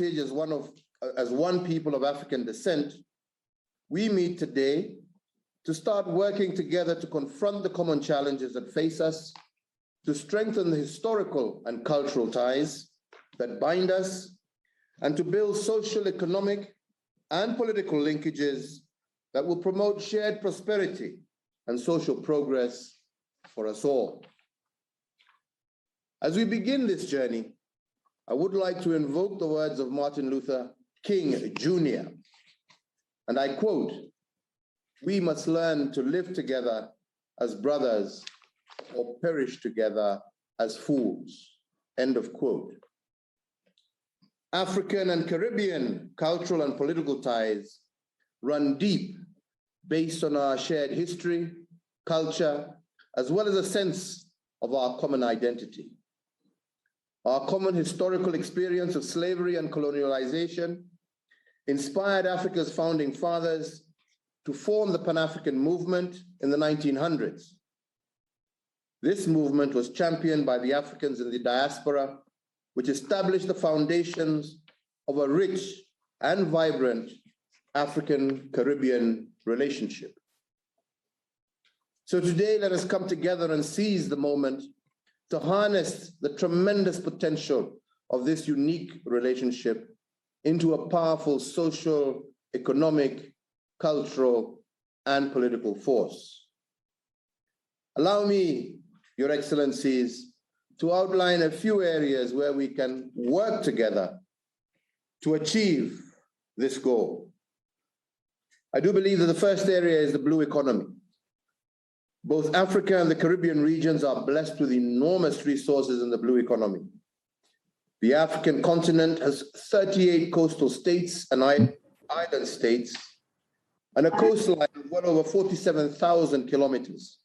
as one people of African descent, we meet today to start working together to confront the common challenges that face us, to strengthen the historical and cultural ties that bind us, and to build social, economic, and political linkages that will promote shared prosperity and social progress for us all. As we begin this journey, I would like to invoke the words of Martin Luther King Jr. And I quote, "We must learn to live together as brothers or perish together as fools," end of quote. African and Caribbean cultural and political ties run deep based on our shared history, culture, as well as a sense of our common identity. Our common historical experience of slavery and colonialization inspired Africa's founding fathers to form the Pan-African movement in the 1900s. This movement was championed by the Africans in the diaspora, which established the foundations of a rich and vibrant African-Caribbean relationship. So today, let us come together and seize the moment to harness the tremendous potential of this unique relationship into a powerful social, economic, cultural, and political force. Allow me, Your Excellencies, to outline a few areas where we can work together to achieve this goal. I do believe that the first area is the blue economy. Both Africa and the Caribbean regions are blessed with enormous resources in the blue economy. The African continent has 38 coastal states and island states, and a coastline of well over 47,000 kilometers.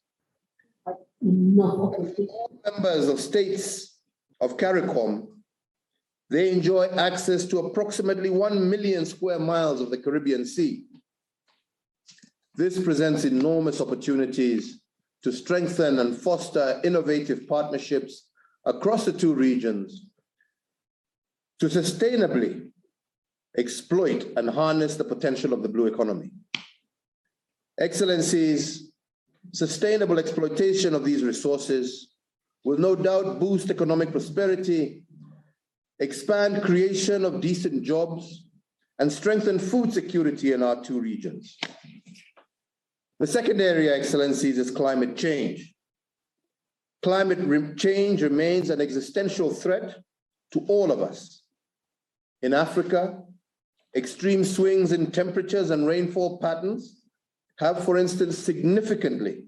All members of states of Caricom, they enjoy access to approximately 1 million square miles of the Caribbean Sea. This presents enormous opportunities to strengthen and foster innovative partnerships across the two regions to sustainably exploit and harness the potential of the blue economy. Excellencies, sustainable exploitation of these resources will no doubt boost economic prosperity, expand creation of decent jobs, and strengthen food security in our two regions. The second area, Excellencies, is climate change. Climate change remains an existential threat to all of us. In Africa, extreme swings in temperatures and rainfall patterns have, for instance, significantly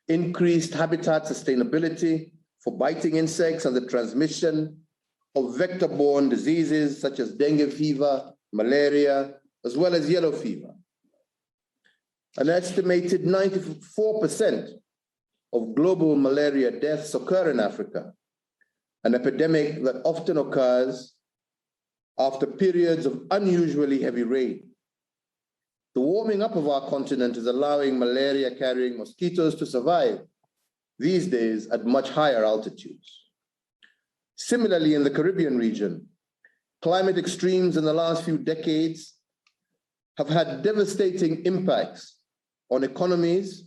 increased habitat sustainability for biting insects and the transmission of vector-borne diseases such as dengue fever, malaria, as well as yellow fever. An estimated 94% of global malaria deaths occur in Africa, an epidemic that often occurs after periods of unusually heavy rain. The warming up of our continent is allowing malaria-carrying mosquitoes to survive these days at much higher altitudes. Similarly, in the Caribbean region, climate extremes in the last few decades have had devastating impacts on economies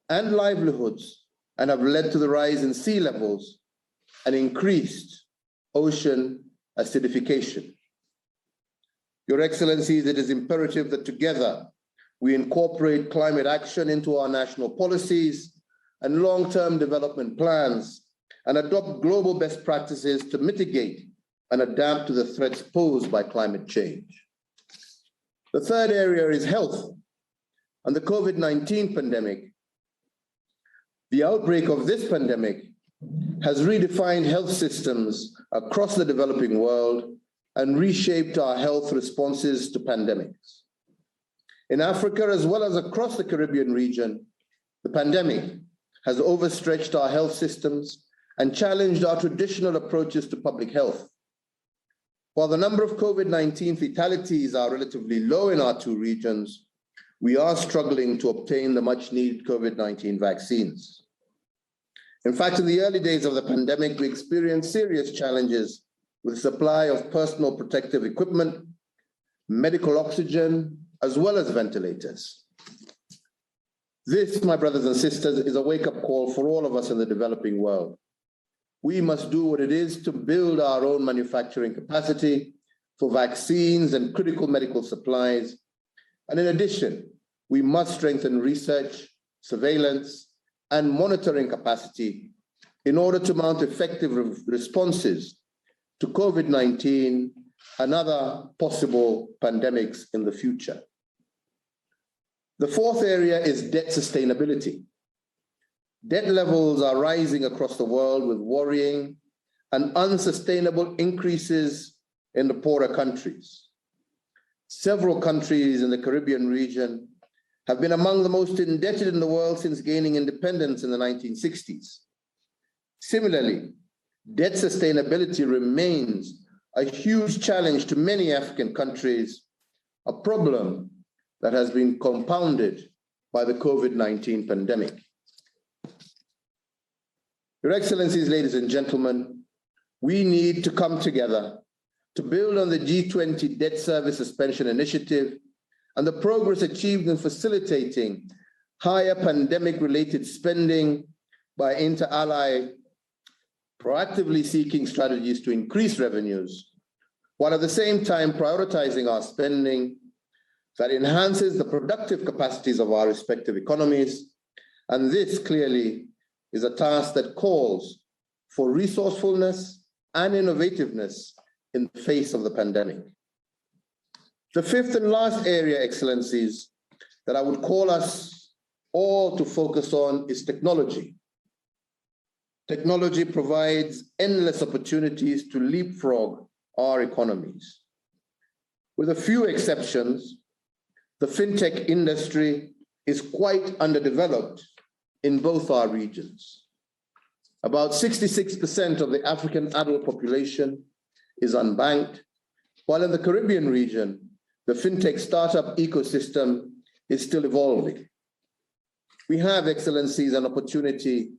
and livelihoods and have led to the rise in sea levels and increased ocean acidification. Your Excellencies, it is imperative that together we incorporate climate action into our national policies and long-term development plans and adopt global best practices to mitigate and adapt to the threats posed by climate change. The third area is health and the COVID-19 pandemic. The outbreak of this pandemic has redefined health systems across the developing world and reshaped our health responses to pandemics. In Africa, as well as across the Caribbean region, the pandemic has overstretched our health systems and challenged our traditional approaches to public health. While the number of COVID-19 fatalities are relatively low in our two regions, we are struggling to obtain the much-needed COVID-19 vaccines. In fact, in the early days of the pandemic, we experienced serious challenges with supply of personal protective equipment, medical oxygen, as well as ventilators. This, my brothers and sisters, is a wake-up call for all of us in the developing world. We must do what it is to build our own manufacturing capacity for vaccines and critical medical supplies. And in addition, we must strengthen research, surveillance, and monitoring capacity in order to mount effective responses to COVID-19 and other possible pandemics in the future. The fourth area is debt sustainability. Debt levels are rising across the world with worrying and unsustainable increases in the poorer countries. Several countries in the Caribbean region have been among the most indebted in the world since gaining independence in the 1960s. Similarly, debt sustainability remains a huge challenge to many African countries, a problem that has been compounded by the COVID-19 pandemic. Your Excellencies, ladies and gentlemen, we need to come together to build on the G20 debt service suspension initiative and the progress achieved in facilitating higher pandemic-related spending by inter-ally proactively seeking strategies to increase revenues, while at the same time prioritizing our spending that enhances the productive capacities of our respective economies. And this clearly is a task that calls for resourcefulness and innovativeness in the face of the pandemic. The fifth and last area, Excellencies, that I would call us all to focus on is technology. Technology provides endless opportunities to leapfrog our economies. With a few exceptions, the fintech industry is quite underdeveloped in both our regions. About 66% of the African adult population is unbanked, while in the Caribbean region, the fintech startup ecosystem is still evolving. We have, Excellencies, an opportunity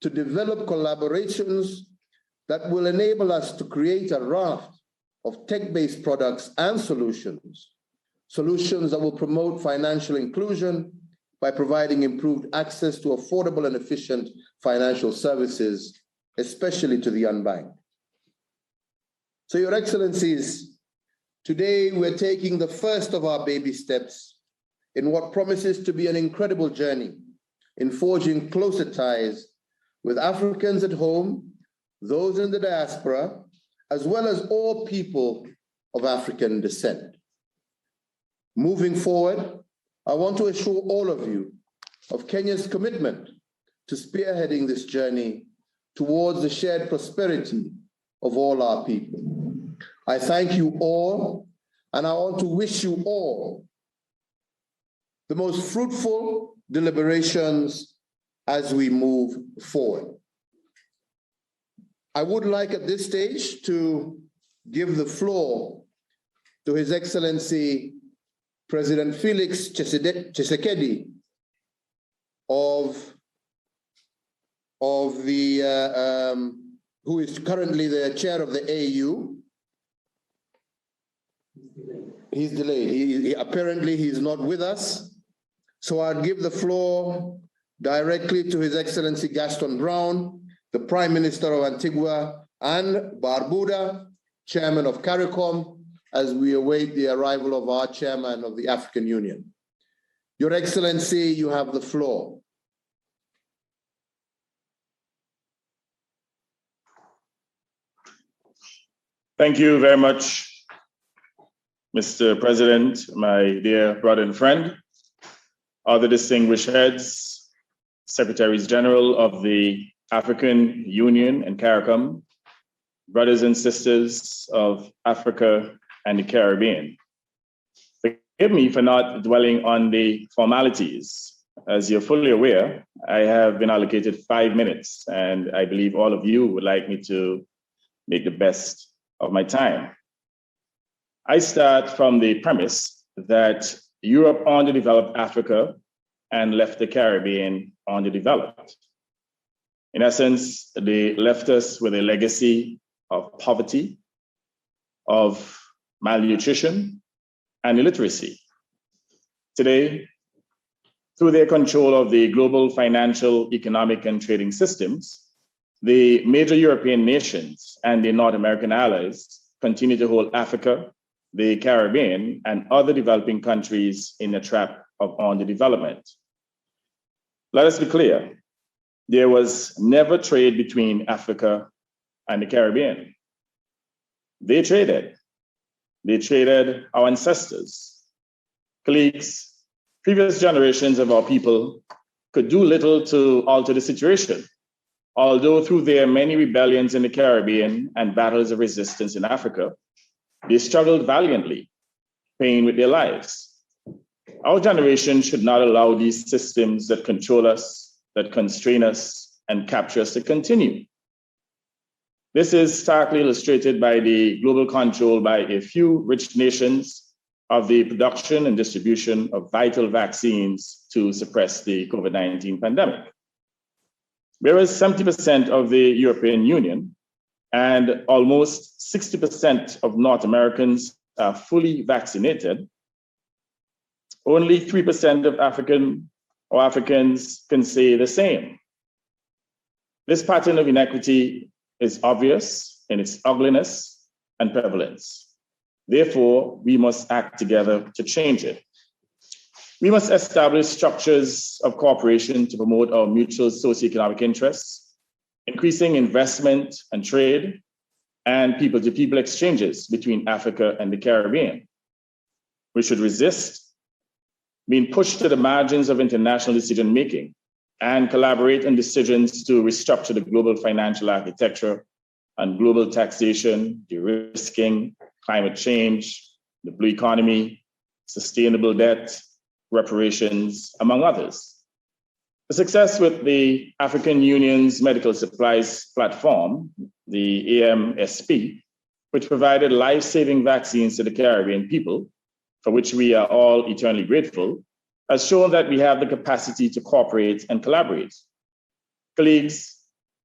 to develop collaborations that will enable us to create a raft of tech-based products and solutions that will promote financial inclusion by providing improved access to affordable and efficient financial services, especially to the unbanked. So, Your Excellencies, today we're taking the first of our baby steps in what promises to be an incredible journey in forging closer ties with Africans at home, those in the diaspora, as well as all people of African descent. Moving forward, I want to assure all of you of Kenya's commitment to spearheading this journey towards the shared prosperity of all our people. I thank you all, and I want to wish you all the most fruitful deliberations as we move forward. I would like at this stage to give the floor to His Excellency President Felix Tshisekedi who is currently the chair of the AU. He's delayed. Apparently he's not with us. So I'll give the floor directly to His Excellency Gaston Brown, the Prime Minister of Antigua and Barbuda, Chairman of Caricom, as we await the arrival of our Chairman of the African Union. Your Excellency, you have the floor. Thank you very much, Mr. President, my dear brother and friend, other distinguished heads, Secretaries General of the African Union and Caricom, brothers and sisters of Africa and the Caribbean. Forgive me for not dwelling on the formalities. As you're fully aware, I have been allocated 5 minutes, and I believe all of you would like me to make the best of my time. I start from the premise that Europe underdeveloped Africa and left the Caribbean underdeveloped. In essence, they left us with a legacy of poverty of malnutrition and illiteracy. Today, through their control of the global financial, economic, and trading systems, the major European nations and their North American allies continue to hold Africa, the Caribbean, and other developing countries in the trap of underdevelopment. Let us be clear, there was never trade between Africa and the Caribbean. They traded our ancestors. Colleagues, previous generations of our people could do little to alter the situation, although through their many rebellions in the Caribbean and battles of resistance in Africa, they struggled valiantly, paying with their lives. Our generation should not allow these systems that control us, that constrain us, and capture us to continue. This is starkly illustrated by the global control by a few rich nations of the production and distribution of vital vaccines to suppress the COVID-19 pandemic. Whereas 70% of the European Union and almost 60% of North Americans are fully vaccinated, only 3% of Africans can say the same. This pattern of inequity is obvious in its ugliness and prevalence. Therefore, we must act together to change it. We must establish structures of cooperation to promote our mutual socioeconomic interests, increasing investment and trade, and people-to-people exchanges between Africa and the Caribbean. We should resist being pushed to the margins of international decision-making and collaborate on decisions to restructure the global financial architecture and global taxation, de-risking, climate change, the blue economy, sustainable debt, reparations, among others. The success with the African Union's medical supplies platform, the AMSP, which provided life-saving vaccines to the Caribbean people, for which we are all eternally grateful, has shown that we have the capacity to cooperate and collaborate. Colleagues,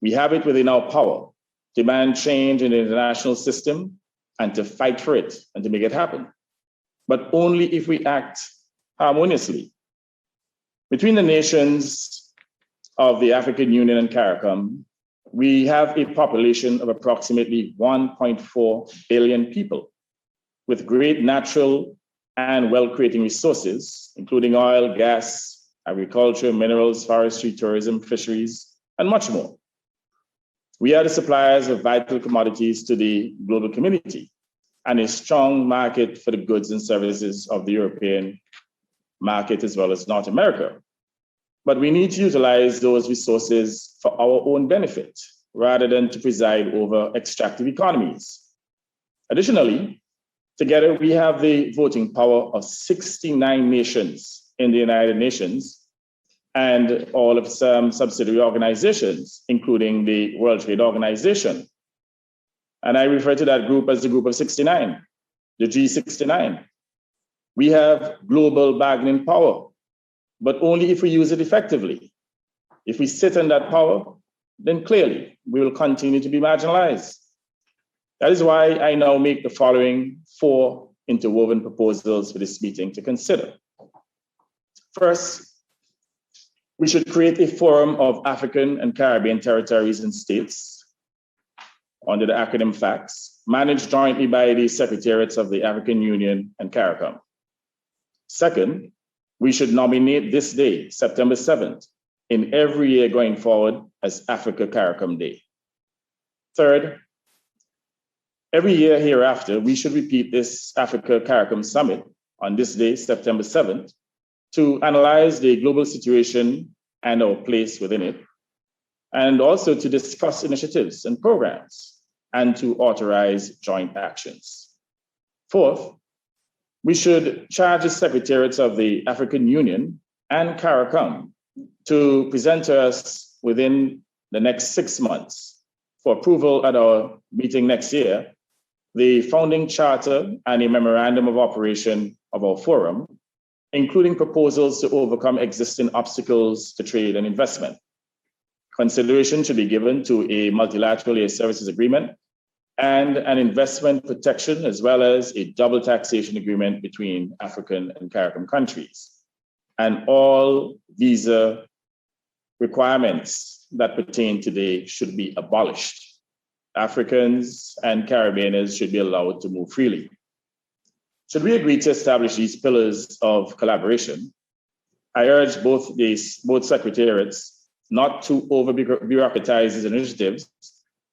we have it within our power to demand change in the international system and to fight for it and to make it happen, but only if we act harmoniously. Between the nations of the African Union and Caricom, we have a population of approximately 1.4 billion people with great natural and wealth-creating resources, including oil, gas, agriculture, minerals, forestry, tourism, fisheries, and much more. We are the suppliers of vital commodities to the global community and a strong market for the goods and services of the European market as well as North America. But we need to utilize those resources for our own benefit rather than to preside over extractive economies. Additionally, together we have the voting power of 69 nations in the United Nations and all of some subsidiary organizations, including the World Trade Organization. And I refer to that group as the group of 69, the G69. We have global bargaining power, but only if we use it effectively. If we sit on that power, then clearly we will continue to be marginalized. That is why I now make the following 4 interwoven proposals for this meeting to consider. First, we should create a forum of African and Caribbean territories and states under the acronym FACTS, managed jointly by the Secretariats of the African Union and Caricom. Second, we should nominate this day, September 7th, in every year going forward as Africa Caricom Day. Third, every year hereafter, we should repeat this Africa Caricom Summit on this day, September 7th, to analyze the global situation and our place within it, and also to discuss initiatives and programs, and to authorize joint actions. Fourth, we should charge the Secretariats of the African Union and Caricom to present to us within the next 6 months for approval at our meeting next year, the founding charter and a memorandum of operation of our forum, including proposals to overcome existing obstacles to trade and investment. Consideration should be given to a multilateral air services agreement and an investment protection, as well as a double taxation agreement between African and Caricom countries, and all visa requirements that pertain today should be abolished. Africans and Caribbeans should be allowed to move freely. Should we agree to establish these pillars of collaboration, I urge both secretariats not to over-bureaucratize these initiatives,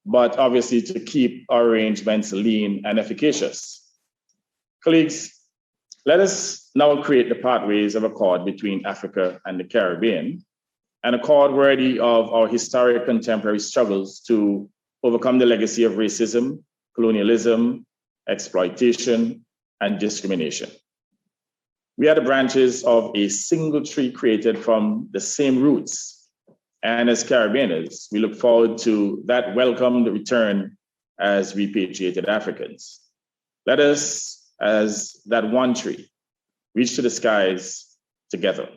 but obviously to keep our arrangements lean and efficacious. Colleagues, let us now create the pathways of accord between Africa and the Caribbean, an accord worthy of our historic contemporary struggles to overcome the legacy of racism, colonialism, exploitation, and discrimination. We are the branches of a single tree created from the same roots. And as Caribbeans, we look forward to that welcomed return as repatriated Africans. Let us, as that one tree, reach to the skies together,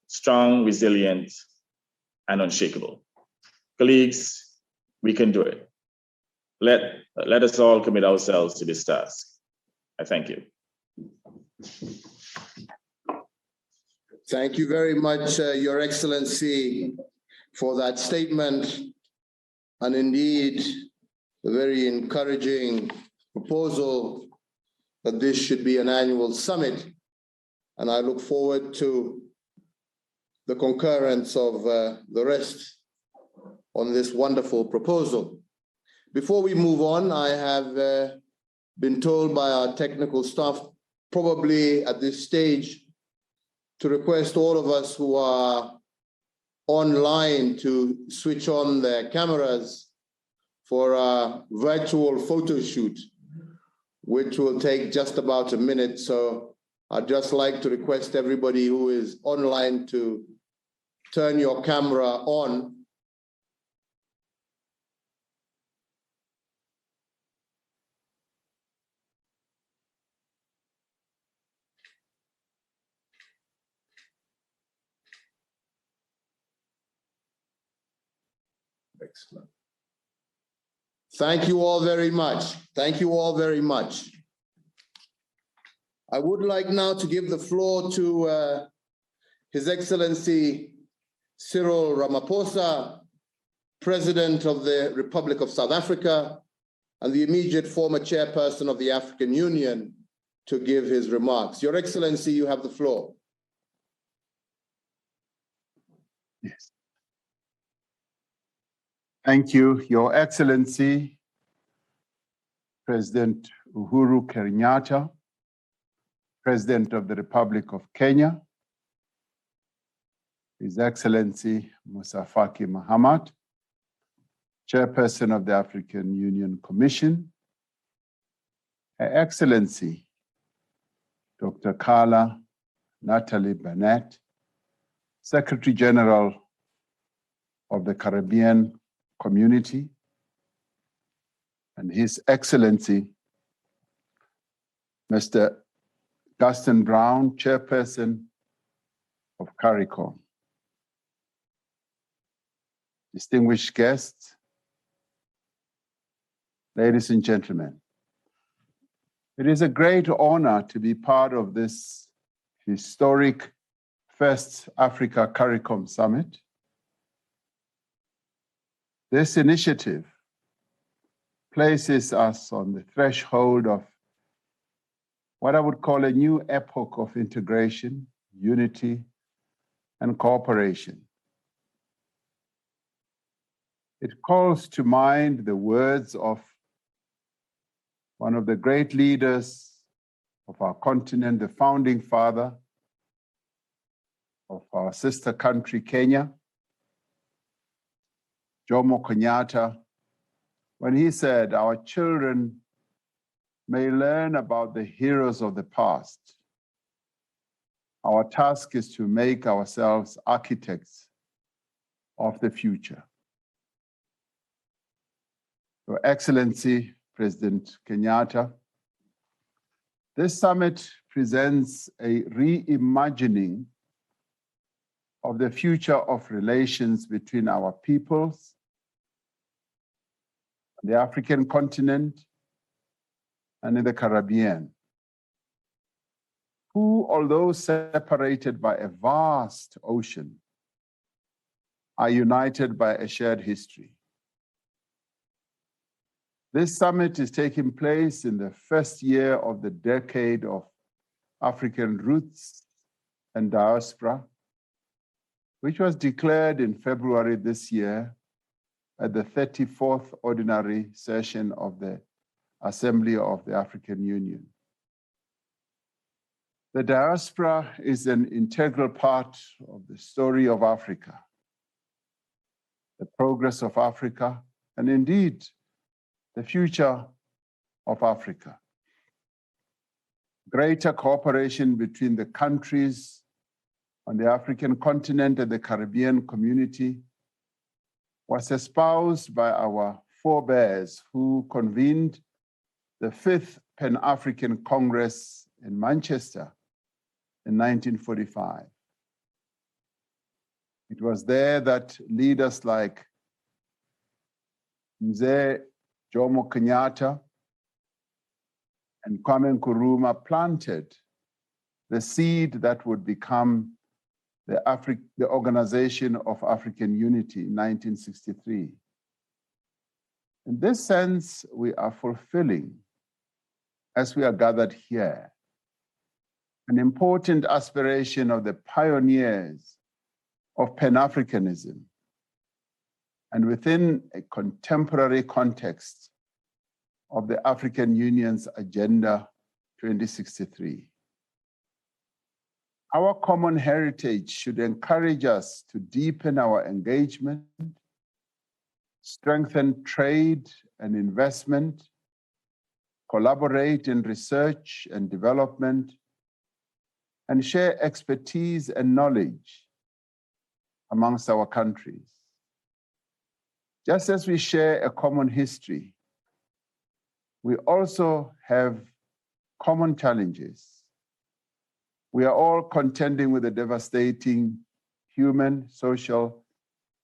strong, resilient, and unshakable. Colleagues, we can do it. Let us all commit ourselves to this task. I thank you. Thank you very much, Your Excellency, for that statement, and indeed a very encouraging proposal that this should be an annual summit. And I look forward to the concurrence of the rest on this wonderful proposal. Before we move on, I have been told by our technical staff, probably at this stage, to request all of us who are online to switch on their cameras for a virtual photo shoot, which will take just about a minute. So I'd just like to request everybody who is online to turn your camera on. Excellent. Thank you all very much. Thank you all very much. I would like now to give the floor to His Excellency Cyril Ramaphosa, President of the Republic of South Africa, and the immediate former Chairperson of the African Union, to give his remarks. Your Excellency, you have the floor. Yes. Thank you, Your Excellency, President Uhuru Kenyatta, President of the Republic of Kenya, His Excellency Musa Faki Mahamat, Chairperson of the African Union Commission, Her Excellency Dr. Carla, Natalie Barnett, Secretary General of the Caribbean Community, and His Excellency Mr. Gaston Brown, Chairperson of Caricom. Distinguished guests, ladies and gentlemen, it is a great honor to be part of this historic first Africa Caricom Summit. This initiative places us on the threshold of what I would call a new epoch of integration, unity, and cooperation. It calls to mind the words of one of the great leaders of our continent, the founding father of our sister country, Kenya, Jomo Kenyatta, when he said, "Our children may learn about the heroes of the past. Our task is to make ourselves architects of the future." Your Excellency, President Kenyatta, this summit presents a reimagining of the future of relations between our peoples, the African continent, and in the Caribbean, who, although separated by a vast ocean, are united by a shared history. This summit is taking place in the first year of the decade of African Roots and Diaspora, which was declared in February this year at the 34th Ordinary Session of the Assembly of the African Union. The diaspora is an integral part of the story of Africa, the progress of Africa, and indeed, the future of Africa. Greater cooperation between the countries on the African continent and the Caribbean community was espoused by our forebears who convened the 5th Pan-African Congress in Manchester in 1945. It was there that leaders like Mzee Jomo Kenyatta and Kwame Nkrumah planted the seed that would become the Organization of African Unity in 1963. In this sense, we are fulfilling, as we are gathered here, an important aspiration of the pioneers of Pan-Africanism, and within a contemporary context of the African Union's Agenda 2063. Our common heritage should encourage us to deepen our engagement, strengthen trade and investment, collaborate in research and development, and share expertise and knowledge amongst our countries. Just as we share a common history, we also have common challenges. We are all contending with the devastating human, social,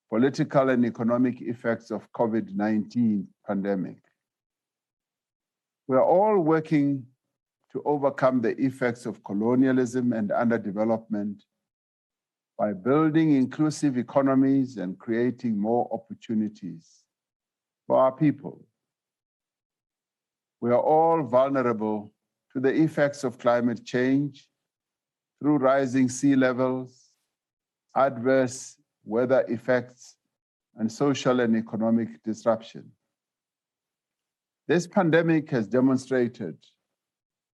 political, and economic effects of COVID-19 pandemic. We are all working to overcome the effects of colonialism and underdevelopment by building inclusive economies and creating more opportunities for our people. We are all vulnerable to the effects of climate change through rising sea levels, adverse weather effects, and social and economic disruption. This pandemic has demonstrated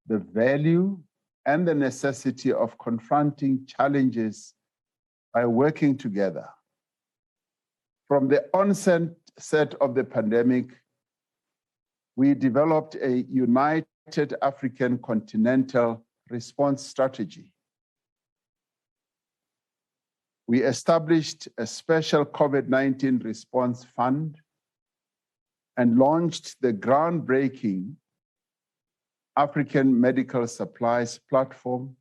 the value and the necessity of confronting challenges by working together. From the onset of the pandemic, we developed a united African continental response strategy. We established a special COVID-19 response fund and launched the groundbreaking African Medical Supplies Platform.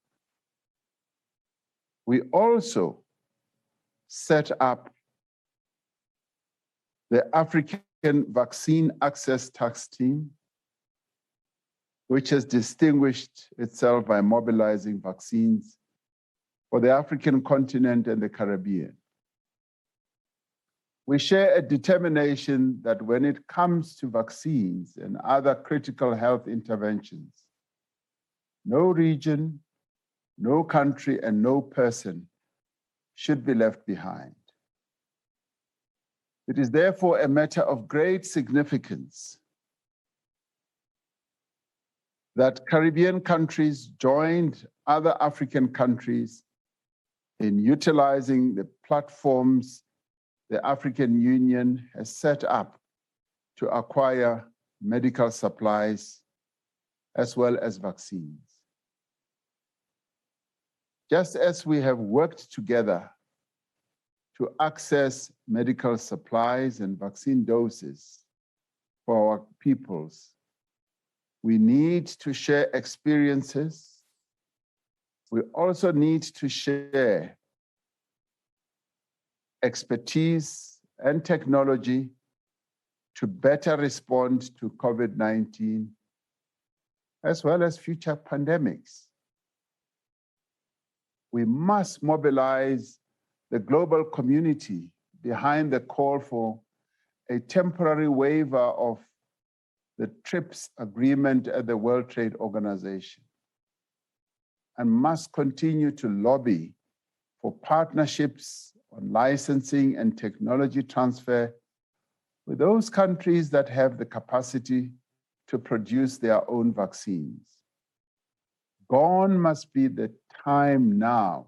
We also set up the African Vaccine Access Task Team, which has distinguished itself by mobilizing vaccines for the African continent and the Caribbean. We share a determination that when it comes to vaccines and other critical health interventions, no region, no country, and no person should be left behind. It is therefore a matter of great significance that Caribbean countries joined other African countries in utilizing the platforms the African Union has set up to acquire medical supplies as well as vaccines. Just as we have worked together to access medical supplies and vaccine doses for our peoples, we need to share experiences. We also need to share expertise and technology to better respond to COVID-19, as well as future pandemics. We must mobilize the global community behind the call for a temporary waiver of the TRIPS agreement at the World Trade Organization, and must continue to lobby for partnerships on licensing and technology transfer with those countries that have the capacity to produce their own vaccines. Gone must be the time now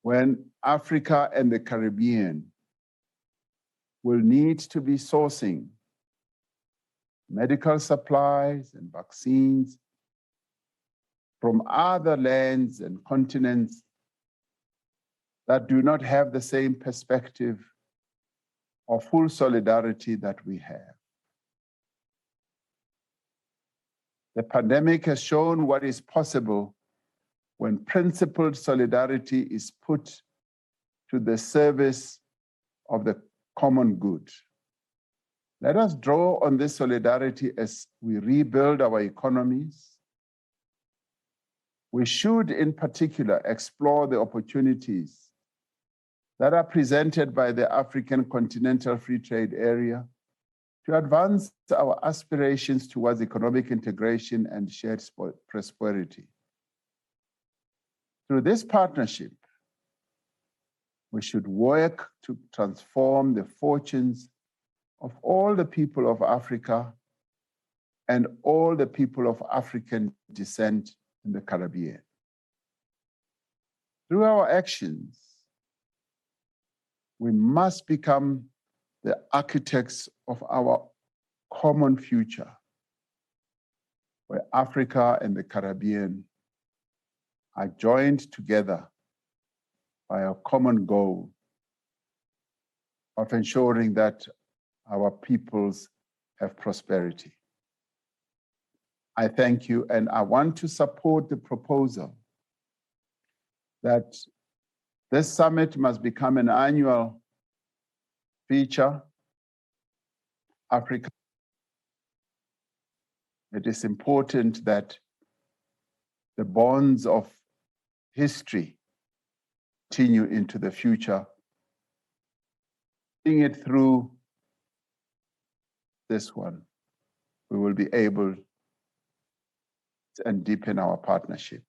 when Africa and the Caribbean will need to be sourcing medical supplies and vaccines from other lands and continents that do not have the same perspective or full solidarity that we have. The pandemic has shown what is possible when principled solidarity is put to the service of the common good. Let us draw on this solidarity as we rebuild our economies. We should, in particular, explore the opportunities that are presented by the African Continental Free Trade Area to advance our aspirations towards economic integration and shared prosperity. Through this partnership, we should work to transform the fortunes of all the people of Africa and all the people of African descent in the Caribbean. Through our actions, we must become the architects of our common future, where Africa and the Caribbean are joined together by a common goal of ensuring that our peoples have prosperity. I thank you, and I want to support the proposal that this summit must become an annual feature. Africa. It is important that the bonds of history continue into the future, seeing it through this one, we will be able to deepen our partnership.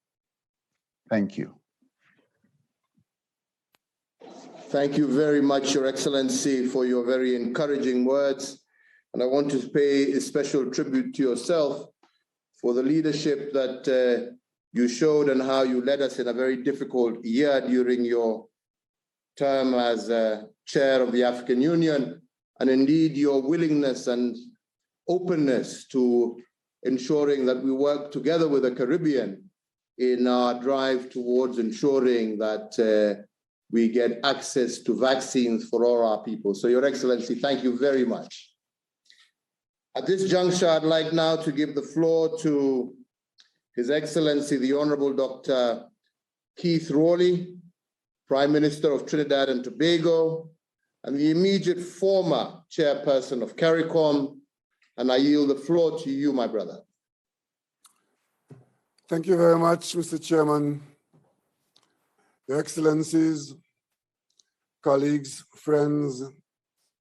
Thank you. Thank you very much, Your Excellency, for your very encouraging words. And I want to pay a special tribute to yourself for the leadership that you showed and how you led us in a very difficult year during your term as chair of the African Union, and indeed your willingness and openness to ensuring that we work together with the Caribbean in our drive towards ensuring that we get access to vaccines for all our people. So, Your Excellency, thank you very much. At this juncture, I'd like now to give the floor to His Excellency, the Honorable Dr. Keith Rowley, Prime Minister of Trinidad and Tobago, and the immediate former chairperson of Caricom. And I yield the floor to you, my brother. Thank you very much, Mr. Chairman. Your Excellencies, colleagues, friends,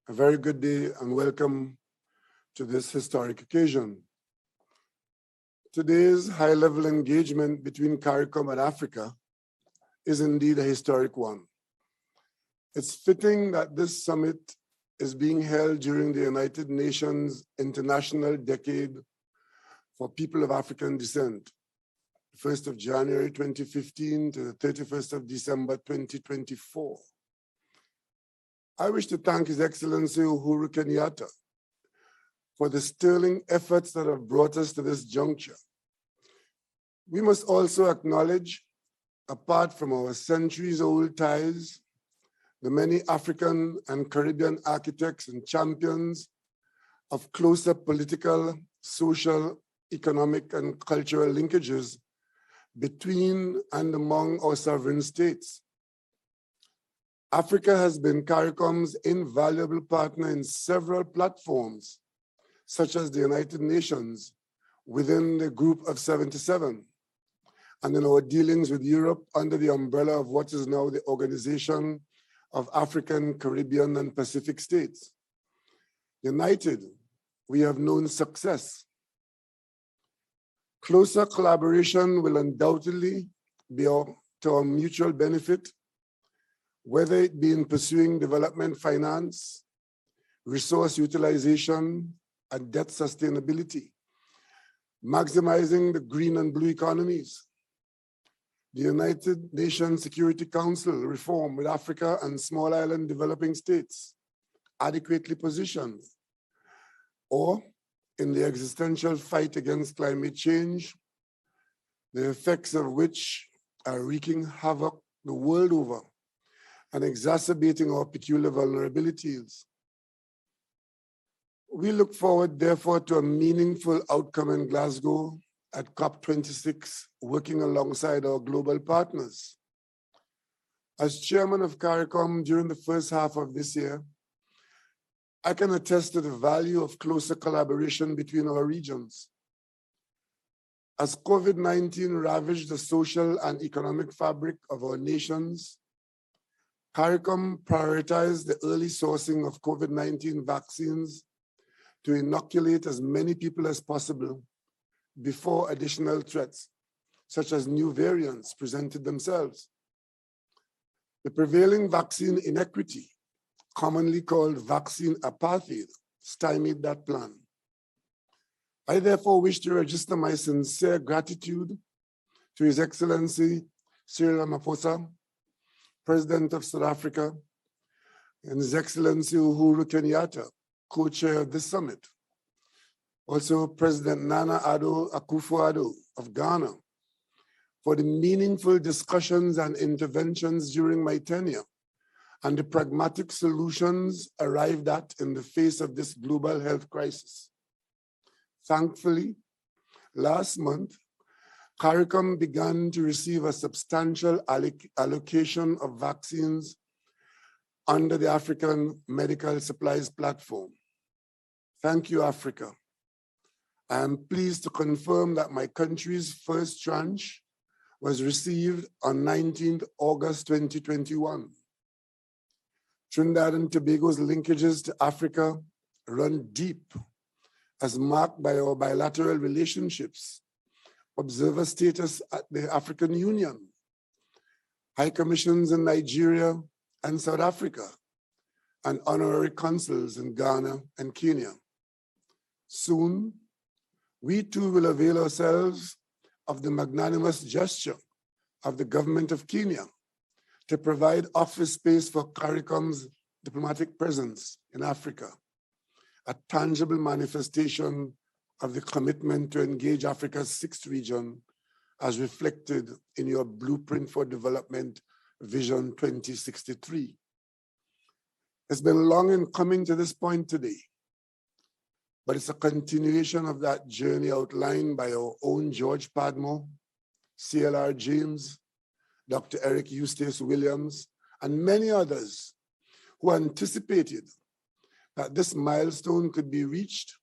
a very good day and welcome to this historic occasion. Today's high-level engagement between Caricom and Africa is indeed a historic one. It's fitting that this summit is being held during the United Nations International Decade for People of African Descent, 1st of January 2015 to the 31st of December 2024. I wish to thank His Excellency Uhuru Kenyatta for the sterling efforts that have brought us to this juncture. We must also acknowledge, apart from our centuries-old ties, the many African and Caribbean architects and champions of closer political, social, economic, and cultural linkages between and among our sovereign states. Africa has been Caricom's invaluable partner in several platforms, such as the United Nations within the Group of 77, and in our dealings with Europe under the umbrella of what is now the Organization of African, Caribbean, and Pacific States. United, we have known success. Closer collaboration will undoubtedly be to our mutual benefit, whether it be in pursuing development finance, resource utilization, and debt sustainability, maximizing the green and blue economies, the United Nations Security Council reform with Africa and small island developing states adequately positioned, or in the existential fight against climate change, the effects of which are wreaking havoc the world over and exacerbating our peculiar vulnerabilities. We look forward, therefore, to a meaningful outcome in Glasgow at COP26, working alongside our global partners. As chairman of Caricom during the first half of this year, I can attest to the value of closer collaboration between our regions. As COVID-19 ravaged the social and economic fabric of our nations, Caricom prioritized the early sourcing of COVID-19 vaccines to inoculate as many people as possible before additional threats, such as new variants, presented themselves. The prevailing vaccine inequity, commonly called vaccine apartheid, stymied that plan. I therefore wish to register my sincere gratitude to His Excellency Cyril Ramaphosa, President of South Africa, and His Excellency Uhuru Kenyatta, co-chair of this summit. Also, President Nana Addo Akufo-Addo of Ghana, for the meaningful discussions and interventions during my tenure and the pragmatic solutions arrived at in the face of this global health crisis. Thankfully, last month, Caricom began to receive a substantial allocation of vaccines under the African Medical Supplies Platform. Thank you, Africa. I am pleased to confirm that my country's first tranche was received on 19th August 2021. Trinidad and Tobago's linkages to Africa run deep, as marked by our bilateral relationships, observer status at the African Union, high commissions in Nigeria and South Africa, and honorary consuls in Ghana and Kenya. Soon, we too will avail ourselves of the magnanimous gesture of the government of Kenya to provide office space for Caricom's diplomatic presence in Africa, a tangible manifestation of the commitment to engage Africa's sixth region as reflected in your Blueprint for Development Vision 2063. It's been long in coming to this point today, but it's a continuation of that journey outlined by our own George Padmore, CLR James, Dr. Eric Eustace Williams, and many others who anticipated that this milestone could be reached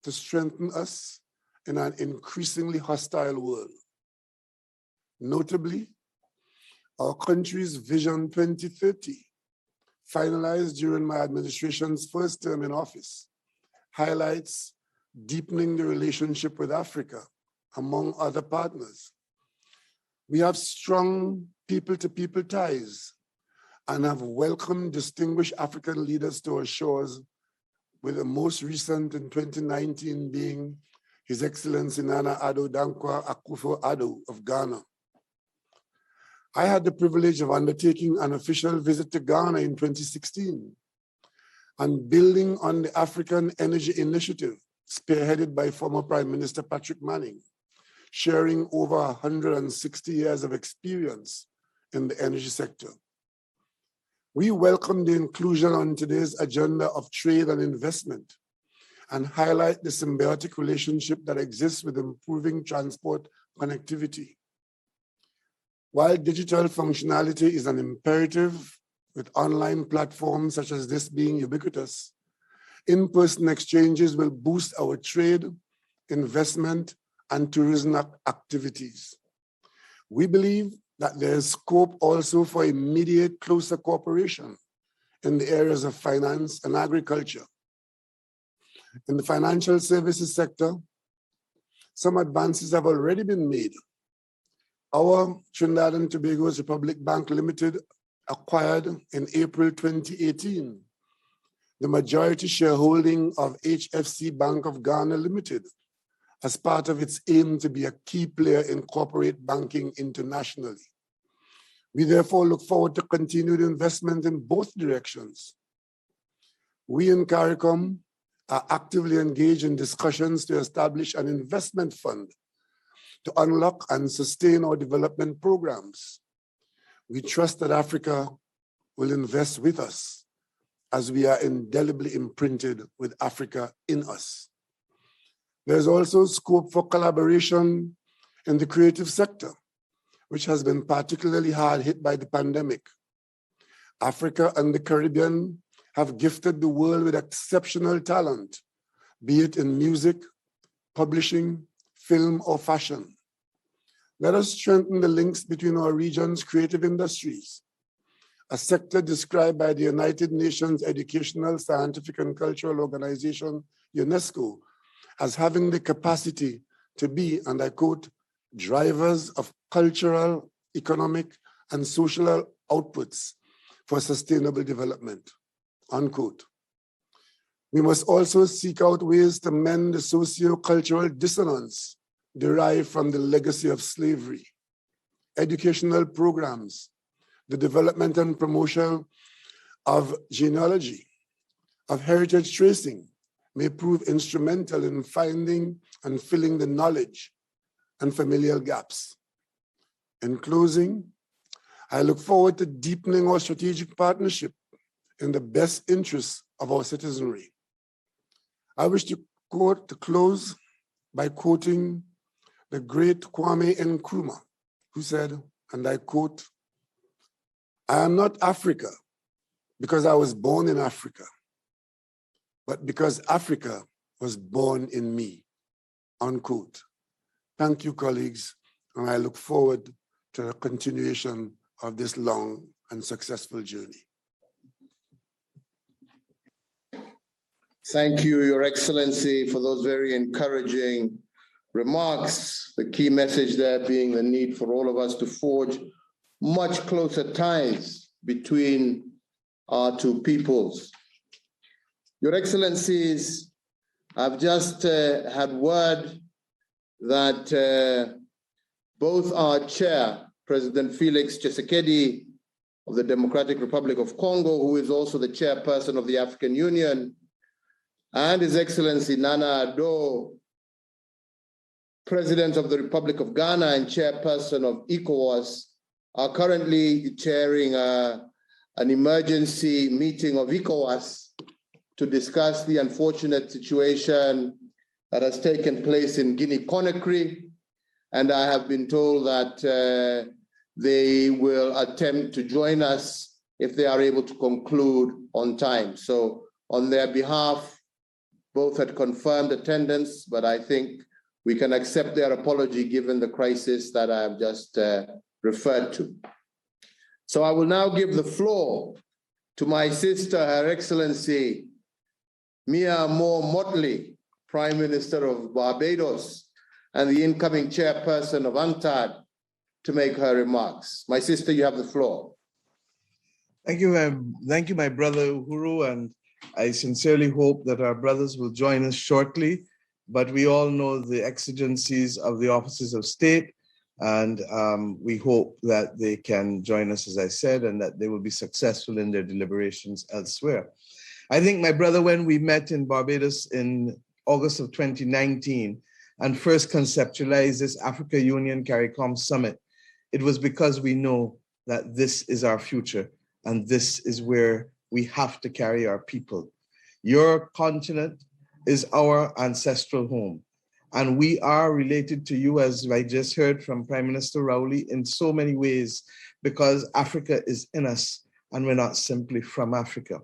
to strengthen us in an increasingly hostile world. Notably, our country's Vision 2030, finalized during my administration's first term in office, highlights deepening the relationship with Africa, among other partners. We have strong people-to-people ties and have welcomed distinguished African leaders to our shores, with the most recent in 2019 being His Excellency Nana Addo Dankwa Akufo-Addo of Ghana. I had the privilege of undertaking an official visit to Ghana in 2016 and building on the African Energy Initiative spearheaded by former Prime Minister Patrick Manning, sharing over 160 years of experience in the energy sector. We welcome the inclusion on today's agenda of trade and investment and highlight the symbiotic relationship that exists with improving transport connectivity. While digital functionality is an imperative with online platforms such as this being ubiquitous, in-person exchanges will boost our trade, investment, and tourism activities. We believe that there is scope also for immediate closer cooperation in the areas of finance and agriculture. In the financial services sector, some advances have already been made. Our Trinidad and Tobago's Republic Bank Limited acquired in April 2018 the majority shareholding of HFC Bank of Ghana Limited as part of its aim to be a key player in corporate banking internationally. We therefore look forward to continued investment in both directions. We in Caricom are actively engaged in discussions to establish an investment fund to unlock and sustain our development programs. We trust that Africa will invest with us as we are indelibly imprinted with Africa in us. There's also scope for collaboration in the creative sector, which has been particularly hard hit by the pandemic. Africa and the Caribbean have gifted the world with exceptional talent, be it in music, publishing, film, or fashion. Let us strengthen the links between our region's creative industries, a sector described by the United Nations Educational, Scientific, and Cultural Organization, UNESCO, as having the capacity to be, and I quote, drivers of cultural, economic, and social outputs for sustainable development, unquote. We must also seek out ways to mend the socio-cultural dissonance derived from the legacy of slavery. Educational programs, the development and promotion of genealogy, of heritage tracing, may prove instrumental in finding and filling the knowledge and familial gaps. In closing, I look forward to deepening our strategic partnership in the best interests of our citizenry. I wish to close by quoting the great Kwame Nkrumah, who said, and I quote, "I am not Africa because I was born in Africa, but because Africa was born in me," unquote. Thank you, colleagues, and I look forward to the continuation of this long and successful journey. Thank you, Your Excellency, for those very encouraging remarks. The key message there being the need for all of us to forge much closer ties between our two peoples. Your Excellencies, I've just had word that both our chair, President Felix Tshisekedi of the Democratic Republic of Congo, who is also the chairperson of the African Union, and His Excellency Nana Addo, President of the Republic of Ghana and chairperson of ECOWAS, are currently chairing an emergency meeting of ECOWAS to discuss the unfortunate situation that has taken place in Guinea-Conakry. And I have been told that they will attempt to join us if they are able to conclude on time. So on their behalf, both had confirmed attendance, but I think we can accept their apology given the crisis that I have just referred to. So I will now give the floor to my sister, Her Excellency Mia Moore Motley, Prime Minister of Barbados, and the incoming chairperson of UNTAD, to make her remarks. My sister, you have the floor. Thank you, my brother Uhuru, and I sincerely hope that our brothers will join us shortly, but we all know the exigencies of the offices of state, and we hope that they can join us, as I said, and that they will be successful in their deliberations elsewhere. I think, my brother, when we met in Barbados in August of 2019 and first conceptualized this Africa Union Caricom Summit, it was because we know that this is our future and this is where we have to carry our people. Your continent is our ancestral home, and we are related to you, as I just heard from Prime Minister Rowley, in so many ways, because Africa is in us and we're not simply from Africa.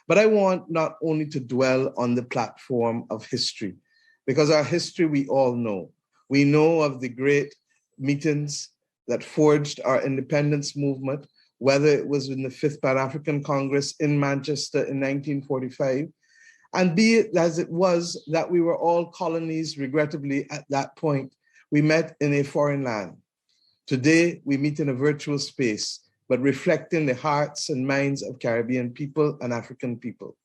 But I want not only to dwell on the platform of history, because our history we all know. We know of the great meetings that forged our independence movement, whether it was in the Fifth Pan-African Congress in Manchester in 1945, and be it as it was that we were all colonies, regrettably, at that point, we met in a foreign land. Today, we meet in a virtual space, but reflecting the hearts and minds of Caribbean people and African people.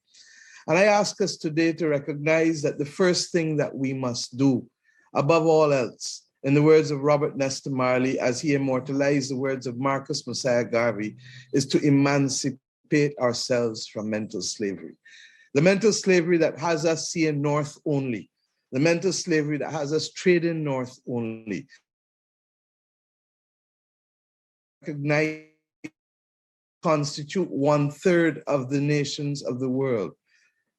And I ask us today to recognize that the first thing that we must do, above all else, in the words of Robert Nesta Marley, as he immortalized the words of Marcus Messiah Garvey, is to emancipate ourselves from mental slavery. The mental slavery that has us seeing north only, the mental slavery that has us trading north only. Recognize constitute 1/3 of the nations of the world.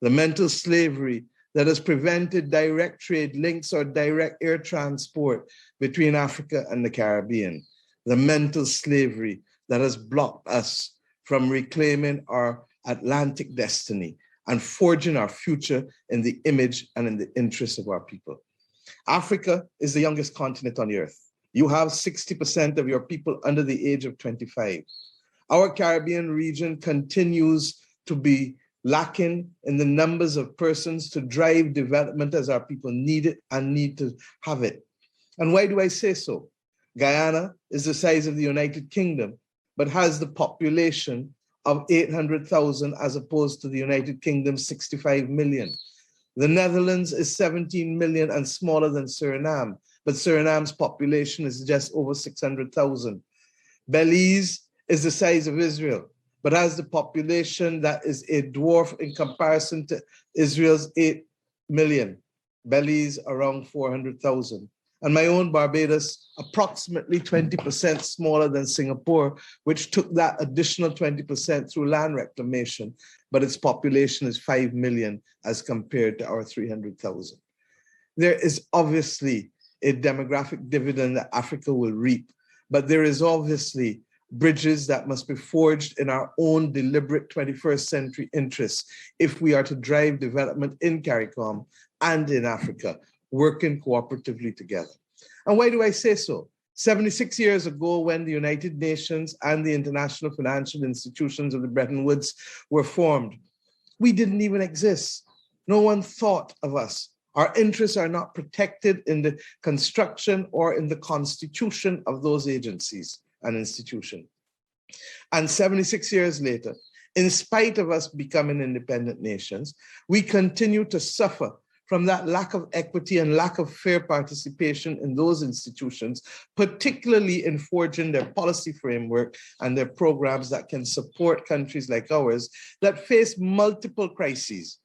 The mental slavery that has prevented direct trade links or direct air transport between Africa and the Caribbean. The mental slavery that has blocked us from reclaiming our Atlantic destiny and forging our future in the image and in the interests of our people. Africa is the youngest continent on the earth. You have 60% of your people under the age of 25. Our Caribbean region continues to be lacking in the numbers of persons to drive development as our people need it and need to have it. And why do I say so? Guyana is the size of the United Kingdom, but has the population of 800,000 as opposed to the United Kingdom's 65 million. The Netherlands is 17 million and smaller than Suriname, but Suriname's population is just over 600,000. Belize is the size of Israel, but has the population that is a dwarf in comparison to Israel's 8 million. Belize around 400,000. And my own Barbados, approximately 20% smaller than Singapore, which took that additional 20% through land reclamation, but its population is 5 million as compared to our 300,000. There is obviously a demographic dividend that Africa will reap, but there is obviously bridges that must be forged in our own deliberate 21st century interests if we are to drive development in Caricom and in Africa, working cooperatively together. And why do I say so? 76 years ago, when the United Nations and the international financial institutions of the Bretton Woods were formed, we didn't even exist. No one thought of us. Our interests are not protected in the construction or in the constitution of those agencies and institutions. And 76 years later, in spite of us becoming independent nations, we continue to suffer from that lack of equity and lack of fair participation in those institutions, particularly in forging their policy framework and their programs that can support countries like ours that face multiple crises,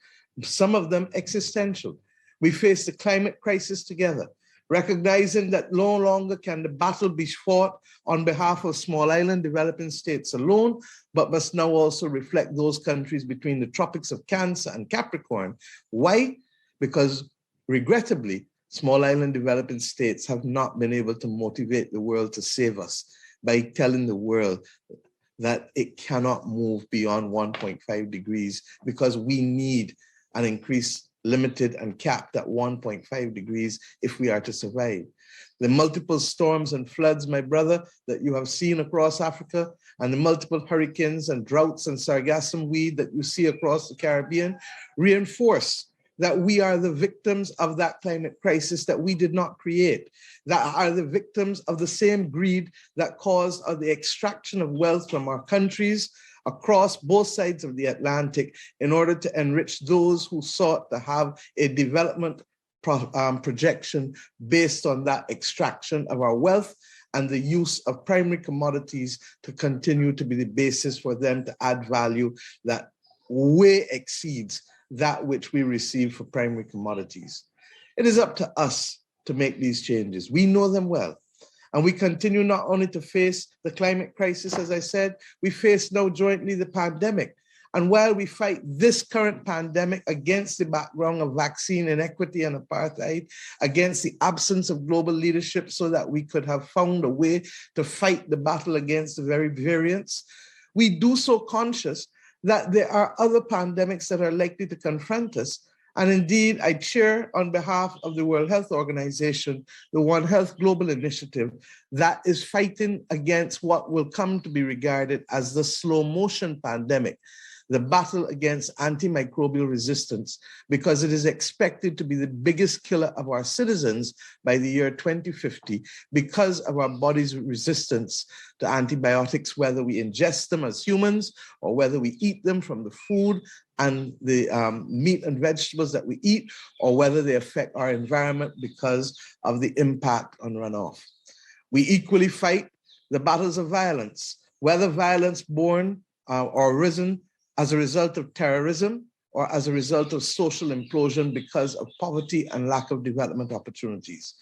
some of them existential. We face the climate crisis together, recognizing that no longer can the battle be fought on behalf of small island developing states alone, but must now also reflect those countries between the tropics of Cancer and Capricorn. Why? Because regrettably, small island developing states have not been able to motivate the world to save us by telling the world that it cannot move beyond 1.5 degrees because we need an increase limited and capped at 1.5 degrees if we are to survive. The multiple storms and floods, my brother, that you have seen across Africa, and the multiple hurricanes and droughts and sargassum weed that you see across the Caribbean reinforce that we are the victims of that climate crisis that we did not create, that are the victims of the same greed that caused the extraction of wealth from our countries across both sides of the Atlantic in order to enrich those who sought to have a development projection based on that extraction of our wealth and the use of primary commodities to continue to be the basis for them to add value that way exceeds that which we receive for primary commodities. It is up to us to make these changes. We know them well. And we continue not only to face the climate crisis, as I said, we face now jointly the pandemic. And while we fight this current pandemic against the background of vaccine inequity and apartheid, against the absence of global leadership so that we could have found a way to fight the battle against the very variants, we do so conscious that there are other pandemics that are likely to confront us. And indeed, I chair on behalf of the World Health Organization, the One Health Global Initiative, that is fighting against what will come to be regarded as the slow motion pandemic, the battle against antimicrobial resistance, because it is expected to be the biggest killer of our citizens by the year 2050 because of our body's resistance to antibiotics, whether we ingest them as humans or whether we eat them from the food and the meat and vegetables that we eat, or whether they affect our environment because of the impact on runoff. We equally fight the battles of violence, whether violence born or risen as a result of terrorism or as a result of social implosion because of poverty and lack of development opportunities.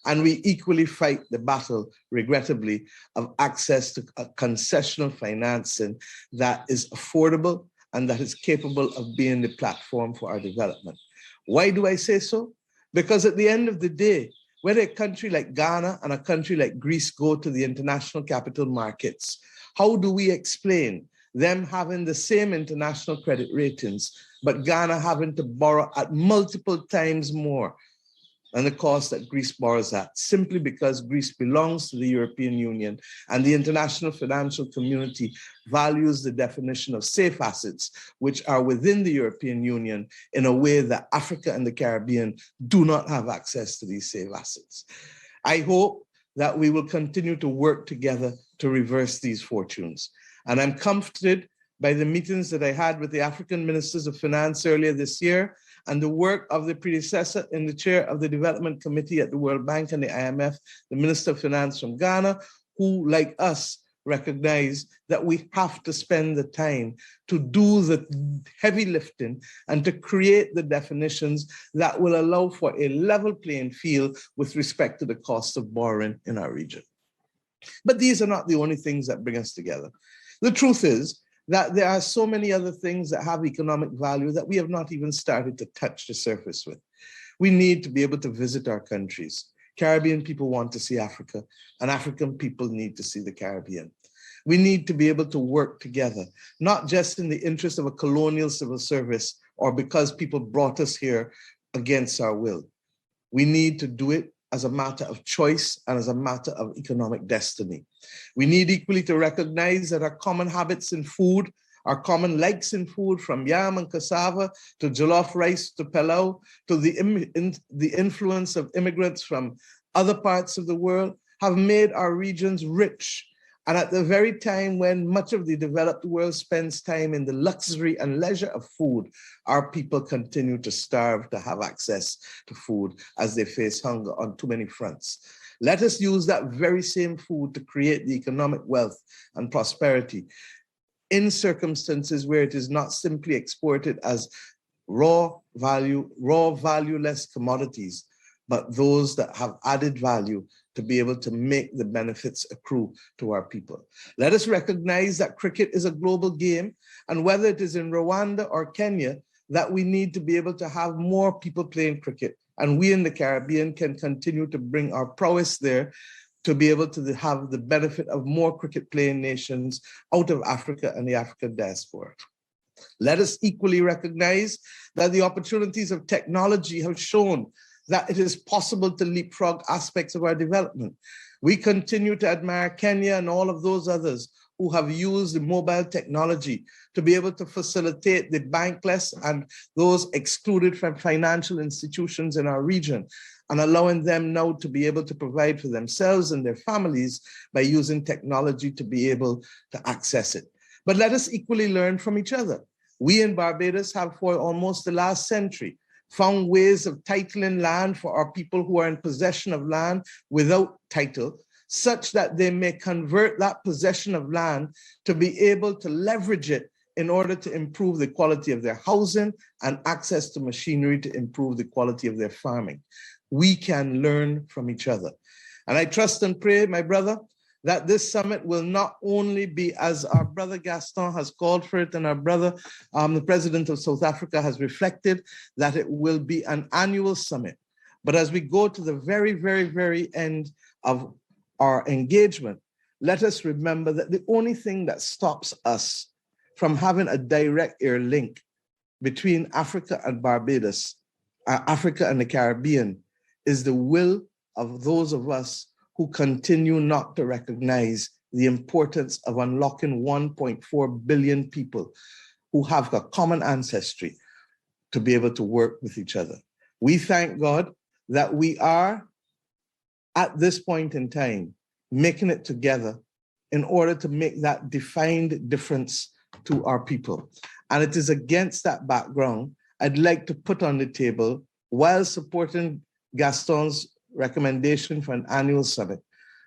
And we equally fight the battle, regrettably, of access to concessional financing that is affordable and that is capable of being the platform for our development. Why do I say so? Because at the end of the day, when a country like Ghana and a country like Greece go to the international capital markets, how do we explain them having the same international credit ratings, but Ghana having to borrow at multiple times more than the cost that Greece borrows at, simply because Greece belongs to the European Union and the international financial community values the definition of safe assets, which are within the European Union, in a way that Africa and the Caribbean do not have access to these safe assets. I hope that we will continue to work together to reverse these fortunes. And I'm comforted by the meetings that I had with the African ministers of finance earlier this year and the work of the predecessor in the chair of the development committee at the World Bank and the IMF, the Minister of Finance from Ghana, who, like us, recognize that we have to spend the time to do the heavy lifting and to create the definitions that will allow for a level playing field with respect to the cost of borrowing in our region. But these are not the only things that bring us together. The truth is that there are so many other things that have economic value that we have not even started to touch the surface with. We need to be able to visit our countries. Caribbean people want to see Africa, and African people need to see the Caribbean. We need to be able to work together, not just in the interest of a colonial civil service or because people brought us here against our will. We need to do it as a matter of choice and as a matter of economic destiny. We need equally to recognize that our common habits in food, our common likes in food, from yam and cassava to jollof rice to pilau, to the influence of immigrants from other parts of the world, have made our regions rich. And at the very time when much of the developed world spends time in the luxury and leisure of food, our people continue to starve to have access to food as they face hunger on too many fronts. Let us use that very same food to create the economic wealth and prosperity in circumstances where it is not simply exported as raw valueless commodities, but those that have added value to be able to make the benefits accrue to our people. Let us recognize that cricket is a global game, and whether it is in Rwanda or Kenya, that we need to be able to have more people playing cricket. And we in the Caribbean can continue to bring our prowess there to be able to have the benefit of more cricket playing nations out of Africa and the African diaspora. Let us equally recognize that the opportunities of technology have shown that it is possible to leapfrog aspects of our development. We continue to admire Kenya and all of those others who have used the mobile technology to be able to facilitate the bankless and those excluded from financial institutions in our region, and allowing them now to be able to provide for themselves and their families by using technology to be able to access it. But let us equally learn from each other. We in Barbados have for almost the last century found ways of titling land for our people who are in possession of land without title, such that they may convert that possession of land to be able to leverage it in order to improve the quality of their housing and access to machinery to improve the quality of their farming. We can learn from each other. And I trust and pray, my brother, that this summit will not only be, as our brother Gaston has called for it, and our brother, the president of South Africa, has reflected, that it will be an annual summit. But as we go to the very, very, very end of our engagement, let us remember that the only thing that stops us from having a direct air link between Africa and Barbados, Africa and the Caribbean, is the will of those of us who continue not to recognize the importance of unlocking 1.4 billion people who have a common ancestry to be able to work with each other. We thank God that we are, at this point in time, making it together in order to make that defined difference to our people. And it is against that background, I'd like to put on the table, while supporting Gaston's recommendation for an annual summit,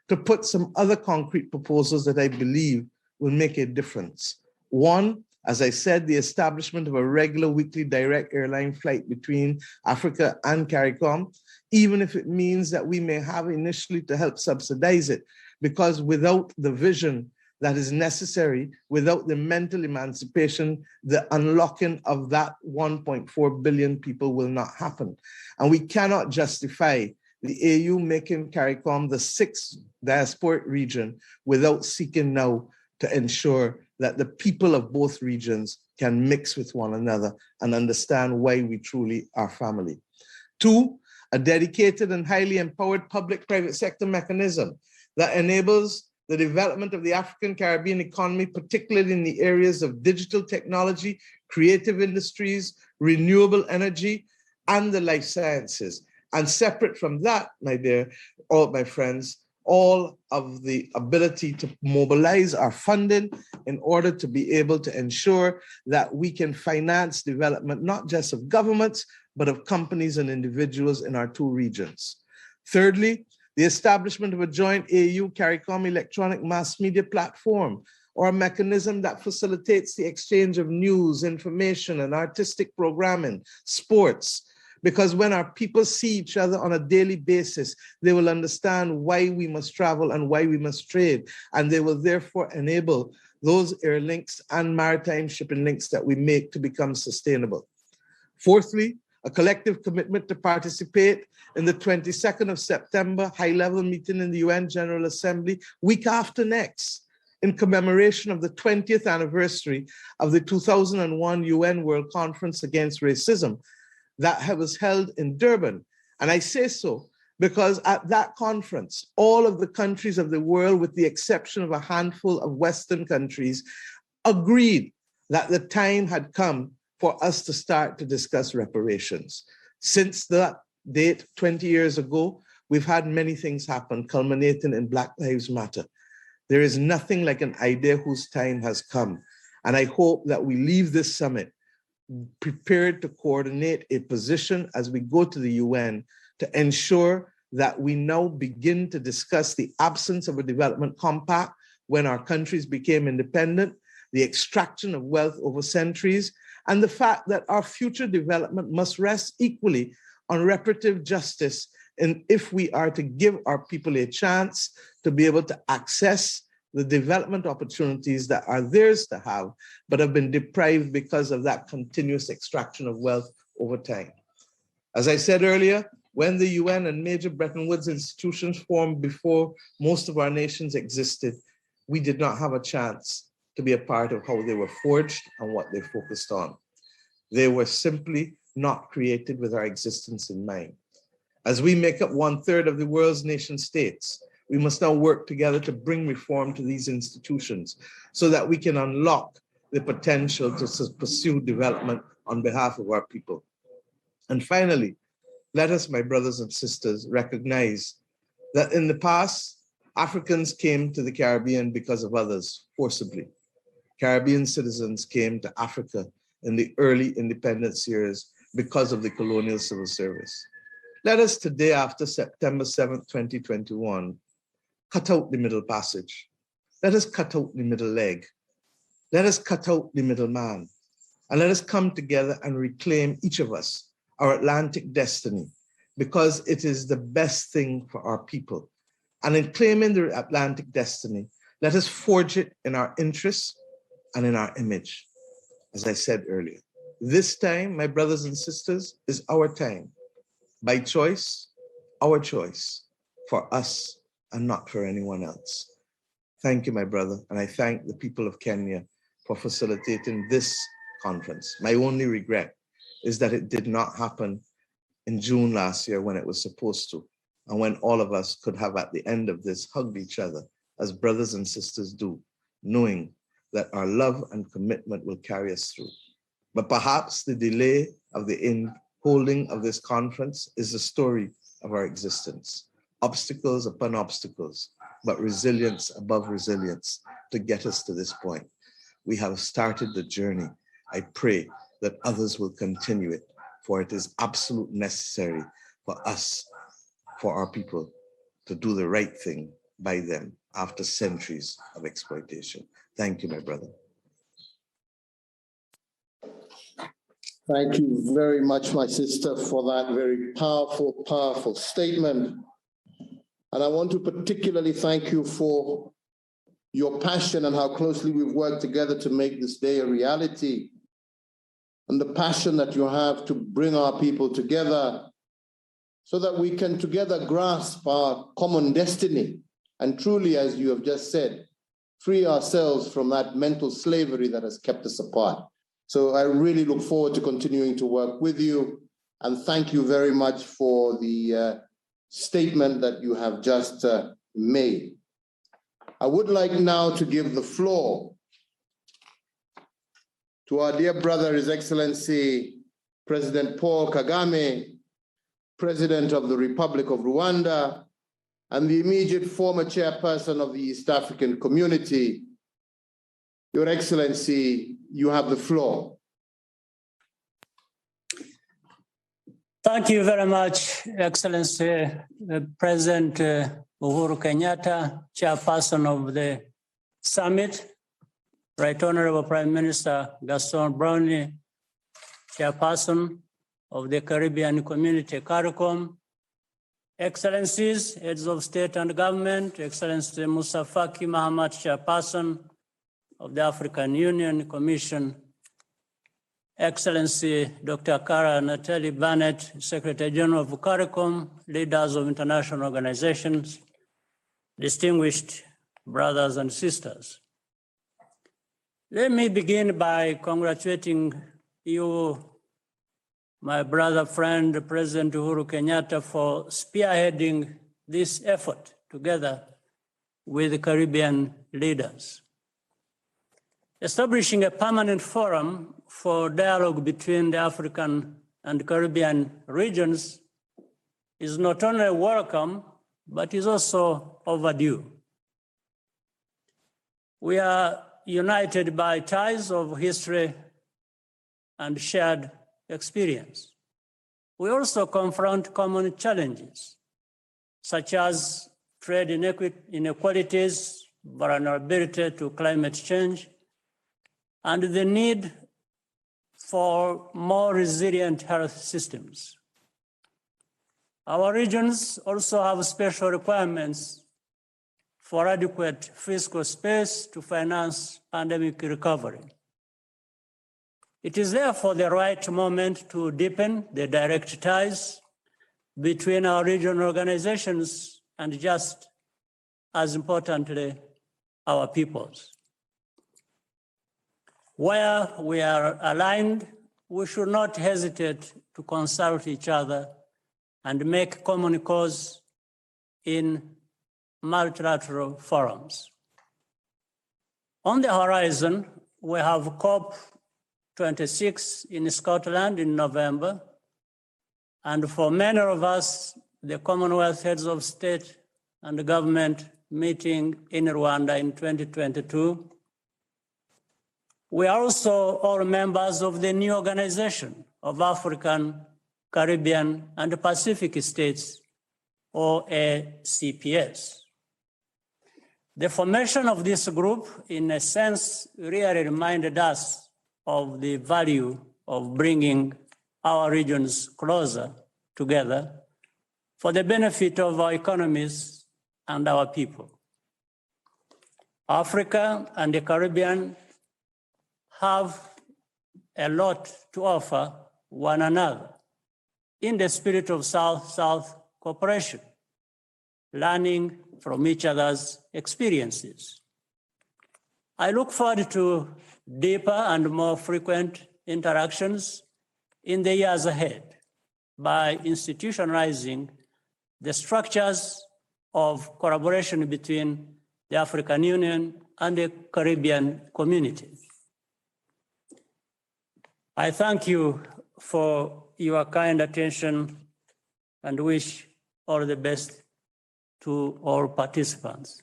to put some other concrete proposals that I believe will make a difference. One, as I said, the establishment of a regular weekly direct airline flight between Africa and Caricom, even if it means that we may have initially to help subsidize it, because without the vision that is necessary, without the mental emancipation, the unlocking of that 1.4 billion people will not happen. And we cannot justify the AU making Caricom the 6th diasporic region without seeking now to ensure that the people of both regions can mix with one another and understand why we truly are family. Two, a dedicated and highly empowered public-private sector mechanism that enables the development of the African Caribbean economy, particularly in the areas of digital technology, creative industries, renewable energy, and the life sciences. And separate from that, my dear, all my friends, all of the ability to mobilize our funding in order to be able to ensure that we can finance development, not just of governments, but of companies and individuals in our two regions. Thirdly, the establishment of a joint AU CARICOM electronic mass media platform, or a mechanism that facilitates the exchange of news, information, and artistic programming, sports. Because when our people see each other on a daily basis, they will understand why we must travel and why we must trade. And they will therefore enable those air links and maritime shipping links that we make to become sustainable. Fourthly, a collective commitment to participate in the 22nd of September high-level meeting in the UN General Assembly, week after next, in commemoration of the 20th anniversary of the 2001 UN World Conference Against Racism that was held in Durban. And I say so because at that conference, all of the countries of the world, with the exception of a handful of Western countries, agreed that the time had come for us to start to discuss reparations. Since that date, 20 years ago, we've had many things happen, culminating in Black Lives Matter. There is nothing like an idea whose time has come. And I hope that we leave this summit prepared to coordinate a position as we go to the UN to ensure that we now begin to discuss the absence of a development compact when our countries became independent, the extraction of wealth over centuries, and the fact that our future development must rest equally on reparative justice, and if we are to give our people a chance to be able to access the development opportunities that are theirs to have, but have been deprived because of that continuous extraction of wealth over time. As I said earlier, when the UN and major Bretton Woods institutions formed before most of our nations existed, we did not have a chance to be a part of how they were forged and what they focused on. They were simply not created with our existence in mind. As we make up 1/3 of the world's nation states, we must now work together to bring reform to these institutions so that we can unlock the potential to pursue development on behalf of our people. And finally, let us, my brothers and sisters, recognize that in the past, Africans came to the Caribbean because of others, forcibly. Caribbean citizens came to Africa in the early independence years because of the colonial civil service. Let us today, after September 7th, 2021, cut out the middle passage. Let us cut out the middle leg. Let us cut out the middleman. And let us come together and reclaim, each of us, our Atlantic destiny, because it is the best thing for our people. And in claiming the Atlantic destiny, let us forge it in our interests and in our image. As I said earlier, this time, my brothers and sisters, is our time. By choice, our choice, for us and not for anyone else. Thank you, my brother. And I thank the people of Kenya for facilitating this conference. My only regret is that it did not happen in June last year when it was supposed to, and when all of us could have at the end of this hugged each other as brothers and sisters do, knowing that our love and commitment will carry us through. But perhaps the delay of the holding of this conference is the story of our existence. Obstacles upon obstacles, but resilience above resilience to get us to this point. We have started the journey. I pray that others will continue it, for it is absolutely necessary for us, for our people, to do the right thing by them after centuries of exploitation. Thank you, my brother. Thank you very much, my sister, for that very powerful, powerful statement. And I want to particularly thank you for your passion and how closely we've worked together to make this day a reality, and the passion that you have to bring our people together so that we can together grasp our common destiny and truly, as you have just said, free ourselves from that mental slavery that has kept us apart. So I really look forward to continuing to work with you, and thank you very much for the statement that you have just made. I would like now to give the floor to our dear brother, His Excellency President Paul Kagame, President of the Republic of Rwanda, and the immediate former chairperson of the East African Community. Your Excellency, you have the floor. Thank you very much, Excellency President Uhuru Kenyatta, Chairperson of the Summit, Right Honorable Prime Minister Gaston Brownie, Chairperson of the Caribbean Community, Caricom, Excellencies, Heads of State and Government, Excellency Musa Faki Mahamat, Chairperson of the African Union Commission, Excellency Dr. Carla, Natalie, Barnett, Secretary General of Caricom, leaders of international organizations, distinguished brothers and sisters. Let me begin by congratulating you, my brother, friend, President Uhuru Kenyatta, for spearheading this effort together with the Caribbean leaders. Establishing a permanent forum for dialogue between the African and Caribbean regions is not only welcome, but is also overdue. We are united by ties of history and shared experience. We also confront common challenges, such as trade inequalities, vulnerability to climate change, and the need for more resilient health systems. Our regions also have special requirements for adequate fiscal space to finance pandemic recovery. It is therefore the right moment to deepen the direct ties between our regional organizations and, just as importantly, our peoples. Where we are aligned, we should not hesitate to consult each other and make common cause in multilateral forums. On the horizon, we have COP26 in Scotland in November, and for many of us, the Commonwealth Heads of State and Government meeting in Rwanda in 2022. We are also all members of the new Organization of African, Caribbean, and Pacific States, or ACPS. The formation of this group, in a sense, really reminded us of the value of bringing our regions closer together for the benefit of our economies and our people. Africa and the Caribbean have a lot to offer one another in the spirit of South-South cooperation, learning from each other's experiences. I look forward to deeper and more frequent interactions in the years ahead by institutionalizing the structures of collaboration between the African Union and the Caribbean community. I thank you for your kind attention and wish all the best to all participants.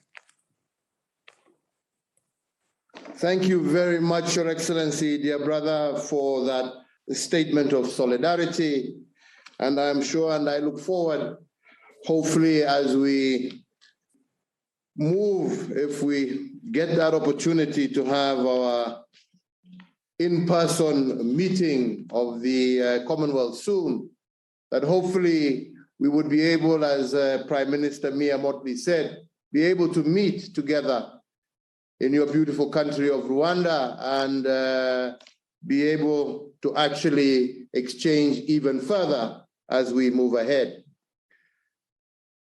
Thank you very much, Your Excellency, dear brother, for that statement of solidarity. And I'm sure, and I look forward, hopefully, as we move, if we get that opportunity to have our in-person meeting of the Commonwealth soon, that hopefully we would be able, as Prime Minister Mia Mottley said, be able to meet together in your beautiful country of Rwanda and be able to actually exchange even further as we move ahead.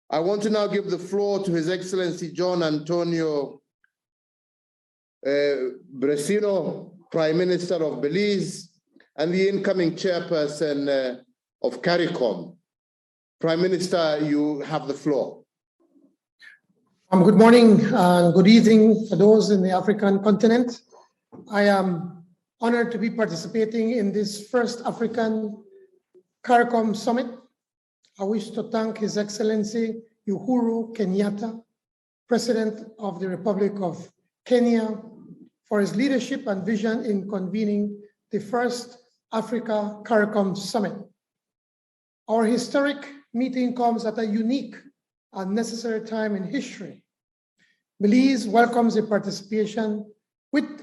I want to now give the floor to His Excellency John Antonio Bresino, Prime Minister of Belize, and the incoming chairperson of Caricom. Prime Minister, you have the floor. Good morning and good evening for those in the African continent. I am honored to be participating in this first African Caricom Summit. I wish to thank His Excellency Uhuru Kenyatta, President of the Republic of Kenya, for his leadership and vision in convening the first Africa Caricom Summit. Our historic meeting comes at a unique and necessary time in history. Belize welcomes the participation with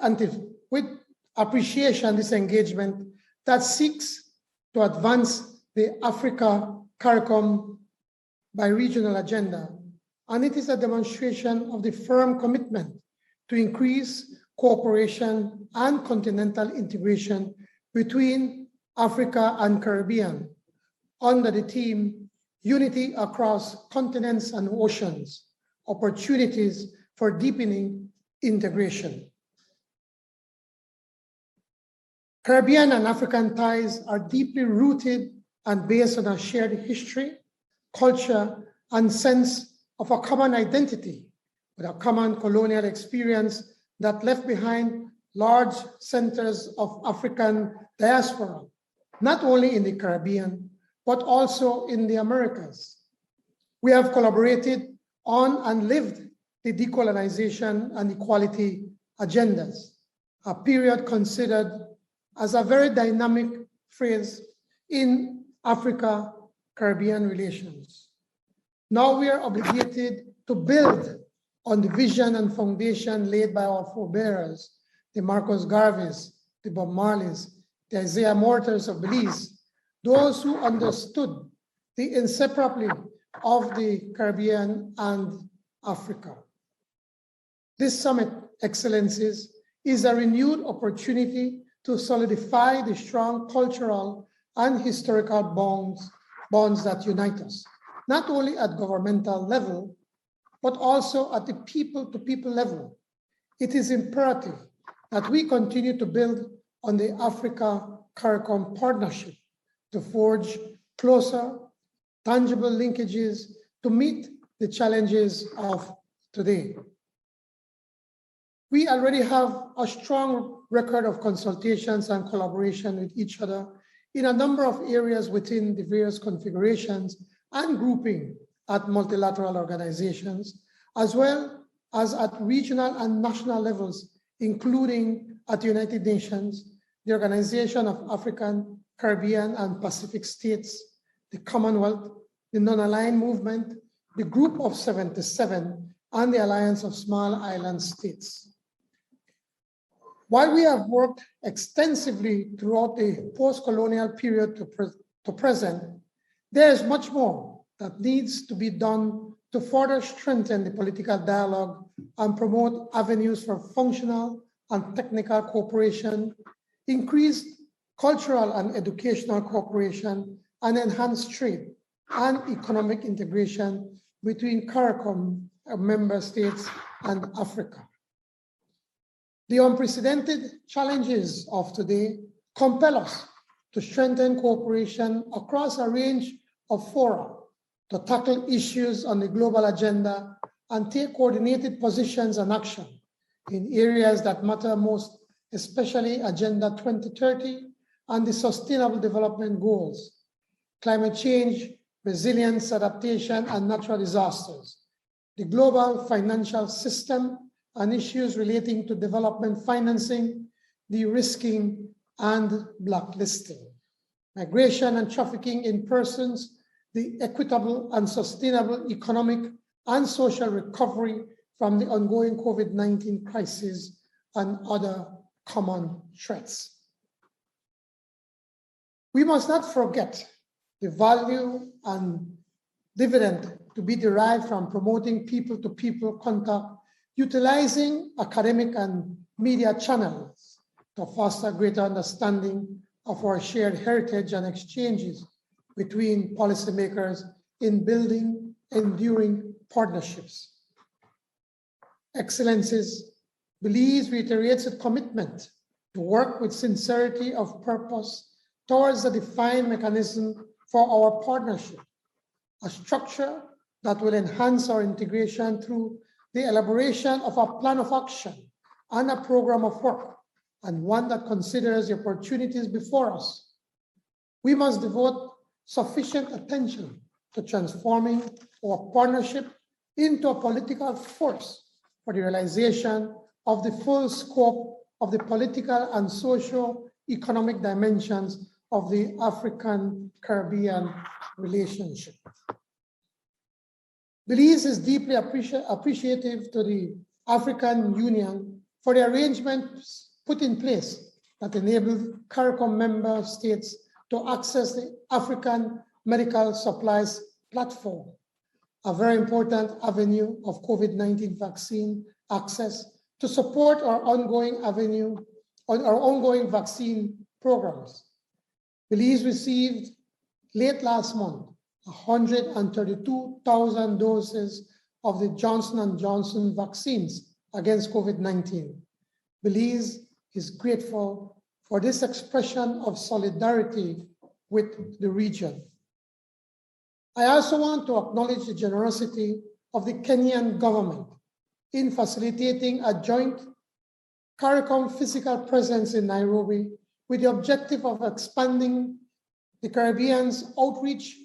appreciation this engagement that seeks to advance the Africa Caricom bi-regional agenda, and it is a demonstration of the firm commitment to increase cooperation and continental integration between Africa and Caribbean under the theme Unity Across Continents and Oceans, Opportunities for Deepening Integration. Caribbean and African ties are deeply rooted and based on a shared history, culture, and sense of a common identity with a common colonial experience that left behind large centers of African diaspora, not only in the Caribbean, but also in the Americas. We have collaborated on and lived the decolonization and equality agendas, a period considered as a very dynamic phase in Africa-Caribbean relations. Now we are obligated to build on the vision and foundation laid by our forebearers, the Marcus Garveys, the Bob Marleys, the Isaiah Mortars of Belize, those who understood the inseparability of the Caribbean and Africa. This summit, Excellencies, is a renewed opportunity to solidify the strong cultural and historical bonds that unite us, not only at governmental level, but also at the people-to-people level. It is imperative that we continue to build on the Africa-Caricom partnership to forge closer, tangible linkages to meet the challenges of today. We already have a strong record of consultations and collaboration with each other in a number of areas within the various configurations and grouping at multilateral organizations, as well as at regional and national levels, including at the United Nations, the Organization of African, Caribbean, and Pacific States, the Commonwealth, the Non-Aligned Movement, the Group of 77, and the Alliance of Small Island States. While we have worked extensively throughout the post-colonial period to present, there is much more that needs to be done to further strengthen the political dialogue and promote avenues for functional and technical cooperation, increased cultural and educational cooperation, and enhanced trade and economic integration between Caricom member states and Africa. The unprecedented challenges of today compel us to strengthen cooperation across a range of fora to tackle issues on the global agenda and take coordinated positions and action in areas that matter most, especially Agenda 2030 and the Sustainable Development Goals, climate change, resilience, adaptation, and natural disasters, the global financial system, and issues relating to development financing, de-risking, and blacklisting, migration and trafficking in persons, the equitable and sustainable economic and social recovery from the ongoing COVID-19 crisis, and other common threats. We must not forget the value and dividend to be derived from promoting people-to-people contact, utilizing academic and media channels to foster greater understanding of our shared heritage and exchanges between policymakers in building enduring partnerships. Excellencies, Belize reiterates its commitment to work with sincerity of purpose towards a defined mechanism for our partnership, a structure that will enhance our integration through the elaboration of a plan of action and a program of work, and one that considers the opportunities before us. We must devote sufficient attention to transforming our partnership into a political force for the realization of the full scope of the political and socio-economic dimensions of the African-Caribbean relationship. Belize is deeply appreciative to the African Union for the arrangements put in place that enabled Caricom member states to access the African Medical Supplies Platform, a very important avenue of COVID-19 vaccine access to support our ongoing vaccine programs. Belize received late last month 132,000 doses of the Johnson & Johnson vaccines against COVID-19. Belize is grateful for this expression of solidarity with the region. I also want to acknowledge the generosity of the Kenyan government in facilitating a joint Caricom physical presence in Nairobi with the objective of expanding the Caribbean's outreach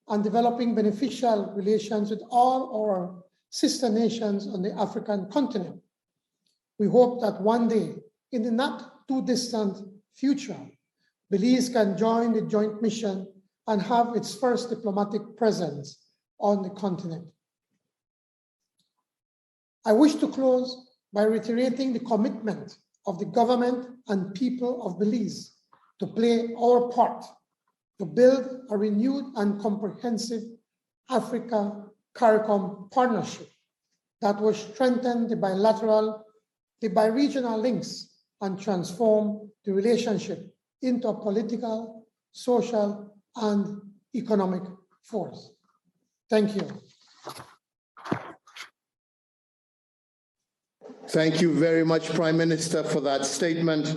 and developing beneficial relations with all our sister nations on the African continent. We hope that one day, in the not too distant future, Belize can join the joint mission and have its first diplomatic presence on the continent. I wish to close by reiterating the commitment of the government and people of Belize to play our part to build a renewed and comprehensive Africa-Caricom partnership that will strengthen the bi-regional links and transform the relationship into a political, social, and economic force. Thank you. Thank you very much, Prime Minister, for that statement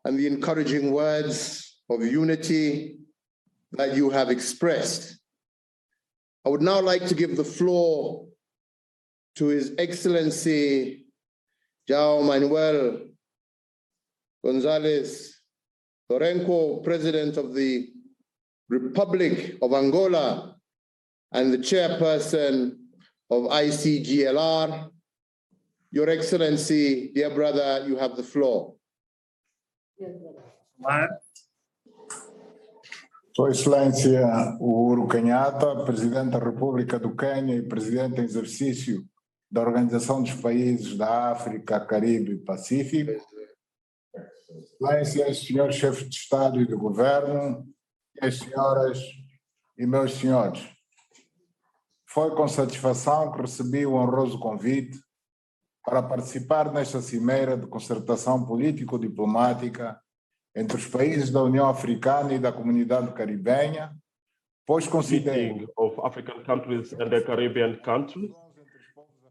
and the encouraging words of unity that you have expressed. I would now like to give the floor to His Excellency João Manuel González Lourenço, President of the Republic of Angola and the Chairperson of ICGLR. Your Excellency, dear brother, you have the floor. Sua Excelência Uhuru Kenyatta, Presidente da República do Quênia e Presidente em exercício da Organização dos Países da África, Caribe e Pacífico, Excelências, senhores chefes de Estado e de Governo, minhas senhoras e meus senhores, foi com satisfação que recebi o honroso convite para participar nesta cimeira de concertação político-diplomática entre os países da União Africana e da Comunidade Caribenha, pois considero of African countries and the Caribbean countries,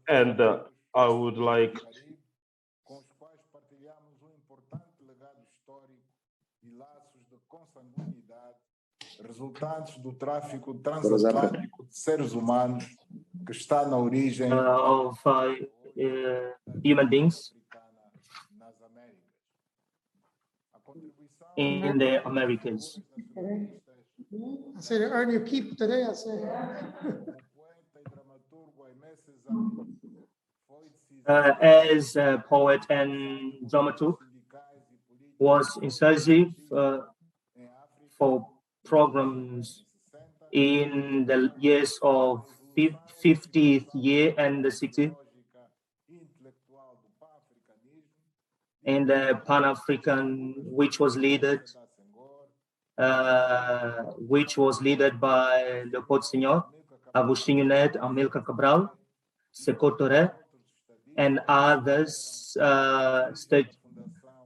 and I would like resultantes do tráfico transatlântico de seres humanos que está na origem of human beings in the Americas. I say they earn your keep today, I say. As a poet and dramaturg, was incisive for programs in the years of 50th year and the 60th, and the Pan-African, which was led by Leopold Senghor, Agostinho Neto, Amilcar Cabral, Sekou Touré, and others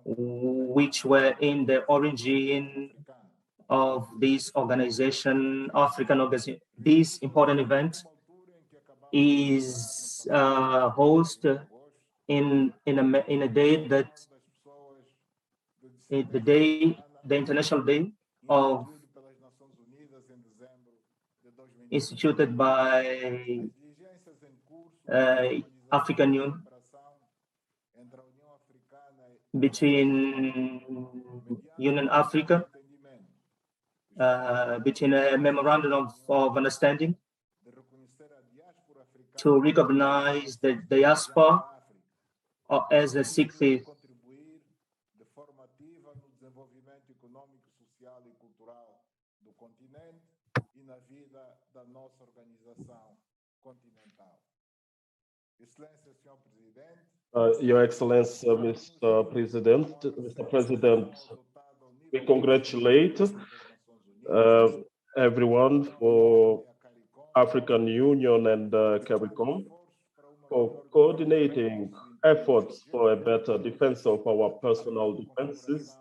which were in the origin of this organization, African organization. This important event is hosted in a day that the International Day of instituted by African Union between Union Africa, between a memorandum of understanding to recognize the diaspora as a 60th Your Excellency, Mr. President, we congratulate everyone for African Union and Caricom for coordinating efforts for a better defense of our personal defenses,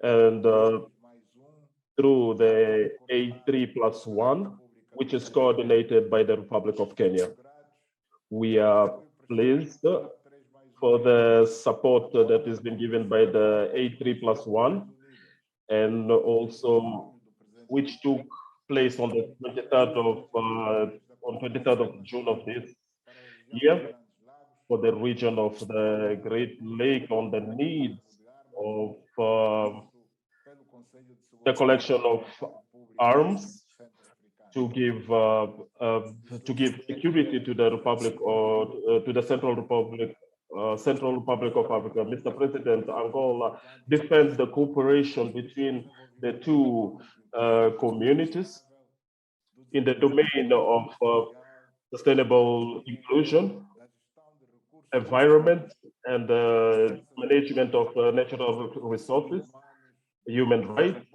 and through the A3+1, which is coordinated by the Republic of Kenya. We are pleased for the support that has been given by the A3+1, and also which took place on the 23rd of June of this year for the region of the Great Lake on the needs of the collection of arms to give security to the Republic or to the Central Republic of Africa. Mr. President, Angola defends the cooperation between the two communities in the domain of sustainable inclusion, environment, and management of natural resources, human rights,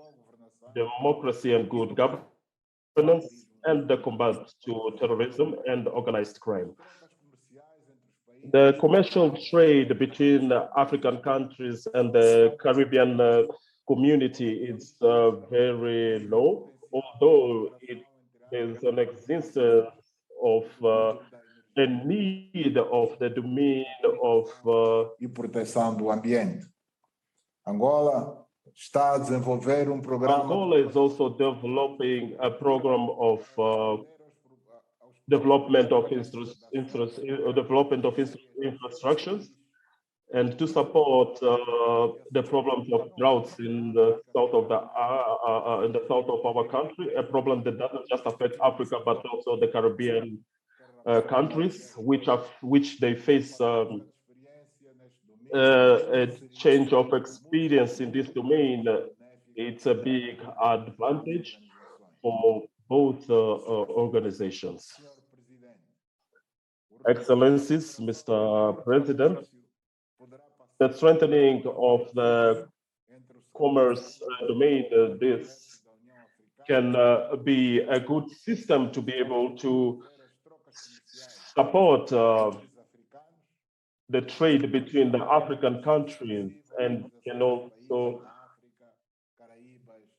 democracy and good governance, and the combat to terrorism and organized crime. The commercial trade between African countries and the Caribbean community is very low, although there's an existence of the need of the domain of e proteção do ambiente. Angola está a desenvolver programa. Angola is also developing a program of development of infrastructures, and to support the problems of droughts in the south of our country, a problem that doesn't just affect Africa but also the Caribbean countries, which they face a change of experience in this domain. It's a big advantage for both organizations. Excellencies, Mr. President, the strengthening of the commerce domain, this can be a good system to be able to support the trade between the African countries, and can also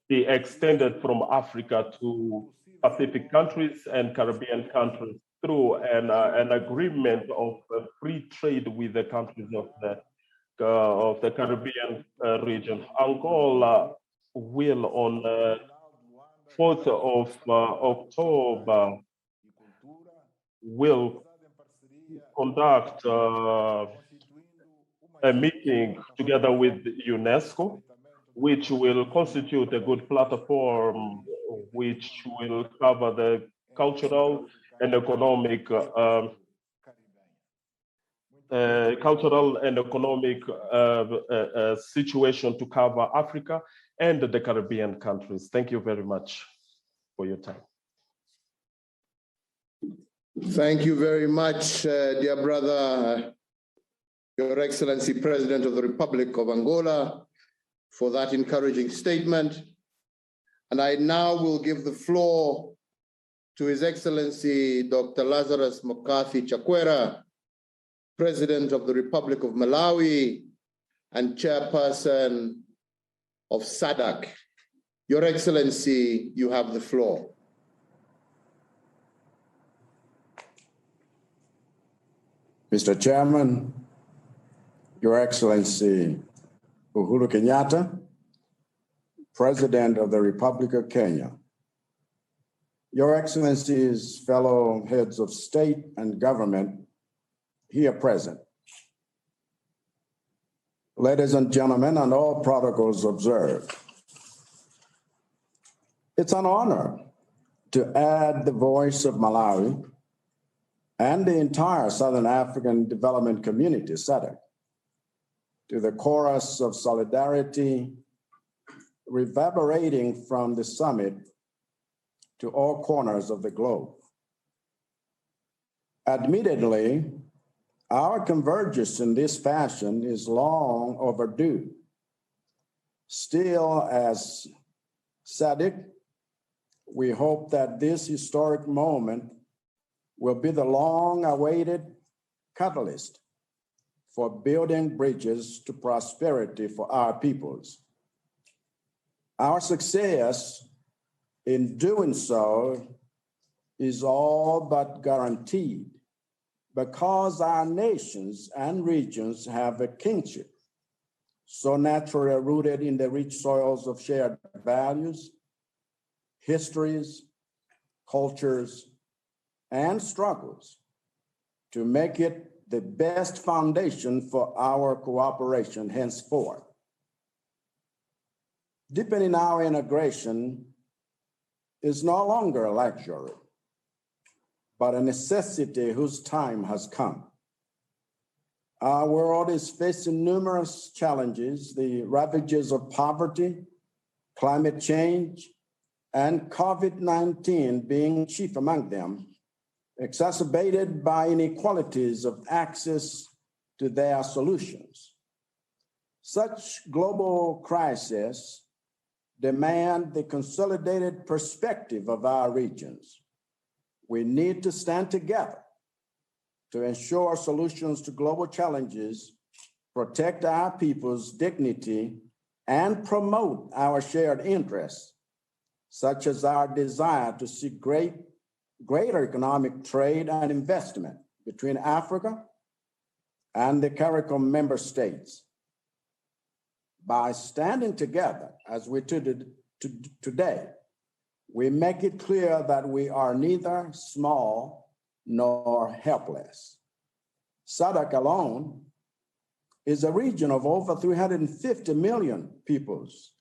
be extended from Africa to Pacific countries and Caribbean countries through an agreement of free trade with the countries of the Caribbean region. Angola will on 4th of October will conduct a meeting together with UNESCO, which will constitute a good platform which will cover the cultural and economic situation to cover Africa and the Caribbean countries. Thank you very much for your time. Thank you very much, dear brother, Your Excellency, President of the Republic of Angola, for that encouraging statement. And I now will give the floor to His Excellency, Dr. Lazarus McCarthy Chakwera, President of the Republic of Malawi and Chairperson of SADC. Your Excellency, you have the floor. Mr. Chairman, Your Excellency Uhuru Kenyatta, President of the Republic of Kenya, Your Excellencies, fellow heads of state and government here present, ladies and gentlemen, and all protocols observed. It's an honor to add the voice of Malawi and the entire Southern African Development Community, SADC, to the chorus of solidarity reverberating from the summit to all corners of the globe. Admittedly, our convergence in this fashion is long overdue. Still, as SADC, we hope that this historic moment will be the long-awaited catalyst for building bridges to prosperity for our peoples. Our success in doing so is all but guaranteed because our nations and regions have a kinship so naturally rooted in the rich soils of shared values, histories, cultures, and struggles to make it the best foundation for our cooperation henceforth. Deepening our integration is no longer a luxury, but a necessity whose time has come. Our world is facing numerous challenges, the ravages of poverty, climate change, and COVID-19 being chief among them, exacerbated by inequalities of access to their solutions. Such global crises demand the consolidated perspective of our regions. We need to stand together to ensure solutions to global challenges, protect our people's dignity, and promote our shared interests, such as our desire to see greater economic trade and investment between Africa and the Caricom member states. By standing together, as we did today, we make it clear that we are neither small nor helpless. SADC alone is a region of over 350 million peoples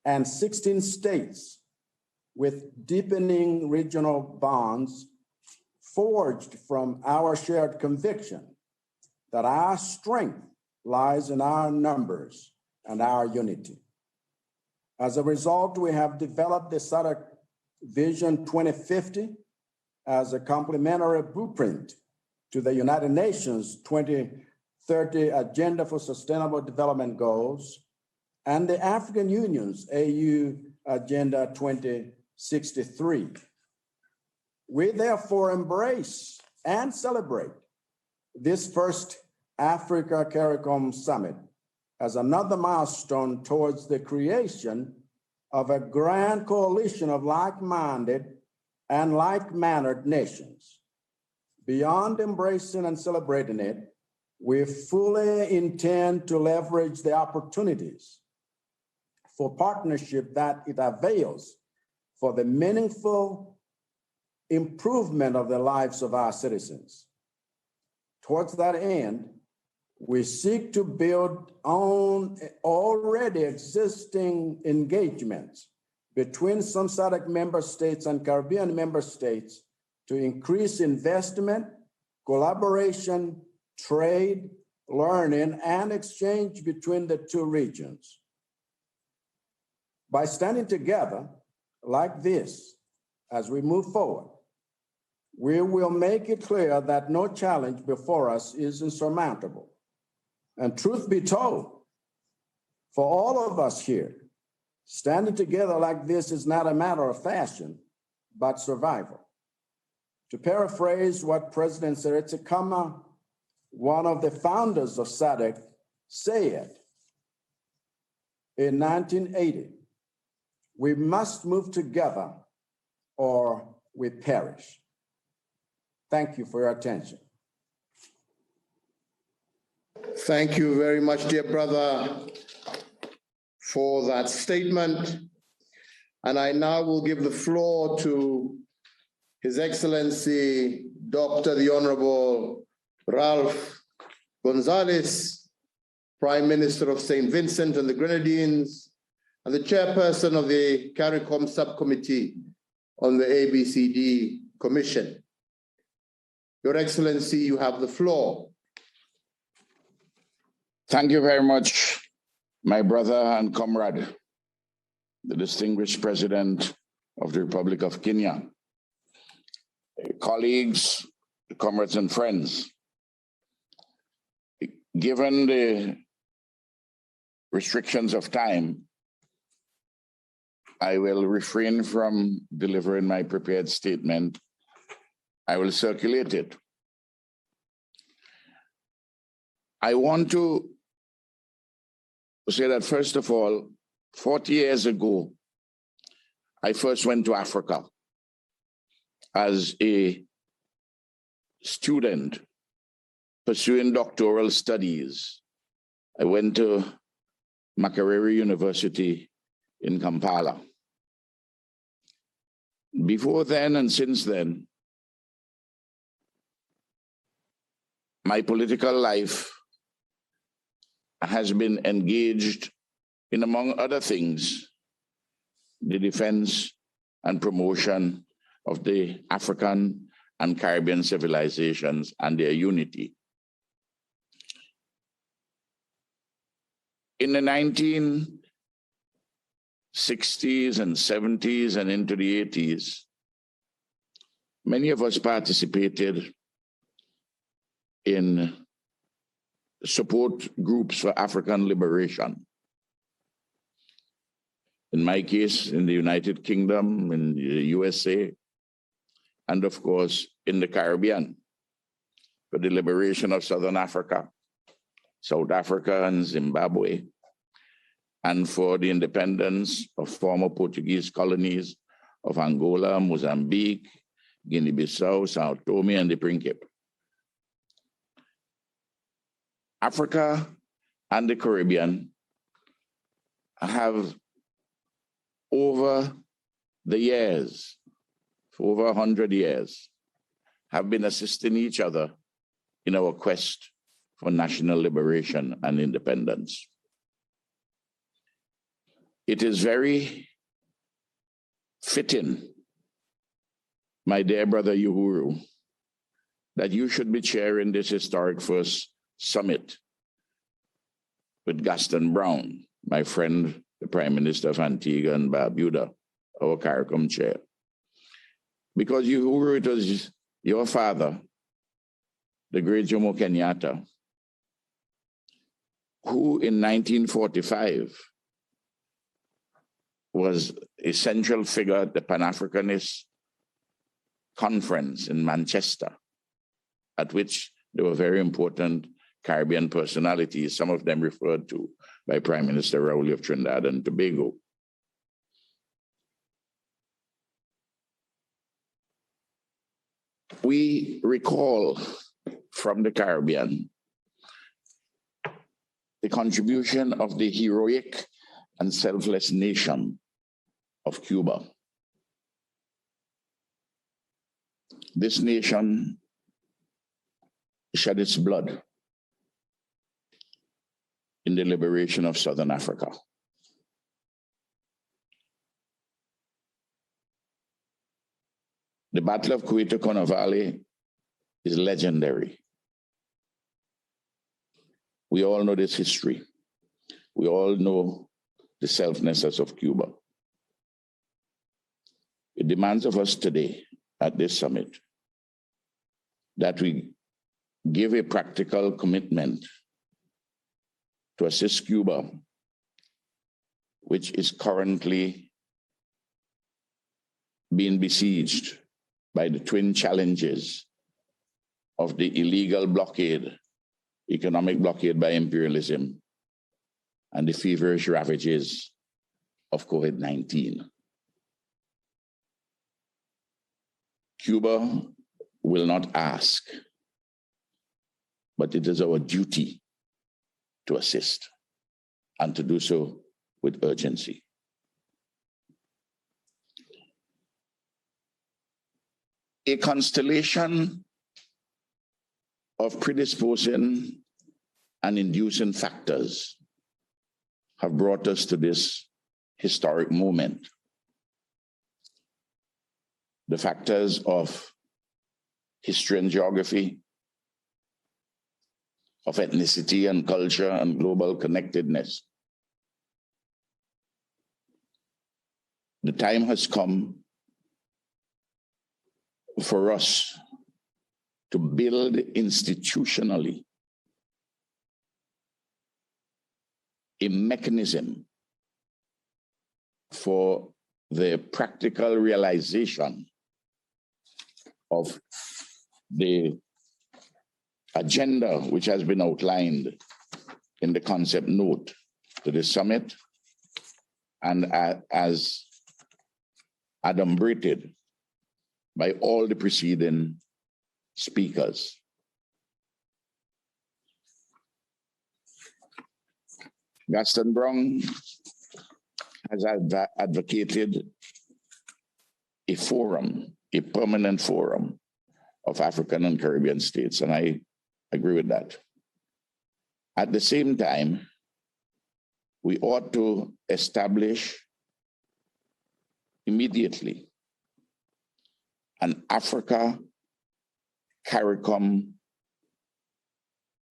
and 16 states with deepening regional bonds forged from our shared conviction that our strength lies in our numbers and our unity. As a result, we have developed the SADC Vision 2050 as a complementary blueprint to the United Nations 2030 Agenda for Sustainable Development Goals and the African Union's AU Agenda 2063. We therefore embrace and celebrate this first Africa Caricom Summit as another milestone towards the creation of a grand coalition of like-minded and like-mannered nations. Beyond embracing and celebrating it, we fully intend to leverage the opportunities for partnership that it avails for the meaningful improvement of the lives of our citizens. Towards that end, we seek to build on already existing engagements between some SADC member states and Caribbean member states to increase investment, collaboration, trade, learning, and exchange between the two regions. By standing together like this, as we move forward, we will make it clear that no challenge before us is insurmountable. And truth be told, for all of us here, standing together like this is not a matter of fashion, but survival. To paraphrase what President Seretse Khama, one of the founders of SADC, said in 1980, we must move together or we perish. Thank you for your attention. Thank you very much, dear brother, for that statement. And I now will give the floor to His Excellency, Dr. the Honorable Ralph Gonzalez, Prime Minister of St. Vincent and the Grenadines, and the Chairperson of the Caricom Subcommittee on the ABCD Commission. Your Excellency, you have the floor. Thank you very much, my brother and comrade, the distinguished President of the Republic of Kenya, colleagues, comrades and friends. Given the restrictions of time, I will refrain from delivering my prepared statement. I will circulate it. I want to say that, first of all, 40 years ago, I first went to Africa as a student pursuing doctoral studies. I went to Makerere University in Kampala. Before then and since then, my political life has been engaged in, among other things, the defense and promotion of the African and Caribbean civilizations and their unity. In the 1960s and 70s and into the 80s, many of us participated in support groups for African liberation. In my case, in the United Kingdom, in the USA, and of course, in the Caribbean, for the liberation of Southern Africa, South Africa, and Zimbabwe, and for the independence of former Portuguese colonies of Angola, Mozambique, Guinea-Bissau, Sao Tome, and the Principe. Africa and the Caribbean have, over the years, for over 100 years, have been assisting each other in our quest for national liberation and independence. It is very fitting, my dear brother Uhuru, that you should be chairing this historic first summit with Gaston Brown, my friend, the Prime Minister of Antigua and Barbuda, our Caricom chair. Because Uhuru, it was your father, the great Jomo Kenyatta, who in 1945 was a central figure at the Pan-Africanist conference in Manchester, at which there were very important Caribbean personalities, some of them referred to by Prime Minister Raoul of Trinidad and Tobago. We recall from the Caribbean the contribution of the heroic and selfless nation of Cuba. This nation shed its blood in the liberation of Southern Africa. The Battle of Cuito Valley is legendary. We all know this history. We all know the selflessness of Cuba. It demands of us today at this summit that we give a practical commitment to assist Cuba, which is currently being besieged by the twin challenges of the illegal blockade, economic blockade by imperialism, and the feverish ravages of COVID-19. Cuba will not ask, but it is our duty to assist and to do so with urgency. A constellation of predisposing and inducing factors have brought us to this historic moment. The factors of history and geography, of ethnicity and culture and global connectedness. The time has come for us to build institutionally a mechanism for the practical realization of the agenda which has been outlined in the concept note to the summit and as adumbrated by all the preceding speakers. Gaston Brown has advocated a forum, a permanent forum of African and Caribbean states, and I agree with that. At the same time, we ought to establish immediately an Africa Caricom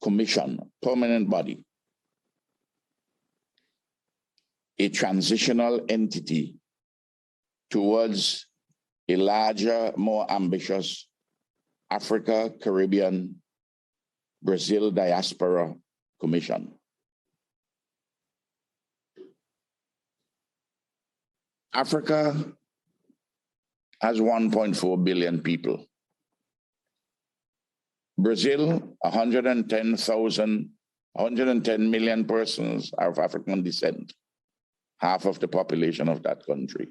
Commission, permanent body, a transitional entity towards a larger, more ambitious Africa, Caribbean, Brazil Diaspora Commission. Africa has 1.4 billion people. Brazil, 110 million persons are of African descent, half of the population of that country.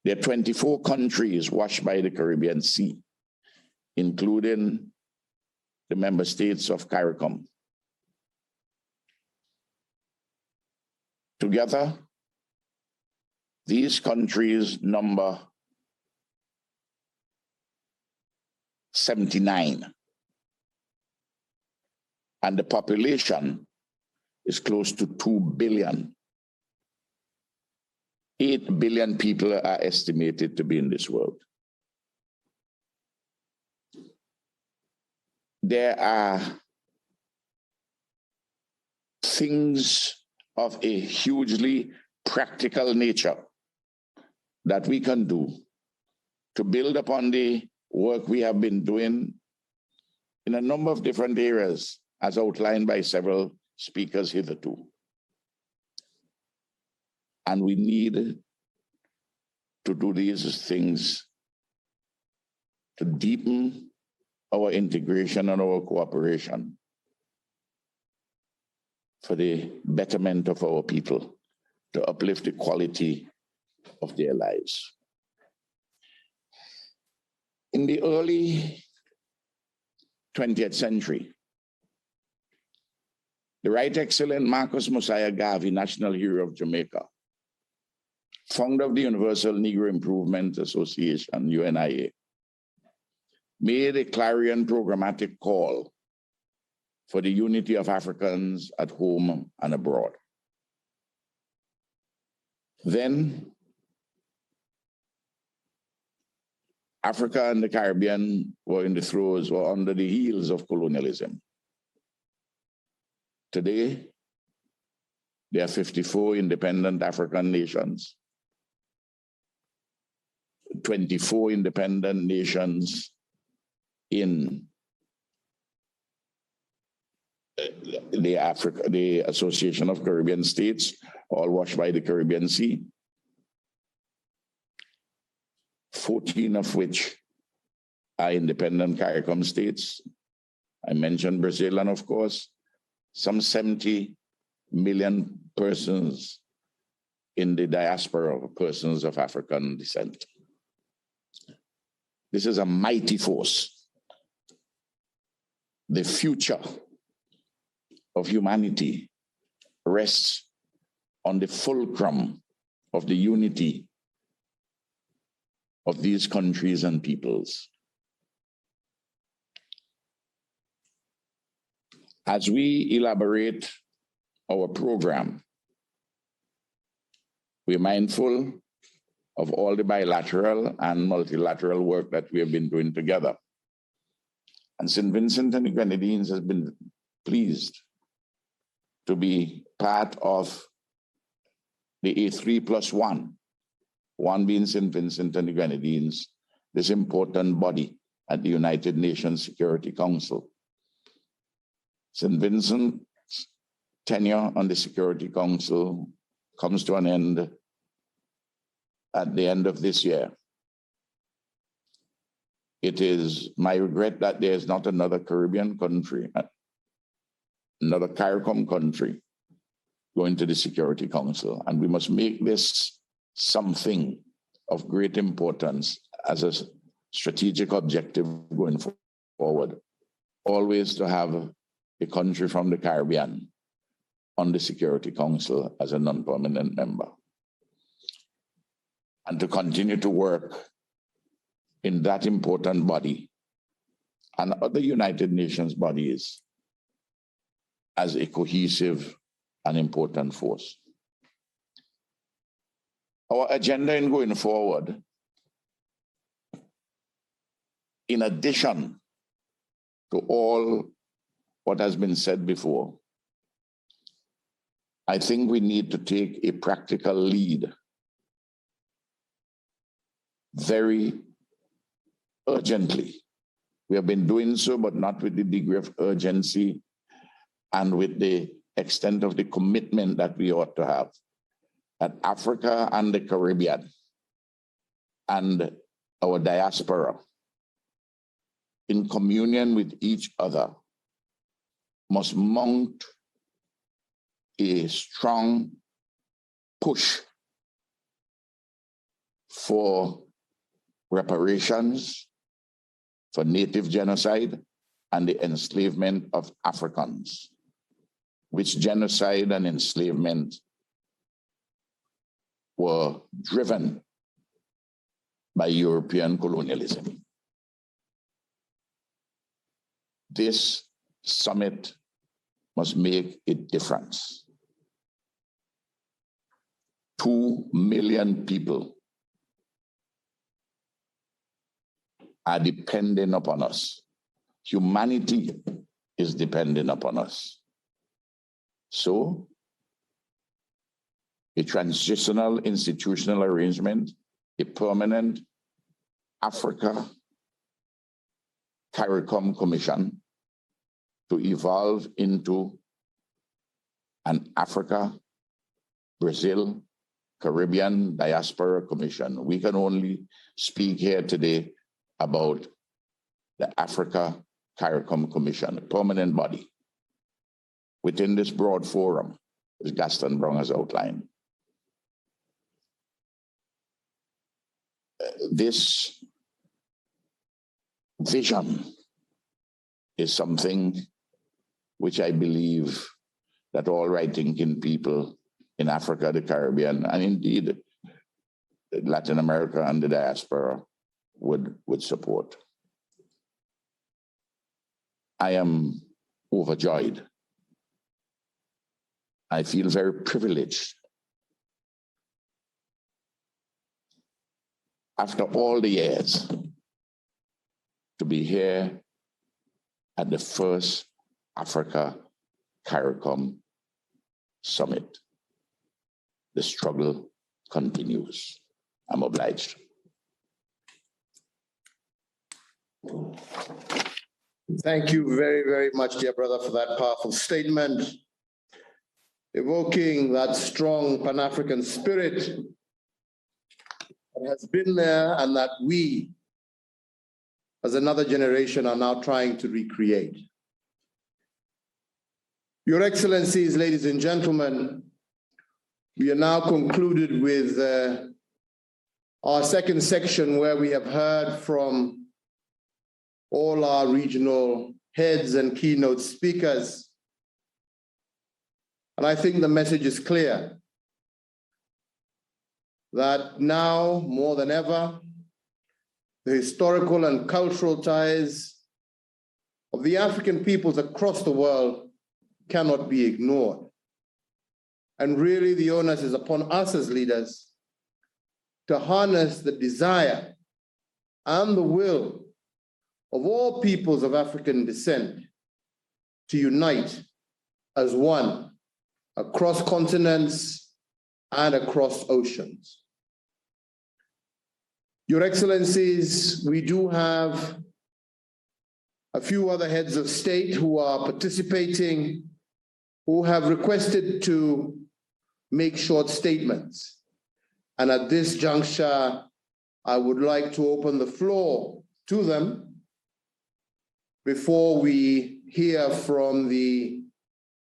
There are 24 countries washed by the Caribbean Sea, including the member states of Caricom. Together, these countries number 79, and the population is close to 2 billion. 8 billion people are estimated to be in this world. There are things of a hugely practical nature that we can do to build upon the work we have been doing in a number of different areas, as outlined by several speakers hitherto. And we need to do these things to deepen our integration and our cooperation for the betterment of our people, to uplift the quality of their lives. In the early 20th century, The Right Excellent Marcus Mosiah Garvey, National Hero of Jamaica, founder of the Universal Negro Improvement Association, UNIA, made a clarion programmatic call for the unity of Africans at home and abroad. Then, Africa and the Caribbean were in the throes, were under the heels of colonialism. Today, there are 54 independent African nations, 24 independent nations in the Association of Caribbean States, all washed by the Caribbean Sea, 14 of which are independent Caricom states. I mentioned Brazil, and of course, some 70 million persons in the diaspora of persons of African descent. This is a mighty force. The future of humanity rests on the fulcrum of the unity of these countries and peoples. As we elaborate our program, we're mindful of all the bilateral and multilateral work that we have been doing together. And St. Vincent and the Grenadines has been pleased to be part of the A3+1, one being St. Vincent and the Grenadines, this important body at the United Nations Security Council. St. Vincent's tenure on the Security Council comes to an end at the end of this year. It is my regret that there is not another Caribbean country, another Caricom country going to the Security Council. And we must make this something of great importance as a strategic objective going forward. Always to have a country from the Caribbean on the Security Council as a non-permanent member. And to continue to work in that important body and other United Nations bodies as a cohesive and important force. Our agenda in going forward, in addition to all what has been said before, I think we need to take a practical lead very urgently. We have been doing so, but not with the degree of urgency and with the extent of the commitment that we ought to have. That Africa and the Caribbean and our diaspora, in communion with each other, must mount a strong push for reparations, for native genocide, and the enslavement of Africans, which genocide and enslavement were driven by European colonialism. This summit must make a difference. 2 million people are dependent upon us. Humanity is dependent upon us. So, a transitional institutional arrangement, a permanent Africa Caricom Commission to evolve into an Africa, Brazil, Caribbean Diaspora Commission. We can only speak here today about the Africa Caricom Commission, a permanent body within this broad forum, as Gaston Brown has outlined. This vision is something which I believe that all right-thinking people in Africa, the Caribbean, and indeed Latin America and the diaspora would support. I am overjoyed. I feel very privileged. After all the years, to be here at the first Africa Caricom Summit. The struggle continues. I'm obliged. Thank you very, very much, dear brother, for that powerful statement, evoking that strong Pan-African spirit that has been there and that we, as another generation, are now trying to recreate. Your Excellencies, ladies and gentlemen, we are now concluded with our second section, where we have heard from all our regional heads and keynote speakers. And I think the message is clear that now more than ever, the historical and cultural ties of the African peoples across the world cannot be ignored. And really the onus is upon us as leaders to harness the desire and the will of all peoples of African descent to unite as one across continents and across oceans. Your Excellencies, we do have a few other heads of state who are participating, who have requested to make short statements. And at this juncture, I would like to open the floor to them before we hear from the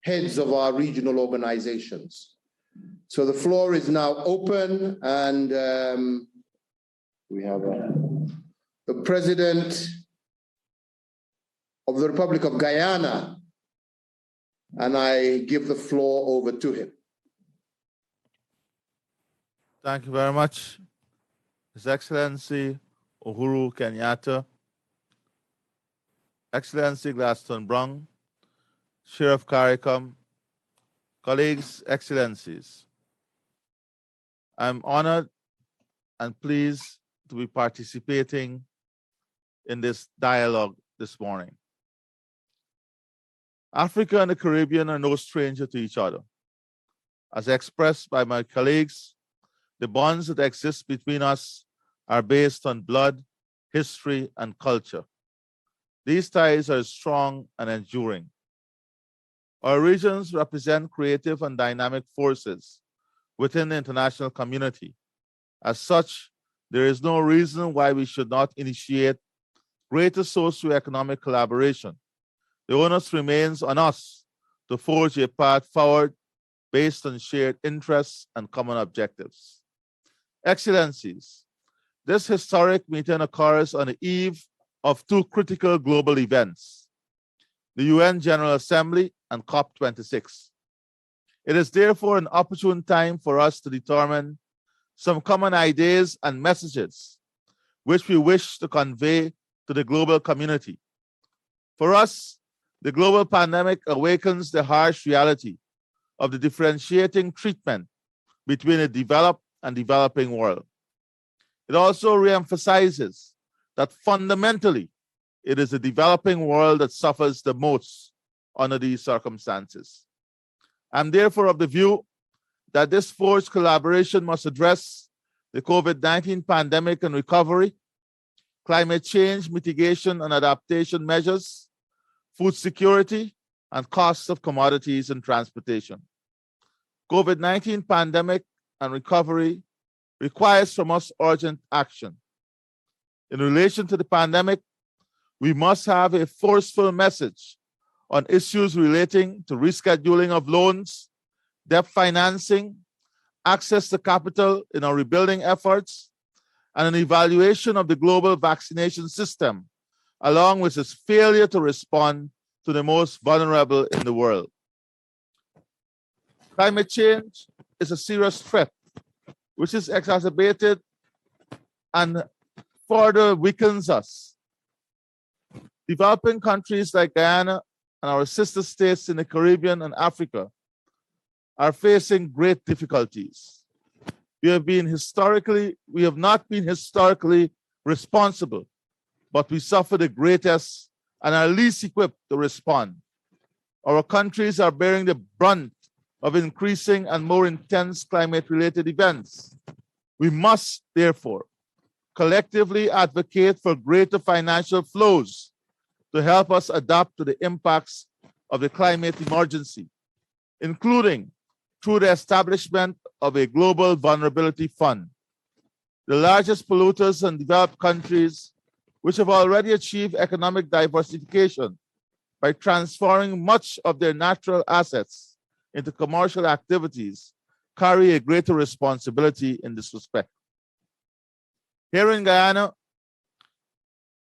heads of our regional organizations. So the floor is now open, and we have the President of the Republic of Guyana, and I give the floor over to him. Thank you very much, His Excellency Uhuru Kenyatta, Excellency Gladstone Brown, Sheriff Caricom, colleagues, Excellencies. I'm honored and pleased to be participating in this dialogue this morning. Africa and the Caribbean are no stranger to each other. As expressed by my colleagues, the bonds that exist between us are based on blood, history, and culture. These ties are strong and enduring. Our regions represent creative and dynamic forces within the international community. As such, there is no reason why we should not initiate greater socioeconomic collaboration. The onus remains on us to forge a path forward based on shared interests and common objectives. Excellencies, this historic meeting occurs on the eve of two critical global events, the UN General Assembly and COP26. It is therefore an opportune time for us to determine some common ideas and messages which we wish to convey to the global community. For us, the global pandemic awakens the harsh reality of the differentiating treatment between the developed and developing world. It also reemphasizes that fundamentally, it is the developing world that suffers the most under these circumstances. I'm therefore of the view that this forced collaboration must address the COVID-19 pandemic and recovery, climate change mitigation and adaptation measures, food security, and costs of commodities and transportation. COVID-19 pandemic and recovery requires from us urgent action. In relation to the pandemic, we must have a forceful message on issues relating to rescheduling of loans, debt financing, access to capital in our rebuilding efforts, and an evaluation of the global vaccination system, along with its failure to respond to the most vulnerable in the world. Climate change is a serious threat, which is exacerbated and further weakens us. Developing countries like Guyana and our sister states in the Caribbean and Africa are facing great difficulties. We have not been historically responsible, but we suffer the greatest and are least equipped to respond. Our countries are bearing the brunt of increasing and more intense climate-related events. We must, therefore, collectively advocate for greater financial flows to help us adapt to the impacts of the climate emergency, including through the establishment of a global vulnerability fund. The largest polluters in developed countries, which have already achieved economic diversification by transferring much of their natural assets into commercial activities, carry a greater responsibility in this respect. Here in Guyana,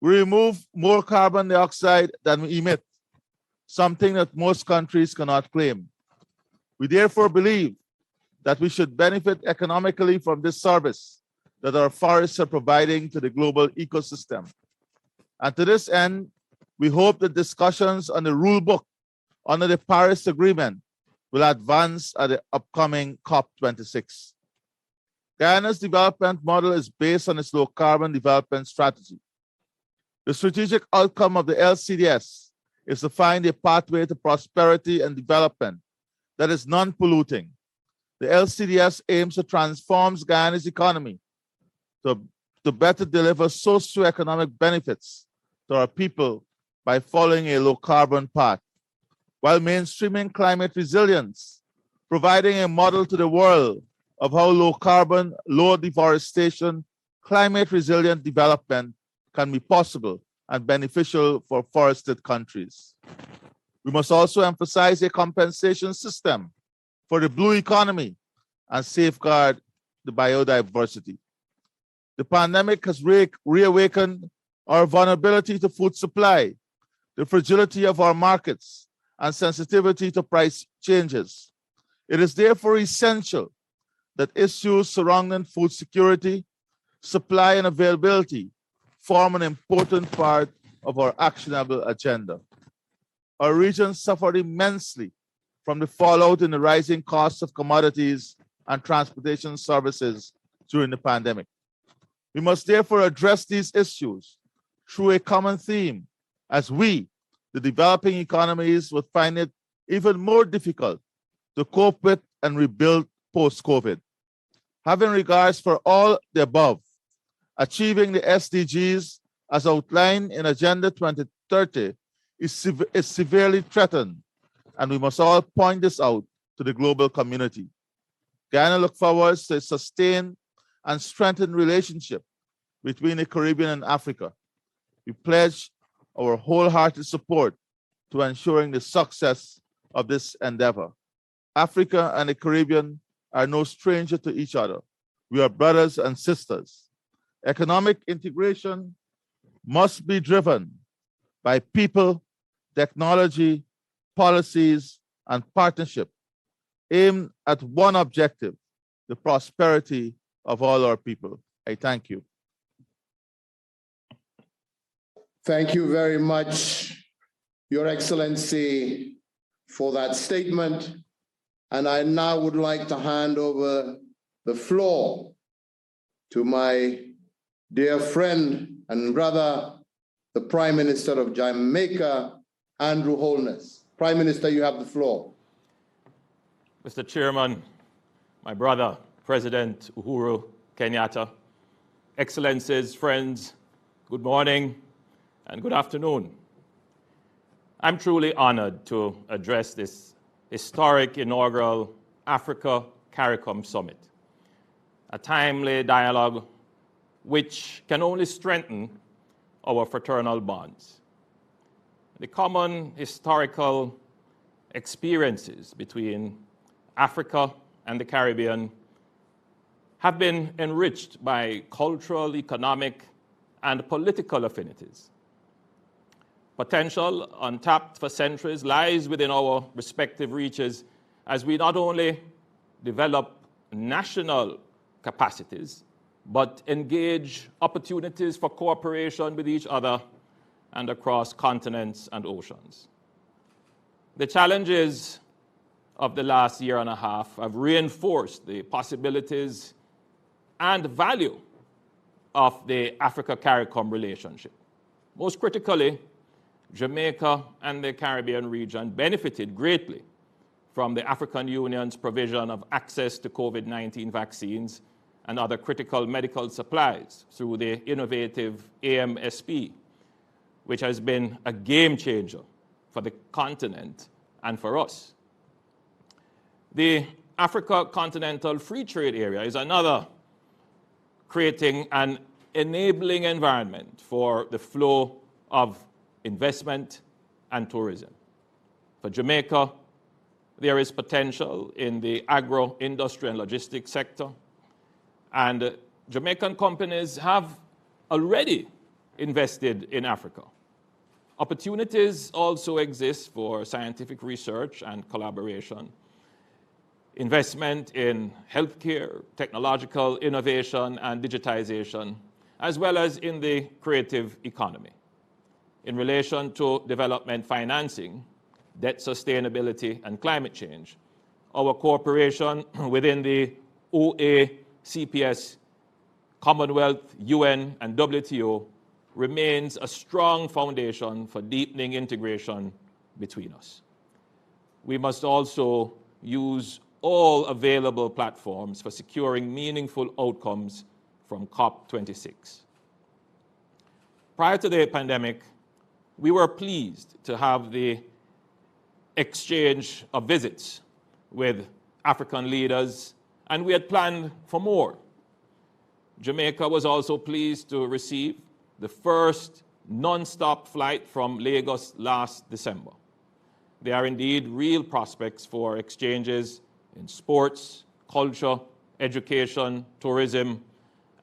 we remove more carbon dioxide than we emit, something that most countries cannot claim. We therefore believe that we should benefit economically from this service that our forests are providing to the global ecosystem. And to this end, we hope that discussions on the rule book under the Paris Agreement will advance at the upcoming COP26. Guyana's development model is based on its low-carbon development strategy. The strategic outcome of the LCDS is to find a pathway to prosperity and development that is non-polluting. The LCDS aims to transform Guyana's economy to better deliver socio-economic benefits to our people by following a low-carbon path, while mainstreaming climate resilience, providing a model to the world of how low-carbon, low deforestation, climate-resilient development can be possible and beneficial for forested countries. We must also emphasize a compensation system for the blue economy and safeguard the biodiversity. The pandemic has reawakened our vulnerability to food supply, the fragility of our markets, and sensitivity to price changes. It is therefore essential that issues surrounding food security, supply, and availability form an important part of our actionable agenda. Our region suffered immensely from the fallout in the rising costs of commodities and transportation services during the pandemic. We must therefore address these issues through a common theme, as we, the developing economies, will find it even more difficult to cope with and rebuild post-COVID. Having regards for all the above, achieving the SDGs as outlined in Agenda 2030 is severely threatened, and we must all point this out to the global community. Guyana looks forward to a sustained and strengthened relationship between the Caribbean and Africa. We pledge our wholehearted support to ensuring the success of this endeavor. Africa and the Caribbean are no stranger to each other. We are brothers and sisters. Economic integration must be driven by people, technology, policies, and partnership aimed at one objective, the prosperity of all our people. I thank you. Thank you very much, Your Excellency, for that statement. And I now would like to hand over the floor to my dear friend and brother, the Prime Minister of Jamaica, Andrew Holness. Prime Minister, you have the floor. Mr. Chairman, my brother, President Uhuru Kenyatta, Excellencies, friends, good morning and good afternoon. I'm truly honored to address this historic inaugural Africa Caricom Summit, a timely dialogue which can only strengthen our fraternal bonds. The common historical experiences between Africa and the Caribbean have been enriched by cultural, economic, and political affinities. Potential untapped for centuries lies within our respective reaches, as we not only develop national capacities, but engage opportunities for cooperation with each other and across continents and oceans. The challenges of the last year and a half have reinforced the possibilities and value of the Africa-Caricom relationship. Most critically, Jamaica and the Caribbean region benefited greatly from the African Union's provision of access to COVID-19 vaccines and other critical medical supplies through the innovative AMSP, which has been a game changer for the continent and for us. The Africa Continental Free Trade Area is another, creating an enabling environment for the flow of investment and tourism. For Jamaica, there is potential in the agro, industry, and logistics sector, and Jamaican companies have already invested in Africa. Opportunities also exist for scientific research and collaboration, investment in healthcare, technological innovation and digitization, as well as in the creative economy. In relation to development financing, debt sustainability, and climate change, our cooperation within the OA, CPS, Commonwealth, UN, and WTO remains a strong foundation for deepening integration between us. We must also use all available platforms for securing meaningful outcomes from COP26. Prior to the pandemic, we were pleased to have the exchange of visits with African leaders, and we had planned for more. Jamaica was also pleased to receive the first non-stop flight from Lagos last December. There are indeed real prospects for exchanges in sports, culture, education, tourism,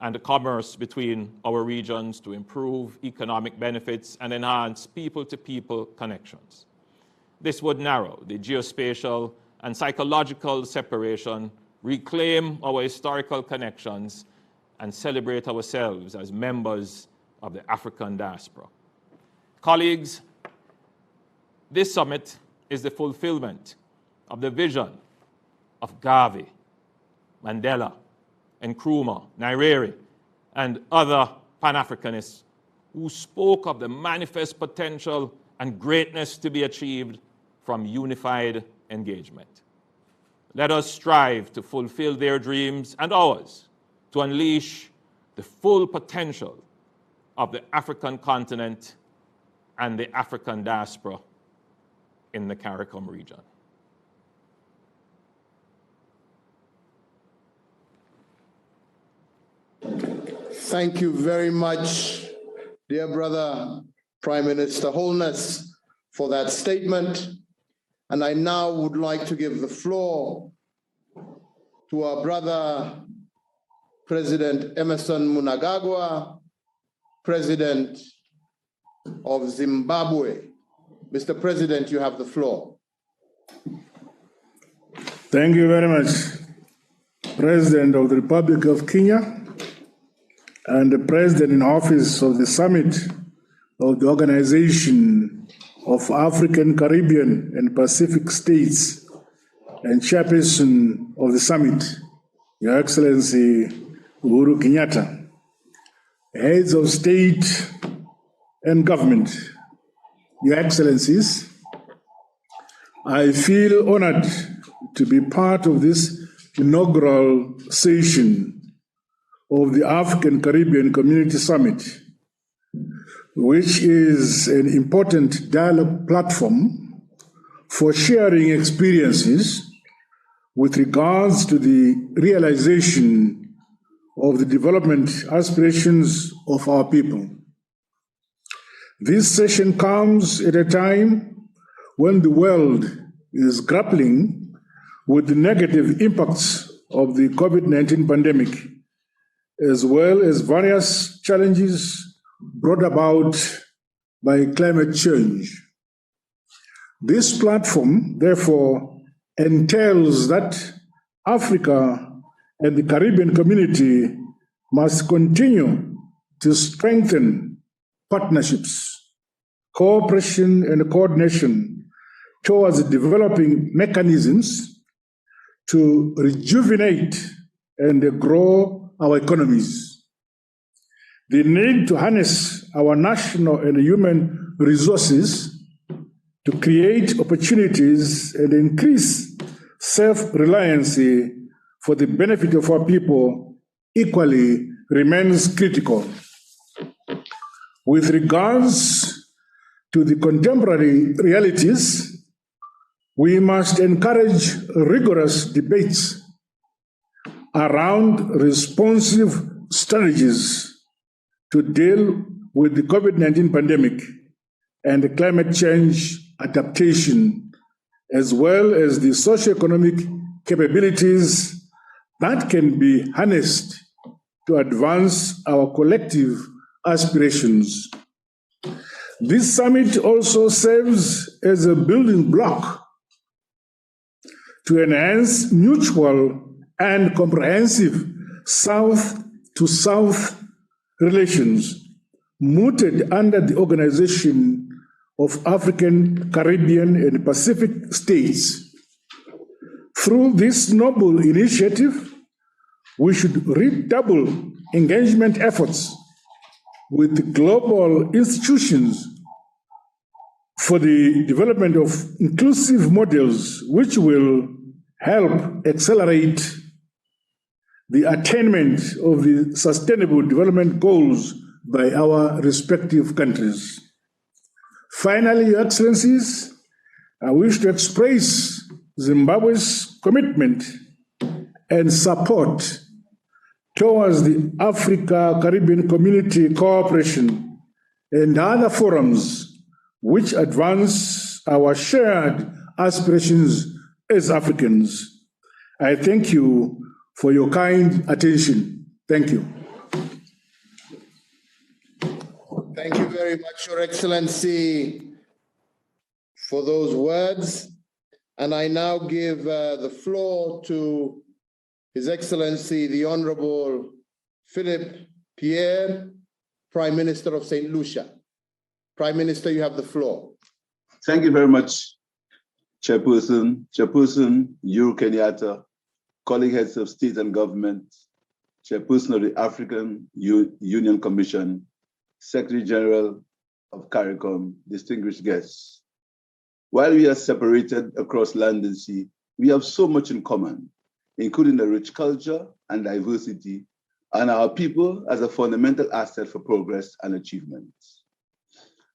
and commerce between our regions to improve economic benefits and enhance people-to-people connections. This would narrow the geospatial and psychological separation, reclaim our historical connections, and celebrate ourselves as members of the African diaspora. Colleagues, this summit is the fulfillment of the vision of Garvey, Mandela, Nkrumah, Nyerere, and other Pan-Africanists who spoke of the manifest potential and greatness to be achieved from unified engagement. Let us strive to fulfill their dreams and ours, to unleash the full potential of the African continent and the African diaspora in the Caricom region. Thank you very much, dear brother, Prime Minister Holness, for that statement. And I now would like to give the floor to our brother, President Emerson Mnangagwa, President of Zimbabwe. Mr. President, you have the floor. Thank you very much, President of the Republic of Kenya, and the President in office of the Summit of the Organization of African, Caribbean, and Pacific States, and Chairperson of the Summit, Your Excellency Uhuru Kenyatta, heads of state and government, Your Excellencies, I feel honored to be part of this inaugural session of the African Caribbean Community Summit, which is an important dialogue platform for sharing experiences with regards to the realization of the development aspirations of our people. This session comes at a time when the world is grappling with the negative impacts of the COVID-19 pandemic, as well as various challenges brought about by climate change. This platform, therefore, entails that Africa and the Caribbean community must continue to strengthen partnerships, cooperation, and coordination towards developing mechanisms to rejuvenate and grow our economies. The need to harness our national and human resources to create opportunities and increase self-reliance for the benefit of our people equally remains critical. With regards to the contemporary realities, we must encourage rigorous debates around responsive strategies to deal with the COVID-19 pandemic and the climate change adaptation, as well as the socioeconomic capabilities that can be harnessed to advance our collective aspirations. This summit also serves as a building block to enhance mutual and comprehensive South-to-South relations mooted under the Organization of African, Caribbean, and Pacific States. Through this noble initiative, we should redouble engagement efforts with global institutions for the development of inclusive models which will help accelerate the attainment of the Sustainable Development Goals by our respective countries. Finally, Your Excellencies, I wish to express Zimbabwe's commitment and support towards the Africa-Caribbean Community Cooperation and other forums which advance our shared aspirations as Africans. I thank you for your kind attention. Thank you. Thank you very much, Your Excellency, for those words. And I now give the floor to His Excellency, the Honorable Philip Pierre, Prime Minister of St. Lucia. Prime Minister, you have the floor. Thank you very much, Chairperson, Uhuru Kenyatta, colleague heads of state and government, Chairperson of the African Union Commission, Secretary General of Caricom, distinguished guests. While we are separated across land and sea, we have so much in common, including a rich culture and diversity, and our people as a fundamental asset for progress and achievement.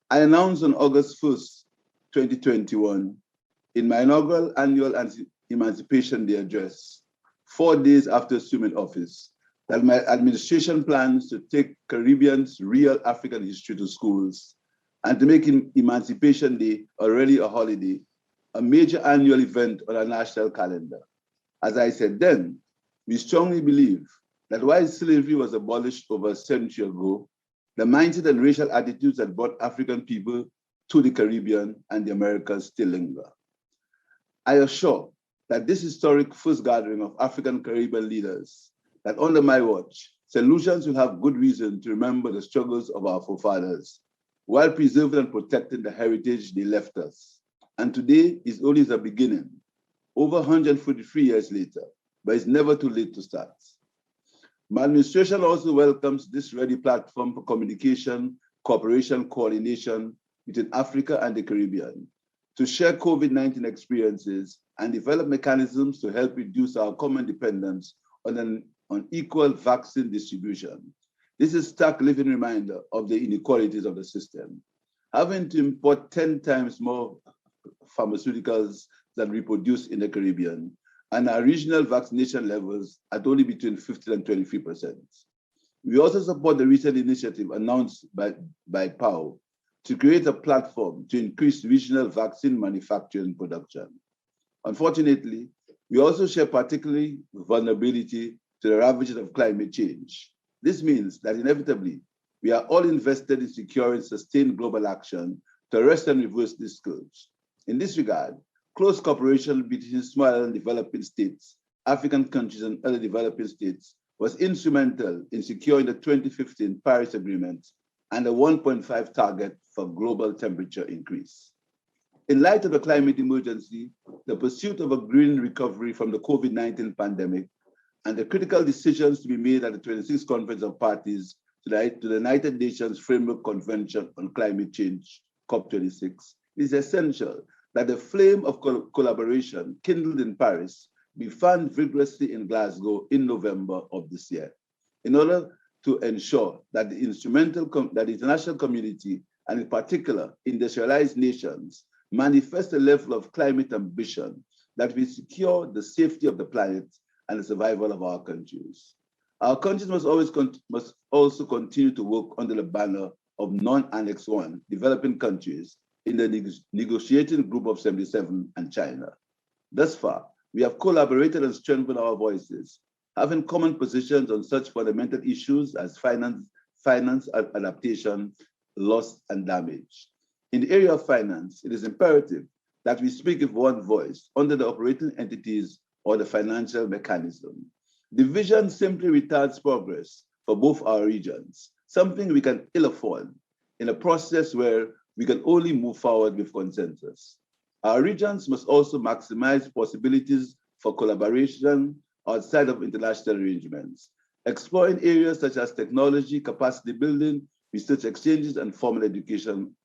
I announced on August 1st, 2021, in my inaugural annual Emancipation Day address, 4 days after assuming office, that my administration plans to take Caribbean's real African history to schools and to make Emancipation Day already a holiday, a major annual event on our national calendar. As I said then, we strongly believe that while slavery was abolished over a century ago, the mindset and racial attitudes that brought African people to the Caribbean and the Americas still linger. I assure that this historic first gathering of African Caribbean leaders, that under my watch, St. Lucians will have good reason to remember the struggles of our forefathers, while preserving and protecting the heritage they left us. And today is only the beginning, over 143 years later, but it's never too late to start. My administration also welcomes this ready platform for communication, cooperation, coordination between Africa and the Caribbean to share COVID-19 experiences and develop mechanisms to help reduce our common dependence on equal vaccine distribution. This is a stark living reminder of the inequalities of the system. Having to import 10 times more pharmaceuticals than we produce in the Caribbean, and our regional vaccination levels at only between 15 and 23%. We also support the recent initiative announced by PAO to create a platform to increase regional vaccine manufacturing and production. Unfortunately, we also share particularly vulnerability to the ravages of climate change. This means that inevitably, we are all invested in securing sustained global action to arrest and reverse this scourge. In this regard, close cooperation between small and developing states, African countries, and other developing states was instrumental in securing the 2015 Paris Agreement and the 1.5 target for global temperature increase. In light of the climate emergency, the pursuit of a green recovery from the COVID-19 pandemic, and the critical decisions to be made at the 26th Conference of Parties to the United Nations Framework Convention on Climate Change, COP26, it is essential that the flame of collaboration kindled in Paris be fanned vigorously in Glasgow in November of this year, in order to ensure that the international community, and in particular industrialized nations, manifest a level of climate ambition that will secure the safety of the planet and the survival of our countries. Our countries must also continue to work under the banner of non-Annex I developing countries in the negotiating group of 77 and China. Thus far, we have collaborated and strengthened our voices, having common positions on such fundamental issues as finance adaptation, loss, and damage. In the area of finance, it is imperative that we speak with one voice under the operating entities or the financial mechanism. Division simply retards progress for both our regions, something we can ill afford in a process where we can only move forward with consensus. Our regions must also maximize possibilities for collaboration outside of international arrangements, exploring areas such as technology, capacity building, research exchanges, and formal education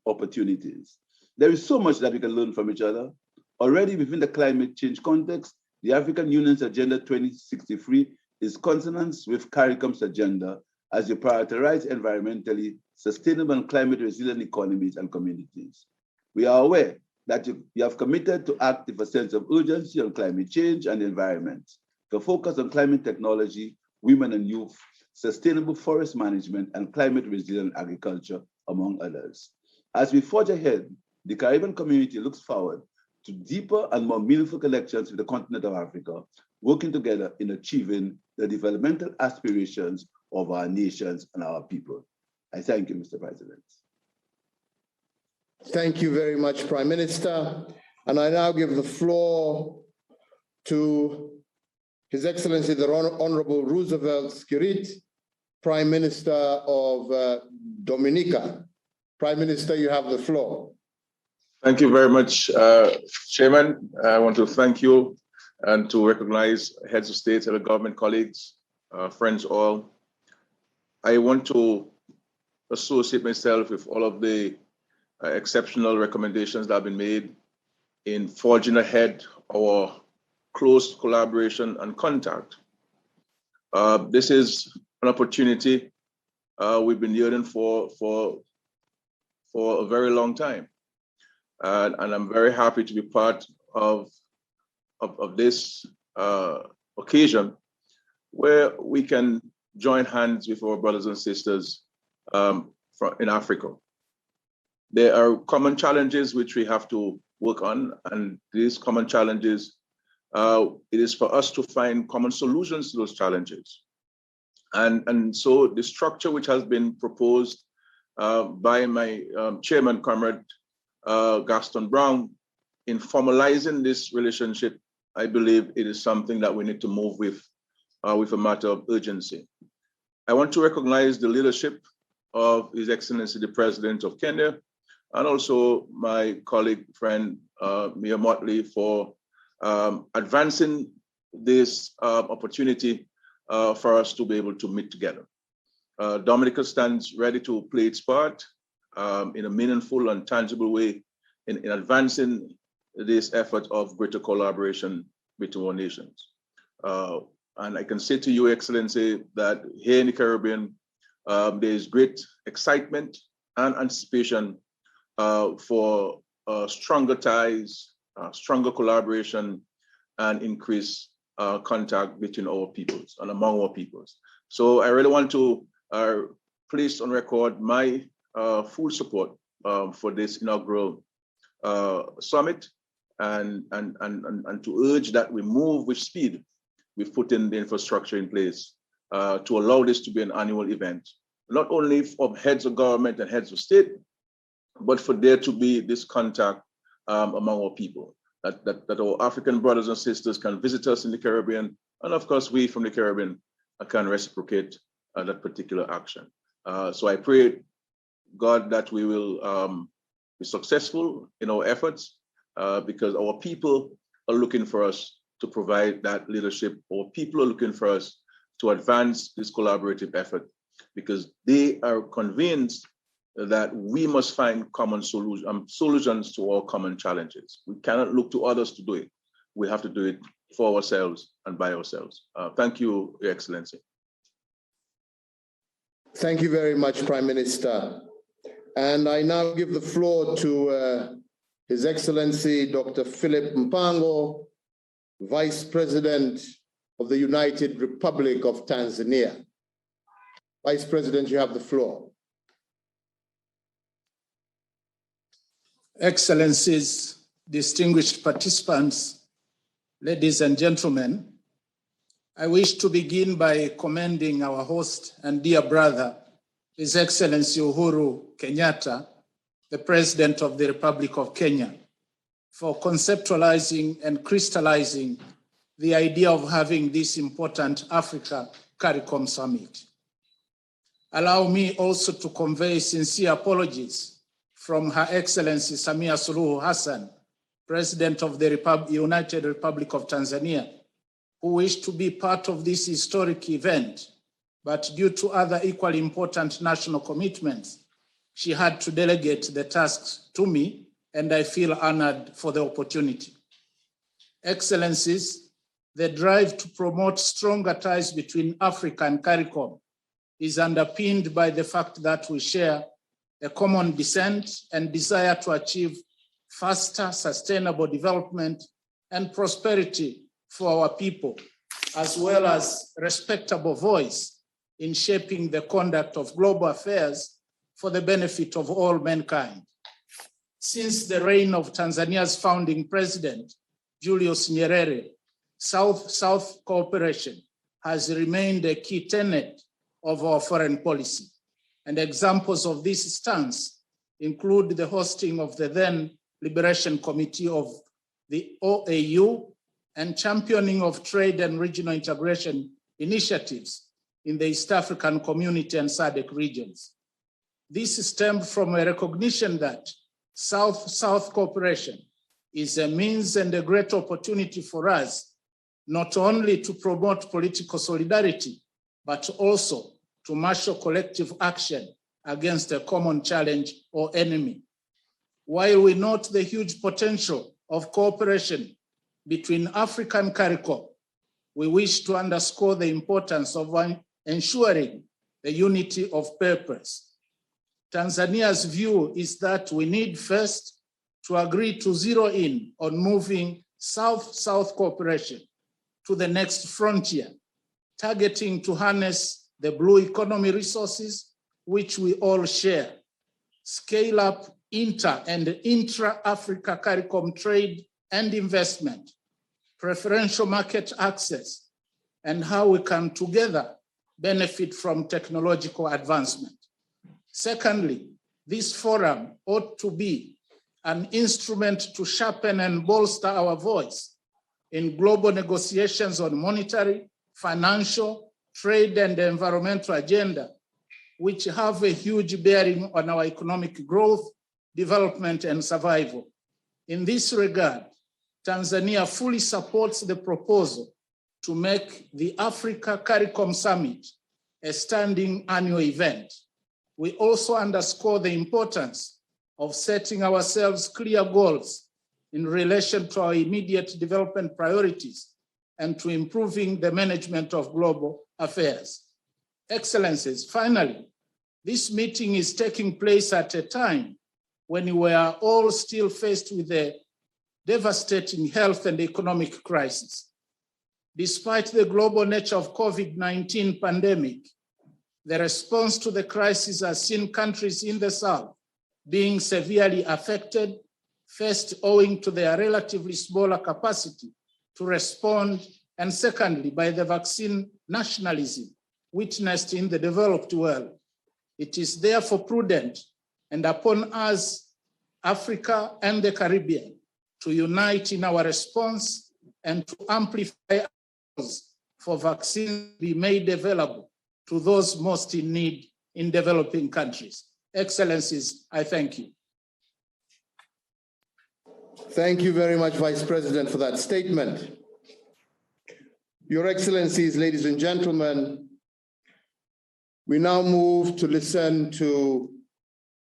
opportunities. There is so much that we can learn from each other. Already within the climate change context, the African Union's Agenda 2063 is consonant with Caricom's agenda as we prioritize environmentally sustainable and climate resilient economies and communities. We are aware that you have committed to act with a sense of urgency on climate change and environment, to focus on climate technology, women and youth, sustainable forest management, and climate resilient agriculture, among others. As we forge ahead, the Caribbean community looks forward to deeper and more meaningful connections with the continent of Africa, working together in achieving the developmental aspirations of our nations and our people. I thank you, Mr. President. Thank you very much, Prime Minister. And I now give the floor to His Excellency, the Honorable Roosevelt Skerrit, Prime Minister of Dominica. Prime Minister, you have the floor. Thank you very much, Chairman. I want to thank you and to recognize heads of state, head of government, colleagues, friends all. I want to associate myself with all of the exceptional recommendations that have been made in forging ahead our close collaboration and contact. This is an opportunity we've been yearning for a very long time. And I'm very happy to be part of this occasion where we can join hands with our brothers and sisters in Africa. There are common challenges which we have to work on, and these common challenges, it is for us to find common solutions to those challenges. And so the structure which has been proposed by my chairman, Comrade Gaston Brown, in formalizing this relationship, I believe it is something that we need to move with a matter of urgency. I want to recognize the leadership of His Excellency, the President of Kenya, and also my colleague, friend, Mia Motley, for advancing this opportunity for us to be able to meet together. Dominica stands ready to play its part in a meaningful and tangible way in advancing this effort of greater collaboration between our nations. And I can say to you, Excellency, that here in the Caribbean, there is great excitement and anticipation for stronger ties, stronger collaboration, and increased contact between our peoples and among our peoples. So I really want to place on record my full support for this inaugural summit, and to urge that we move with speed. We've put in the infrastructure in place to allow this to be an annual event, not only of heads of government and heads of state, but for there to be this contact among our people, that our African brothers and sisters can visit us in the Caribbean, and of course, we from the Caribbean can reciprocate that particular action. So I pray, God, that we will be successful in our efforts because our people are looking for us to provide that leadership. Our people are looking for us to advance this collaborative effort because they are convinced that we must find common solutions to our common challenges. We cannot look to others to do it. We have to do it for ourselves and by ourselves. Thank you, Your Excellency. Thank you very much, Prime Minister. And I now give the floor to His Excellency, Dr. Philip Mpango, Vice President of the United Republic of Tanzania. Vice President, you have the floor. Excellencies, distinguished participants, ladies and gentlemen, I wish to begin by commending our host and dear brother, His Excellency Uhuru Kenyatta, the President of the Republic of Kenya, for conceptualizing and crystallizing the idea of having this important Africa Caricom Summit. Allow me also to convey sincere apologies from Her Excellency Samia Suluhu Hassan, President of the United Republic of Tanzania, who wished to be part of this historic event, but due to other equally important national commitments, she had to delegate the tasks to me, and I feel honored for the opportunity. Excellencies, the drive to promote stronger ties between Africa and Caricom is underpinned by the fact that we share a common descent and desire to achieve faster, sustainable development and prosperity for our people, as well as respectable voice in shaping the conduct of global affairs for the benefit of all mankind. Since the reign of Tanzania's founding president, Julius Nyerere, South-South cooperation has remained a key tenet of our foreign policy. And examples of this stance include the hosting of the then Liberation Committee of the OAU and championing of trade and regional integration initiatives in the East African Community and SADC regions. This stemmed from a recognition that South-South cooperation is a means and a great opportunity for us, not only to promote political solidarity, but also to marshal collective action against a common challenge or enemy. While we note the huge potential of cooperation between Africa and Caricom, we wish to underscore the importance of ensuring the unity of purpose. Tanzania's view is that we need first to agree to zero in on moving South-South cooperation to the next frontier, targeting to harness the blue economy resources which we all share, scale up inter and intra-Africa Caricom trade and investment, preferential market access, and how we can together benefit from technological advancement. Secondly, this forum ought to be an instrument to sharpen and bolster our voice in global negotiations on monetary, financial, trade and environmental agenda, which have a huge bearing on our economic growth, development, and survival. In this regard, Tanzania fully supports the proposal to make the Africa Caricom Summit a standing annual event. We also underscore the importance of setting ourselves clear goals in relation to our immediate development priorities and to improving the management of global affairs. Excellencies, finally, this meeting is taking place at a time when we are all still faced with a devastating health and economic crisis. Despite the global nature of COVID-19 pandemic, the response to the crisis has seen countries in the South being severely affected, first owing to their relatively smaller capacity to respond, and secondly, by the vaccine nationalism witnessed in the developed world. It is therefore prudent and upon us, Africa and the Caribbean, to unite in our response and to amplify efforts for vaccines to be made available to those most in need in developing countries. Excellencies, I thank you. Thank you very much, Vice President, for that statement. Your Excellencies, ladies and gentlemen, we now move to listen to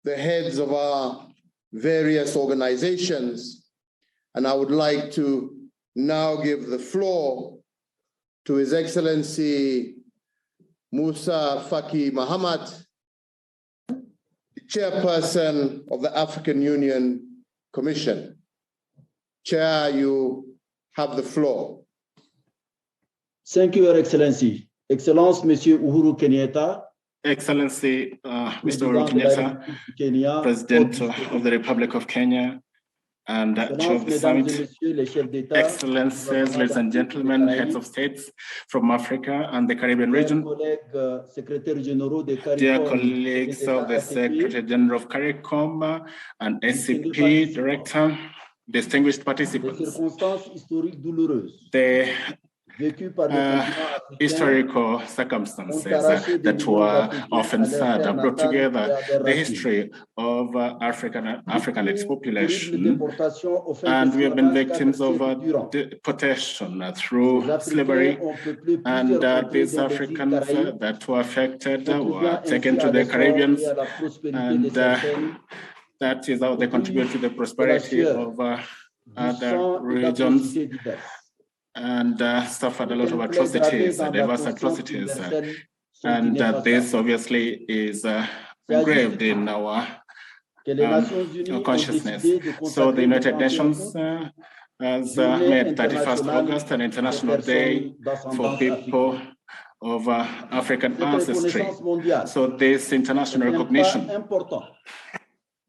the heads of our various organizations, and I would like to now give the floor to His Excellency Musa Faki Mahamat, the Chairperson of the African Union Commission. Chair, you have the floor. Thank you, Your Excellency. Excellence, Monsieur Uhuru Kenyatta. Excellency, Mr. Uhuru Kenyatta, President of the Republic of Kenya, and Chair of the Summit. Excellencies, ladies and gentlemen, heads of states from Africa and the Caribbean region. Dear colleagues of the Secretary General of Caricom and SCP Director, distinguished participants. The historical circumstances that were often said brought together the history of African expopulation, and we have been victims of deportation through slavery, and these Africans that were affected were taken to the Caribbean, and that is how they contribute to the prosperity of other regions, and suffered a lot of atrocities, diverse atrocities. And this obviously is engraved in our consciousness. So the United Nations has made 31st August an International Day for people of African ancestry. So this international recognition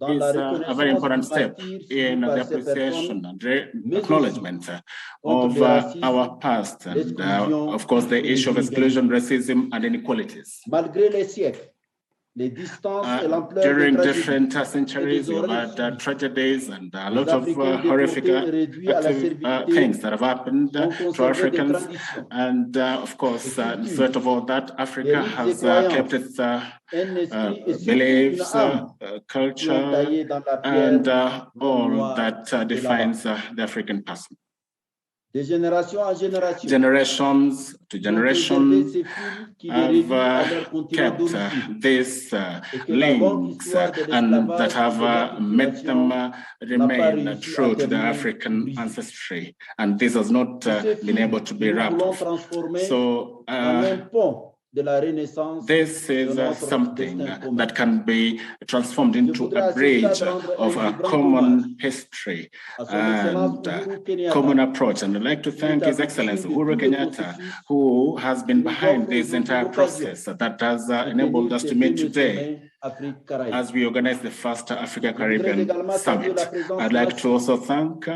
is a very important step in the appreciation and acknowledgement of our past, and of course the issue of exclusion, racism, and inequalities. During different centuries, we've had tragedies and a lot of horrific things that have happened to Africans. And of course, in spite of all that, Africa has kept its beliefs, culture, and all that defines the African person. Generations to generations have kept these links and that have made them remain true to the African ancestry. And this has not been able to be wrapped off. So this is something that can be transformed into a bridge of a common history and common approach. And I'd like to thank His Excellency Uhuru Kenyatta, who has been behind this entire process that has enabled us to meet today as we organize the first Africa Caribbean Summit. I'd like to also thank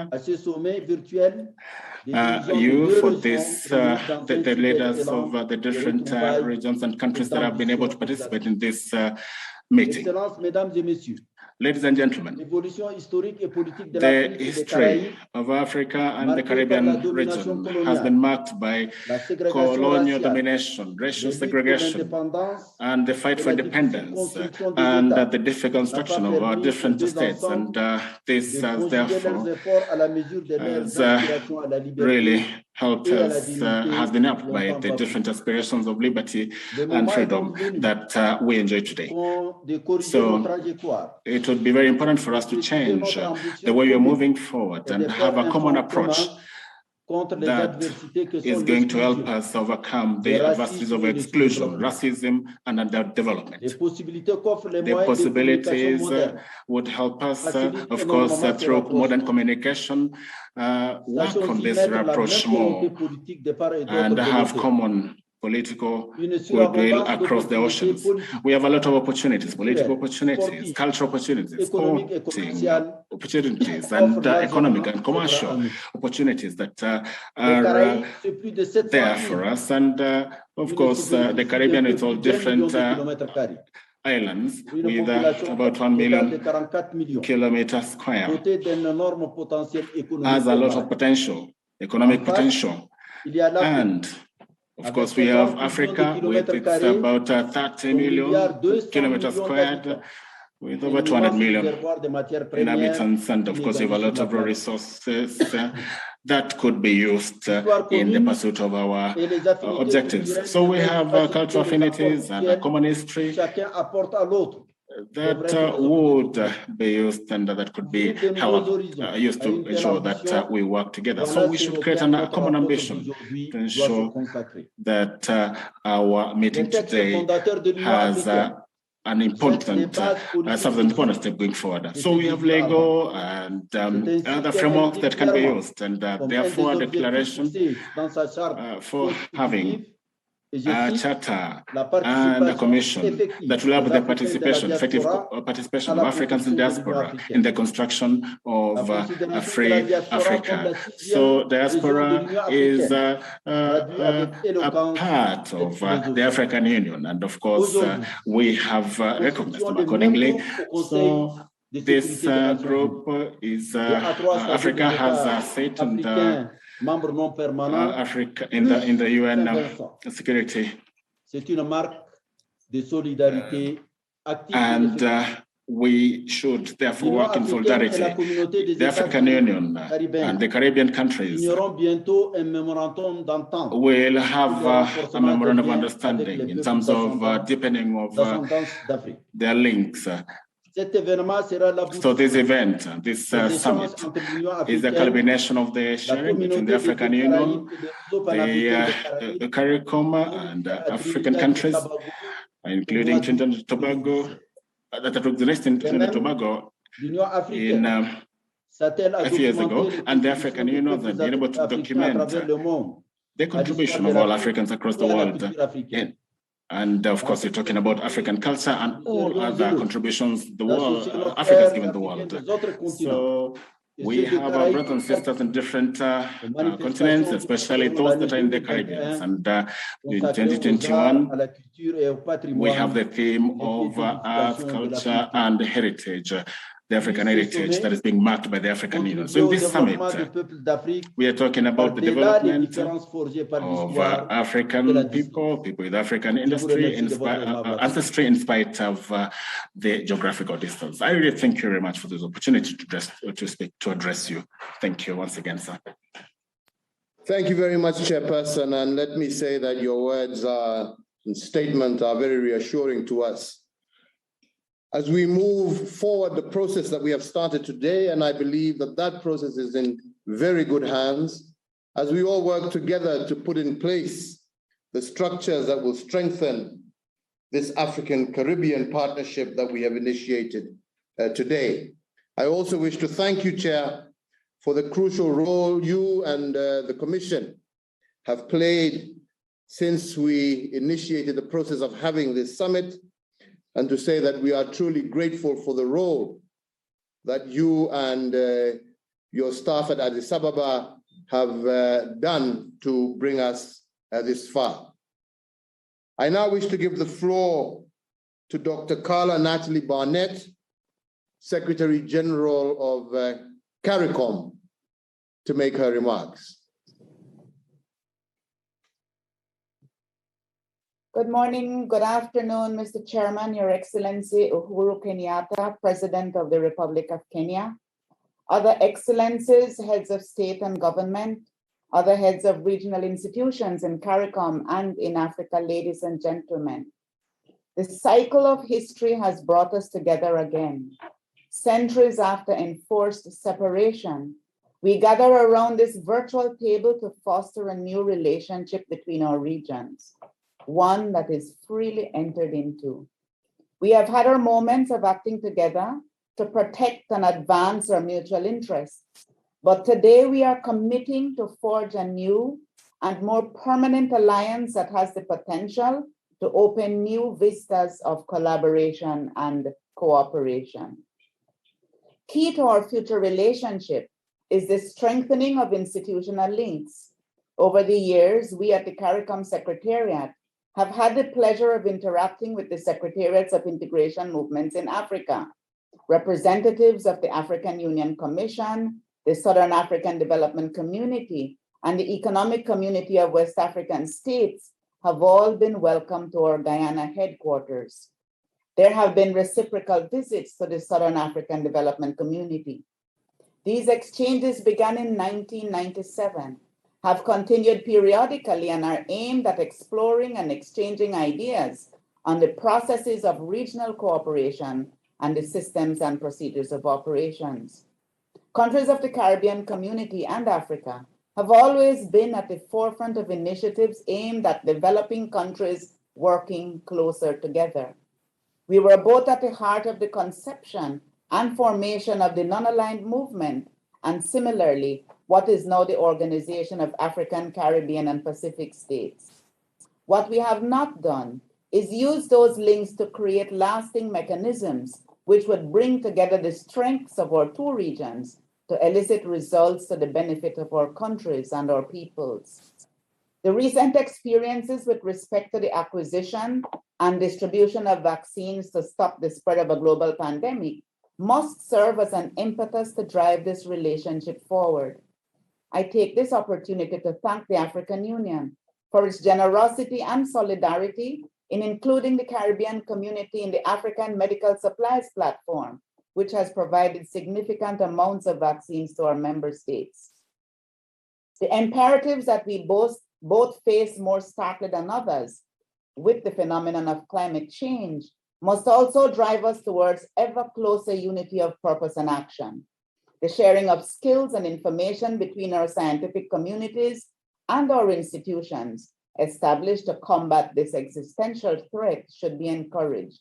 you for this, the leaders of the different regions and countries that have been able to participate in this meeting. Ladies and gentlemen, the history of Africa and the Caribbean region has been marked by colonial domination, racial segregation, and the fight for independence, and the difficult construction of our different states. And this has therefore really helped us, has been helped by the different aspirations of liberty and freedom that we enjoy today. So it would be very important for us to change the way we are moving forward and have a common approach that is going to help us overcome the adversities of exclusion, racism, and underdevelopment. The possibilities would help us, of course, through modern communication, work on this approach more and have common political goodwill across the oceans. We have a lot of opportunities, political opportunities, cultural opportunities, sporting opportunities, and economic and commercial opportunities that are there for us. And of course, the Caribbean is all different islands with about 1 million kilometers square, has a lot of potential, economic potential. And of course, we have Africa with its about 30 million kilometers squared, with over 200 million inhabitants, and of course, we have a lot of resources that could be used in the pursuit of our objectives. So we have cultural affinities and a common history that would be used and that could be used to ensure that we work together. So we should create a common ambition to ensure that our meeting today has an important, serves an important step going forward. So we have Lego and other frameworks that can be used, and therefore a declaration for having a charter and a commission that will have the participation, effective participation of Africans in diaspora in the construction of a free Africa. So diaspora is a part of the African Union, and of course we have recognized them accordingly. So this group is Africa has a seat and Africa in the UN Security. And we should therefore work in solidarity. The African Union and the Caribbean countries will have a memorandum of understanding in terms of deepening of their links. So this event, this summit, is a culmination of the sharing between the African Union, the Caricom, and African countries, including Trinidad and Tobago, that took the rest in Trinidad and Tobago in a few years ago, and the African Union has been able to document the contribution of all Africans across the world. And of course, we're talking about African culture and all other contributions the world, Africa has given the world. So we have our brothers and sisters in different continents, especially those that are in the Caribbean. And in 2021, we have the theme of art, culture, and heritage. The African heritage that is being marked by the African Union. So in this summit, we are talking about the development of African people with African ancestry in spite of the geographical distance. I really thank you very much for this opportunity to address you. Thank you once again, sir. Thank you very much, Chairperson. And let me say that your words and statement are very reassuring to us. As we move forward the process that we have started today, and I believe that that process is in very good hands, as we all work together to put in place the structures that will strengthen this African-Caribbean partnership that we have initiated today. I also wish to thank you, Chair, for the crucial role you and the Commission have played since we initiated the process of having this summit, and to say that we are truly grateful for the role that you and your staff at Addis Ababa have done to bring us this far. I now wish to give the floor to Dr. Carla Natalie Barnett, Secretary General of Caricom, to make her remarks. Good morning, good afternoon, Mr. Chairman, Your Excellency Uhuru Kenyatta, President of the Republic of Kenya, other excellencies, heads of state and government, other heads of regional institutions in Caricom and in Africa, ladies and gentlemen. The cycle of history has brought us together again. Centuries after enforced separation, we gather around this virtual table to foster a new relationship between our regions, one that is freely entered into. We have had our moments of acting together to protect and advance our mutual interests, but today we are committing to forge a new and more permanent alliance that has the potential to open new vistas of collaboration and cooperation. Key to our future relationship is the strengthening of institutional links. Over the years, we at the Caricom Secretariat have had the pleasure of interacting with the Secretariats of Integration Movements in Africa, representatives of the African Union Commission, the Southern African Development Community, and the Economic Community of West African States have all been welcomed to our Guyana headquarters. There have been reciprocal visits to the Southern African Development Community. These exchanges began in 1997, have continued periodically, and are aimed at exploring and exchanging ideas on the processes of regional cooperation and the systems and procedures of operations. Countries of the Caribbean community and Africa have always been at the forefront of initiatives aimed at developing countries working closer together. We were both at the heart of the conception and formation of the non-aligned movement, and similarly, what is now the Organization of African, Caribbean, and Pacific States. What we have not done is use those links to create lasting mechanisms which would bring together the strengths of our two regions to elicit results to the benefit of our countries and our peoples. The recent experiences with respect to the acquisition and distribution of vaccines to stop the spread of a global pandemic must serve as an impetus to drive this relationship forward. I take this opportunity to thank the African Union for its generosity and solidarity in including the Caribbean community in the African Medical Supplies Platform, which has provided significant amounts of vaccines to our member states. The imperatives that we both face more starkly than others with the phenomenon of climate change must also drive us towards ever closer unity of purpose and action. The sharing of skills and information between our scientific communities and our institutions established to combat this existential threat should be encouraged.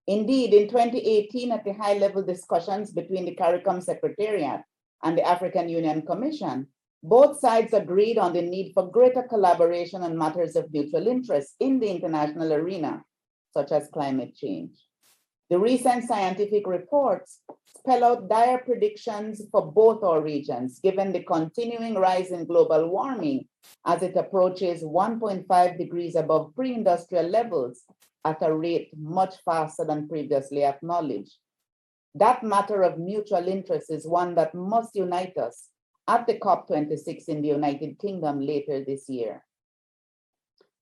Indeed, in 2018, at the high-level discussions between the Caricom Secretariat and the African Union Commission, both sides agreed on the need for greater collaboration on matters of mutual interest in the international arena, such as climate change. The recent scientific reports spell out dire predictions for both our regions, given the continuing rise in global warming as it approaches 1.5 degrees above pre-industrial levels at a rate much faster than previously acknowledged. That matter of mutual interest is one that must unite us at the COP26 in the United Kingdom later this year.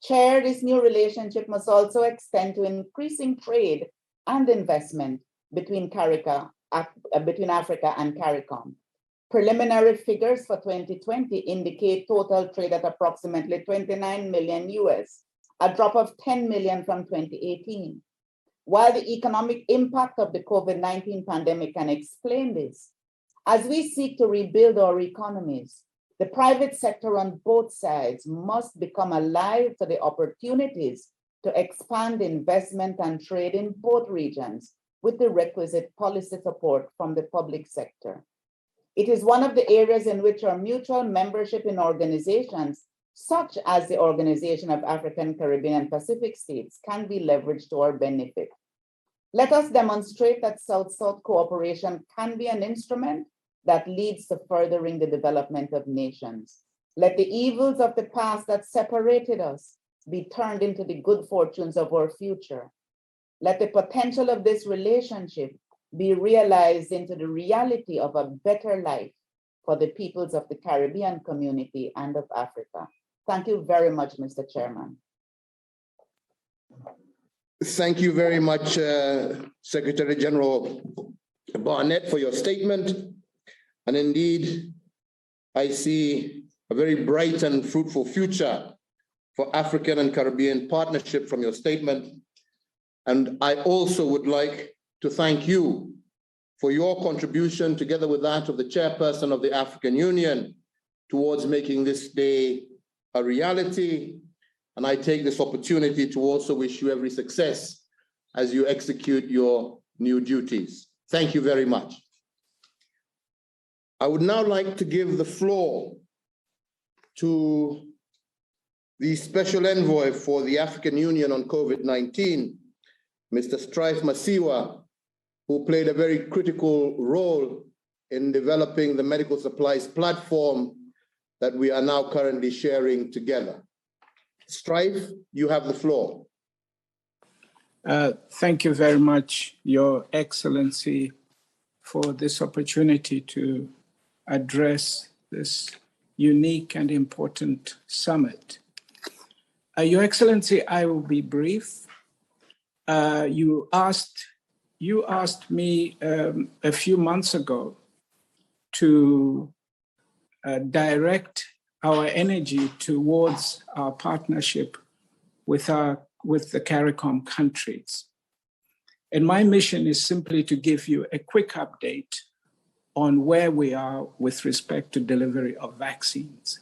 Chair, this new relationship must also extend to increasing trade and investment between Africa and Caricom. Preliminary figures for 2020 indicate total trade at approximately 29 million US, a drop of 10 million from 2018. While the economic impact of the COVID-19 pandemic can explain this, as we seek to rebuild our economies, the private sector on both sides must become alive to the opportunities to expand investment and trade in both regions with the requisite policy support from the public sector. It is one of the areas in which our mutual membership in organizations, such as the Organization of African, Caribbean, and Pacific States, can be leveraged to our benefit. Let us demonstrate that South-South cooperation can be an instrument that leads to furthering the development of nations. Let the evils of the past that separated us be turned into the good fortunes of our future. Let the potential of this relationship be realized into the reality of a better life for the peoples of the Caribbean community and of Africa. Thank you very much, Mr. Chairman. Thank you very much, Secretary General Barnett, for your statement. And indeed, I see a very bright and fruitful future for African and Caribbean partnership from your statement. And I also would like to thank you for your contribution, together with that of the Chairperson of the African Union, towards making this day a reality. And I take this opportunity to also wish you every success as you execute your new duties. Thank you very much. I would now like to give the floor to the Special Envoy for the African Union on COVID-19, Mr. Strife Masiwa, who played a very critical role in developing the medical supplies platform that we are now currently sharing together. Strife, you have the floor. Thank you very much, Your Excellency, for this opportunity to address this unique and important summit. Your Excellency, I will be brief. You asked me a few months ago to direct our energy towards our partnership with the Caricom countries. And my mission is simply to give you a quick update on where we are with respect to delivery of vaccines.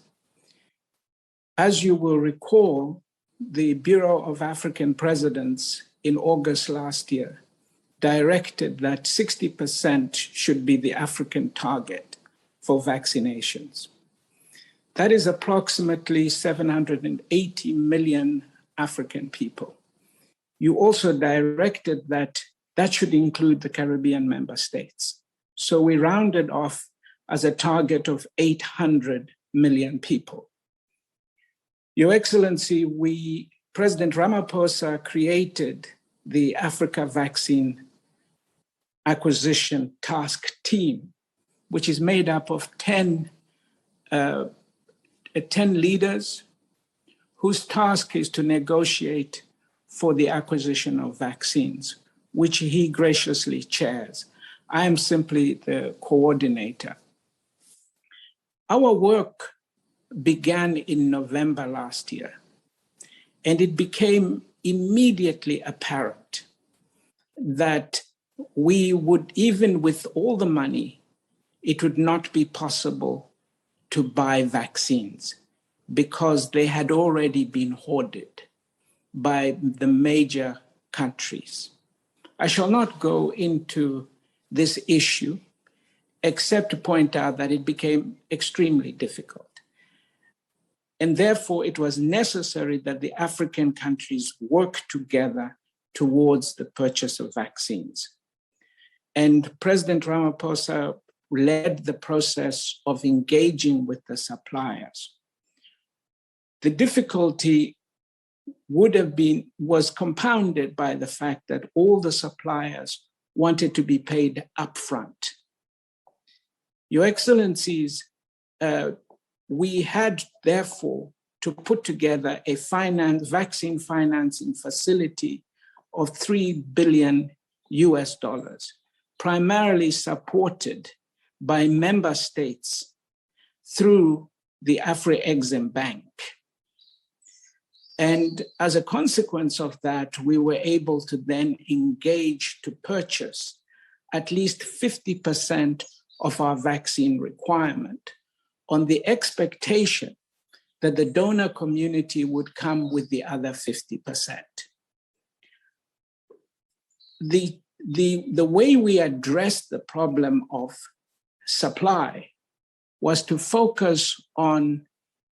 As you will recall, the Bureau of African Presidents in August last year directed that 60% should be the African target for vaccinations. That is approximately 780 million African people. You also directed that that should include the Caribbean member states. So we rounded off as a target of 800 million people. Your Excellency, President Ramaphosa created the Africa Vaccine Acquisition Task Team, which is made up of 10 leaders whose task is to negotiate for the acquisition of vaccines, which he graciously chairs. I am simply the coordinator. Our work began in November last year, and it became immediately apparent that we would, even with all the money, it would not be possible to buy vaccines because they had already been hoarded by the major countries. I shall not go into this issue except to point out that it became extremely difficult. And therefore, it was necessary that the African countries work together towards the purchase of vaccines. And President Ramaphosa led the process of engaging with the suppliers. The difficulty was compounded by the fact that all the suppliers wanted to be paid upfront. Your Excellencies, we had therefore to put together a vaccine financing facility of $3 billion, primarily supported by member states through the Afri-Exim Bank. And as a consequence of that, we were able to then engage to purchase at least 50% of our vaccine requirement on the expectation that the donor community would come with the other 50%. The way we addressed the problem of supply was to focus on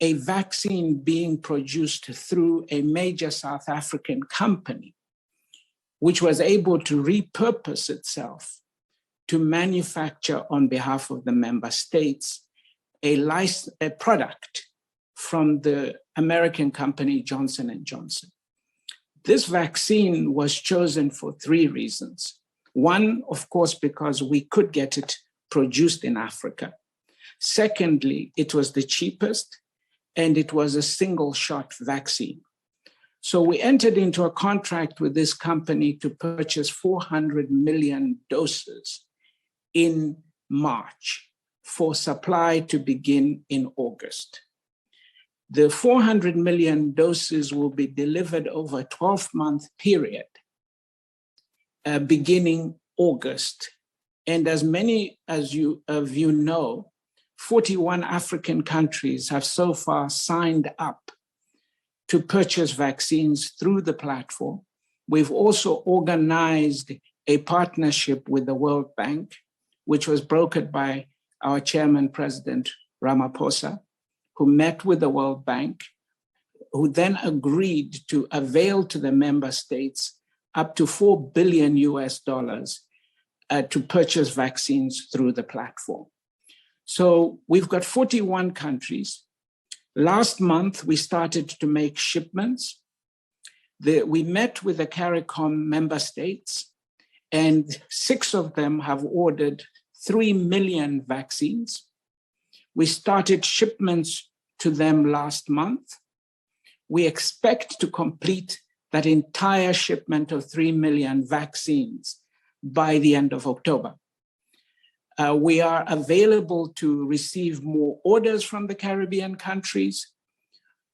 a vaccine being produced through a major South African company, which was able to repurpose itself to manufacture on behalf of the member states a product from the American company Johnson & Johnson. This vaccine was chosen for 3 reasons. One, of course, because we could get it produced in Africa. Secondly, it was the cheapest, and it was a single-shot vaccine. So we entered into a contract with this company to purchase 400 million doses in March for supply to begin in August. The 400 million doses will be delivered over a 12-month period, beginning August. And as many as you know, 41 African countries have so far signed up to purchase vaccines through the platform. We've also organized a partnership with the World Bank, which was brokered by our chairman, President Ramaphosa, who met with the World Bank, who then agreed to avail to the member states up to $4 billion to purchase vaccines through the platform. So we've got 41 countries. Last month, we started to make shipments. We met with the Caricom member states, and 6 of them have ordered 3 million vaccines. We started shipments to them last month. We expect to complete that entire shipment of 3 million vaccines by the end of October. We are available to receive more orders from the Caribbean countries,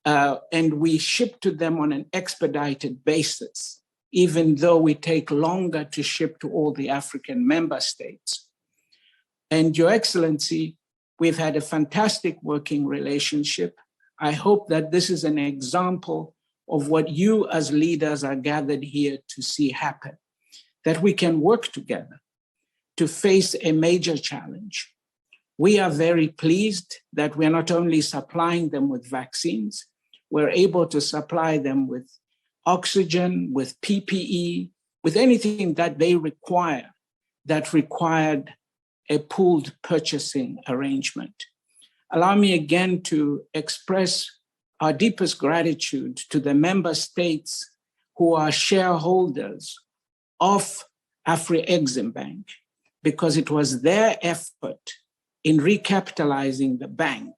and we ship to them on an expedited basis, even though we take longer to ship to all the African member states. And Your Excellency, we've had a fantastic working relationship. I hope that this is an example of what you as leaders are gathered here to see happen, that we can work together to face a major challenge. We are very pleased that we're not only supplying them with vaccines, we're able to supply them with oxygen, with PPE, with anything that they require that required a pooled purchasing arrangement. Allow me again to express our deepest gratitude to the member states who are shareholders of Afri-Exim Bank, because it was their effort in recapitalizing the bank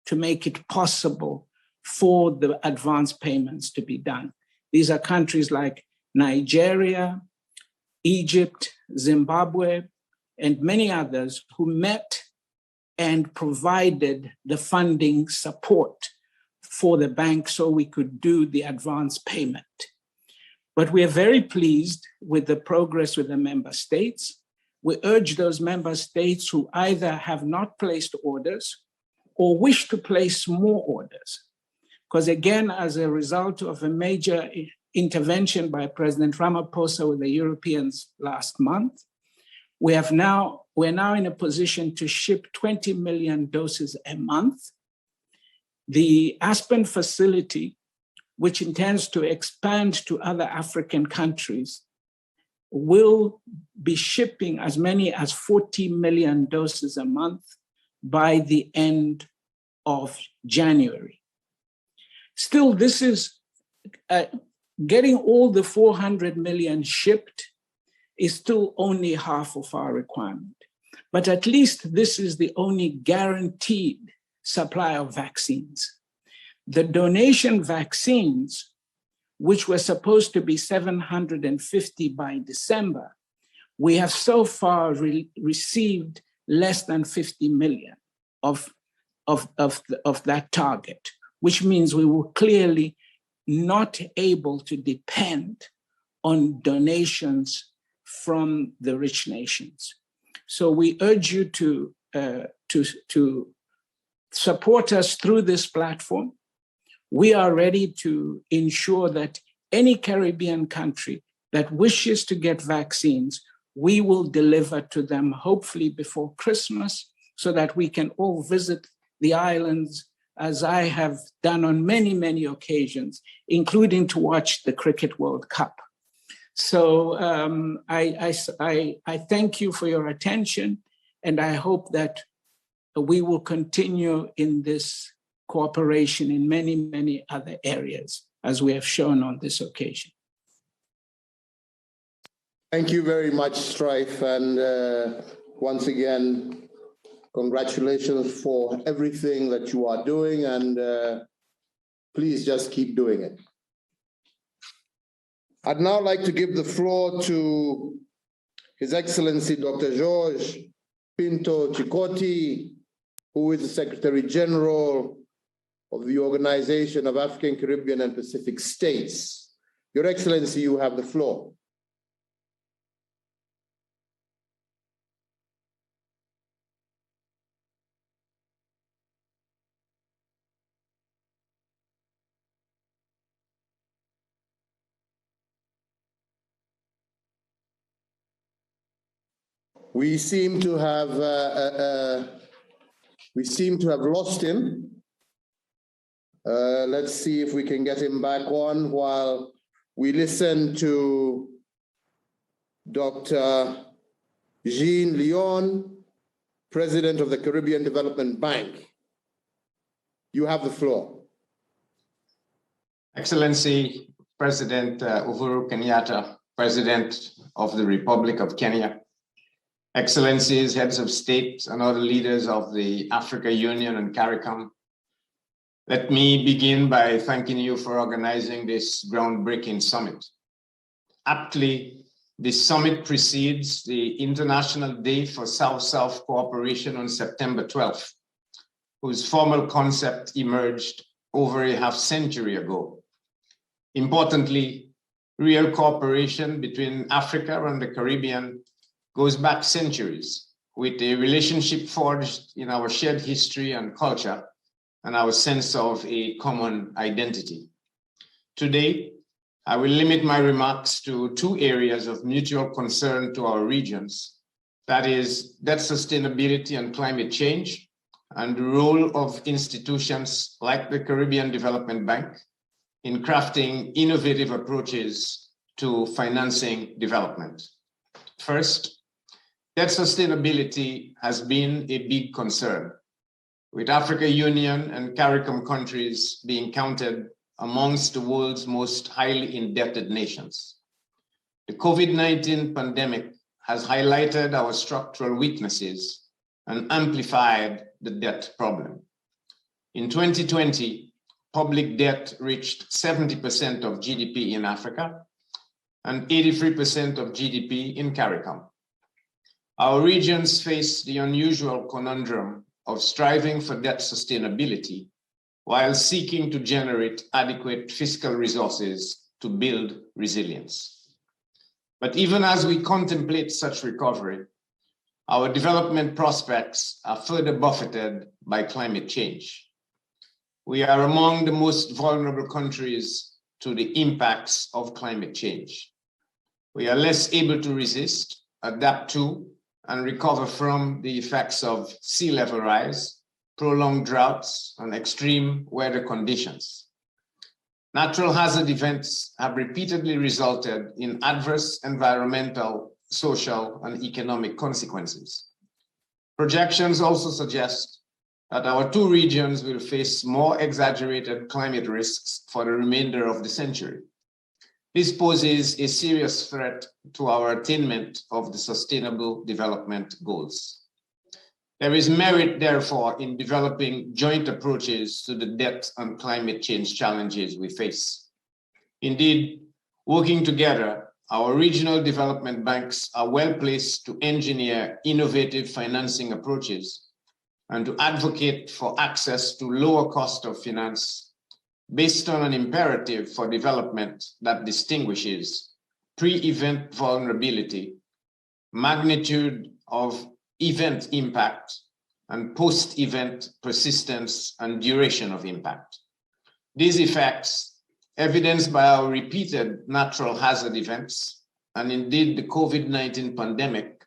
to make it possible for the advance payments to be done. These are countries like Nigeria, Egypt, Zimbabwe, and many others who met and provided the funding support for the bank so we could do the advance payment. But we are very pleased with the progress with the member states. We urge those member states who either have not placed orders or wish to place more orders. Because again, as a result of a major intervention by President Ramaphosa with the Europeans last month, we're now in a position to ship 20 million doses a month. The Aspen facility, which intends to expand to other African countries, will be shipping as many as 40 million doses a month by the end of January. Still, this is getting all the 400 million shipped is still only half of our requirement. But at least this is the only guaranteed supply of vaccines. The donation vaccines, which were supposed to be 750 by December, we have so far received less than 50 million of that target, which means we were clearly not able to depend on donations from the rich nations. So we urge you to support us through this platform. We are ready to ensure that any Caribbean country that wishes to get vaccines, we will deliver to them hopefully before Christmas so that we can all visit the islands, as I have done on many, many occasions, including to watch the Cricket World Cup. So I thank you for your attention, and I hope that we will continue in this cooperation in many, many other areas, as we have shown on this occasion. Thank you very much, Strife, and once again, congratulations for everything that you are doing, and please just keep doing it. I'd now like to give the floor to His Excellency Dr. George Pinto Chikoti, who is the Secretary General of the Organization of African, Caribbean, and Pacific States. Your Excellency, you have the floor. We seem to have lost him. Let's see if we can get him back on while we listen to Dr. Jean Leon, President of the Caribbean Development Bank. You have the floor. Excellency President Uhuru Kenyatta, President of the Republic of Kenya, Excellencies, heads of state and other leaders of the Africa Union and Caricom, let me begin by thanking you for organizing this groundbreaking summit. Aptly, this summit precedes the International Day for South-South Cooperation on September 12th, whose formal concept emerged over a half-century ago. Importantly, real cooperation between Africa and the Caribbean goes back centuries, with a relationship forged in our shared history and culture and our sense of a common identity. Today, I will limit my remarks to two areas of mutual concern to our regions, that is, debt sustainability and climate change, and the role of institutions like the Caribbean Development Bank in crafting innovative approaches to financing development. First, debt sustainability has been a big concern, with Africa Union and Caricom countries being counted amongst the world's most highly indebted nations. The COVID-19 pandemic has highlighted our structural weaknesses and amplified the debt problem. In 2020, public debt reached 70% of GDP in Africa and 83% of GDP in Caricom. Our regions face the unusual conundrum of striving for debt sustainability while seeking to generate adequate fiscal resources to build resilience. But even as we contemplate such recovery, our development prospects are further buffeted by climate change. We are among the most vulnerable countries to the impacts of climate change. We are less able to resist, adapt to, and recover from the effects of sea level rise, prolonged droughts, and extreme weather conditions. Natural hazard events have repeatedly resulted in adverse environmental, social, and economic consequences. Projections also suggest that our two regions will face more exaggerated climate risks for the remainder of the century. This poses a serious threat to our attainment of the Sustainable Development Goals. There is merit, therefore, in developing joint approaches to the debt and climate change challenges we face. Indeed, working together, our regional development banks are well placed to engineer innovative financing approaches and to advocate for access to lower cost of finance based on an imperative for development that distinguishes pre-event vulnerability, magnitude of event impact, and post-event persistence and duration of impact. These effects, evidenced by our repeated natural hazard events, and indeed the COVID-19 pandemic,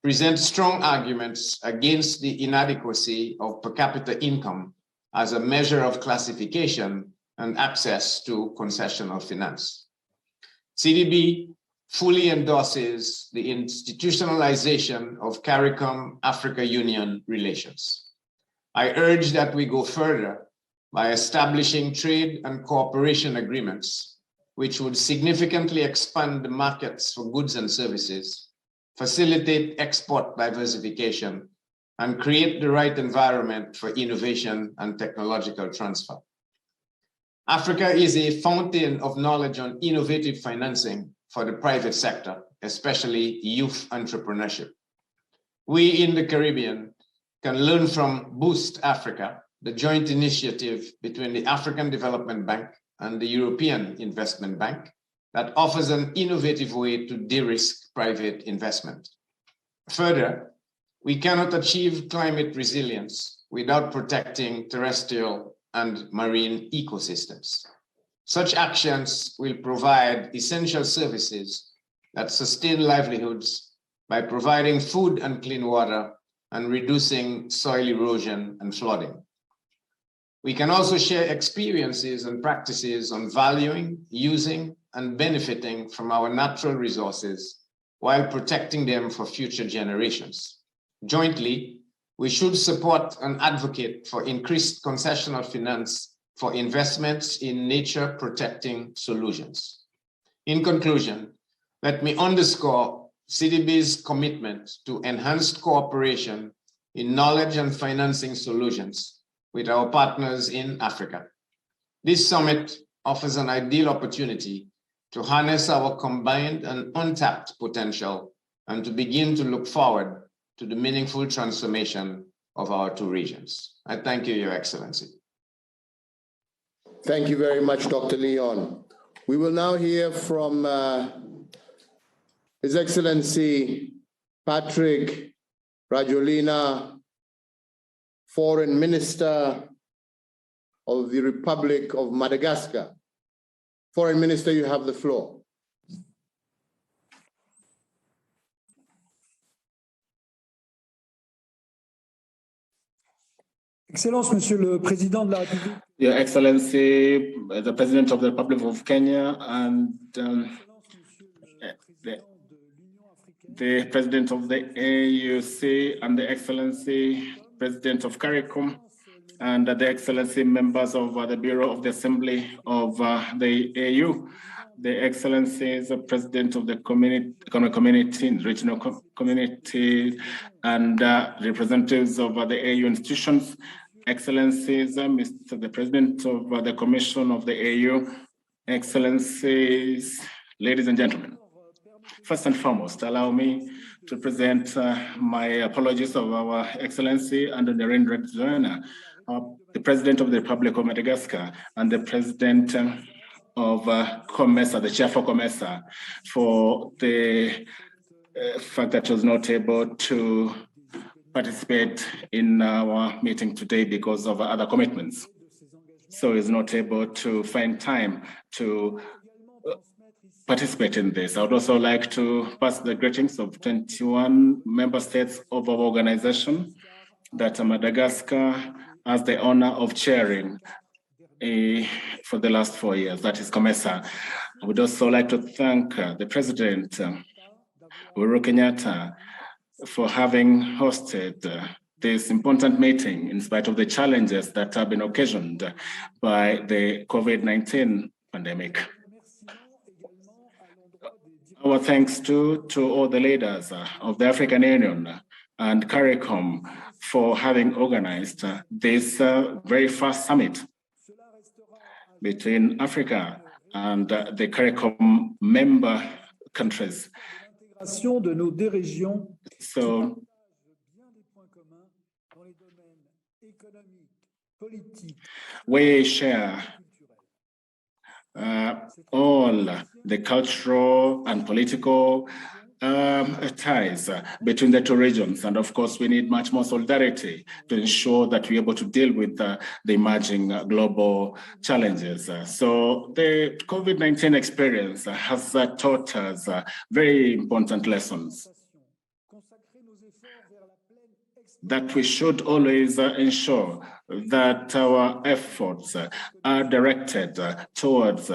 present strong arguments against the inadequacy of per capita income as a measure of classification and access to concessional finance. CDB fully endorses the institutionalization of Caricom Africa Union relations. I urge that we go further by establishing trade and cooperation agreements, which would significantly expand the markets for goods and services, facilitate export diversification, and create the right environment for innovation and technological transfer. Africa is a fountain of knowledge on innovative financing for the private sector, especially youth entrepreneurship. We in the Caribbean can learn from Boost Africa, the joint initiative between the African Development Bank and the European Investment Bank that offers an innovative way to de-risk private investment. Further, we cannot achieve climate resilience without protecting terrestrial and marine ecosystems. Such actions will provide essential services that sustain livelihoods by providing food and clean water and reducing soil erosion and flooding. We can also share experiences and practices on valuing, using, and benefiting from our natural resources while protecting them for future generations. Jointly, we should support and advocate for increased concessional finance for investments in nature protecting solutions. In conclusion, let me underscore CDB's commitment to enhanced cooperation in knowledge and financing solutions with our partners in Africa. This summit offers an ideal opportunity to harness our combined and untapped potential and to begin to look forward to the meaningful transformation of our two regions. I thank you, Your Excellency. Thank you very much, Dr. Leon. We will now hear from His Excellency Patrick Rajolina, Foreign Minister of the Republic of Madagascar. Foreign Minister, you have the floor. Excellence, Monsieur le Président de la République. Your Excellency, the President of the Republic of Kenya, and the President of the AUC, and the Excellency President of Caricom, and the Excellency members of the Bureau of the Assembly of the AU, the Excellencies, the President of the Economic Community, Regional Community, and representatives of the AU institutions, Excellencies, Mr. the President of the Commission of the AU, Excellencies, ladies and gentlemen. First and foremost, allow me to present my apologies of our Excellency and the Narendra, the President of the Republic of Madagascar, and the President of COMESA, the Chair for COMESA, for the fact that he was not able to participate in our meeting today because of other commitments. So he's not able to find time to participate in this. I would also like to pass the greetings of 21 member states of our organization that Madagascar has the honor of chairing for the last 4 years, that is COMESA. I would also like to thank the President, Uhuru Kenyatta, for having hosted this important meeting in spite of the challenges that have been occasioned by the COVID-19 pandemic. Our thanks to all the leaders of the African Union and Caricom for having organized this very first summit between Africa and the Caricom member countries. So we share all the cultural and political ties between the two regions. And of course, we need much more solidarity to ensure that we're able to deal with the emerging global challenges. So the COVID-19 experience has taught us very important lessons that we should always ensure that our efforts are directed towards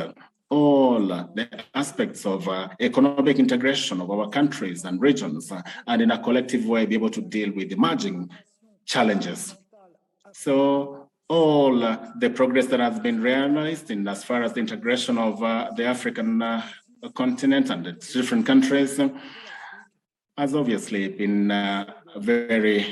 all the aspects of economic integration of our countries and regions, and in a collective way be able to deal with emerging challenges. So all the progress that has been realized in as far as the integration of the African continent and its different countries has obviously been very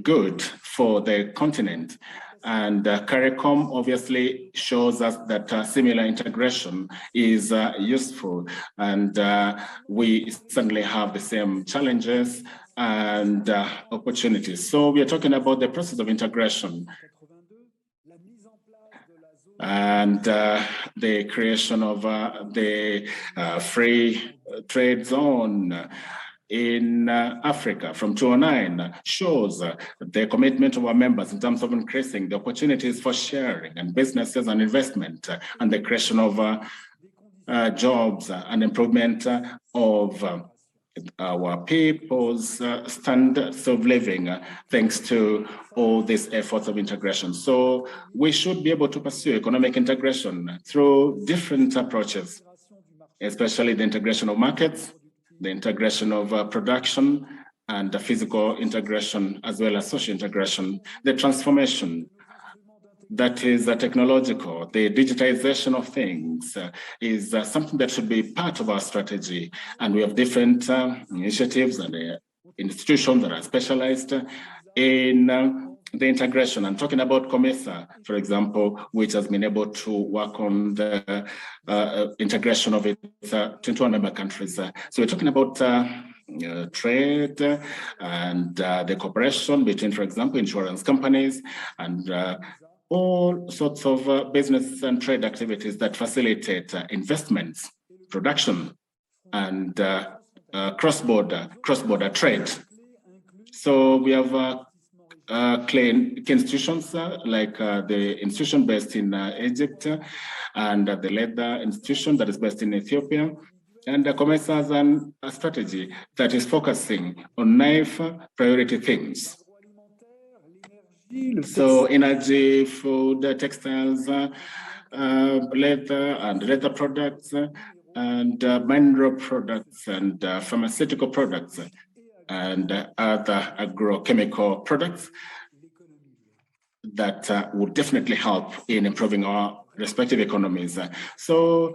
good for the continent. And Caricom obviously shows us that similar integration is useful, and we certainly have the same challenges and opportunities. So we are talking about the process of integration and the creation of the free trade zone in Africa from 2009 shows the commitment of our members in terms of increasing the opportunities for sharing and businesses and investment and the creation of jobs and improvement of our people's standards of living thanks to all these efforts of integration. So we should be able to pursue economic integration through different approaches, especially the integration of markets, the integration of production, and the physical integration as well as social integration, the transformation that is technological, the digitization of things is something that should be part of our strategy. And we have different initiatives and institutions that are specialized in the integration. I'm talking about COMESA, for example, which has been able to work on the integration of its 21 member countries. So we're talking about trade and the cooperation between, for example, insurance companies and all sorts of business and trade activities that facilitate investments, production, and cross-border trade. So we have key institutions like the institution based in Egypt and the leather institution that is based in Ethiopia. And the COMESA has a strategy that is focusing on 9 priority themes. So energy, food, textiles, leather and leather products, and mineral products and pharmaceutical products, and other agrochemical products that would definitely help in improving our respective economies. So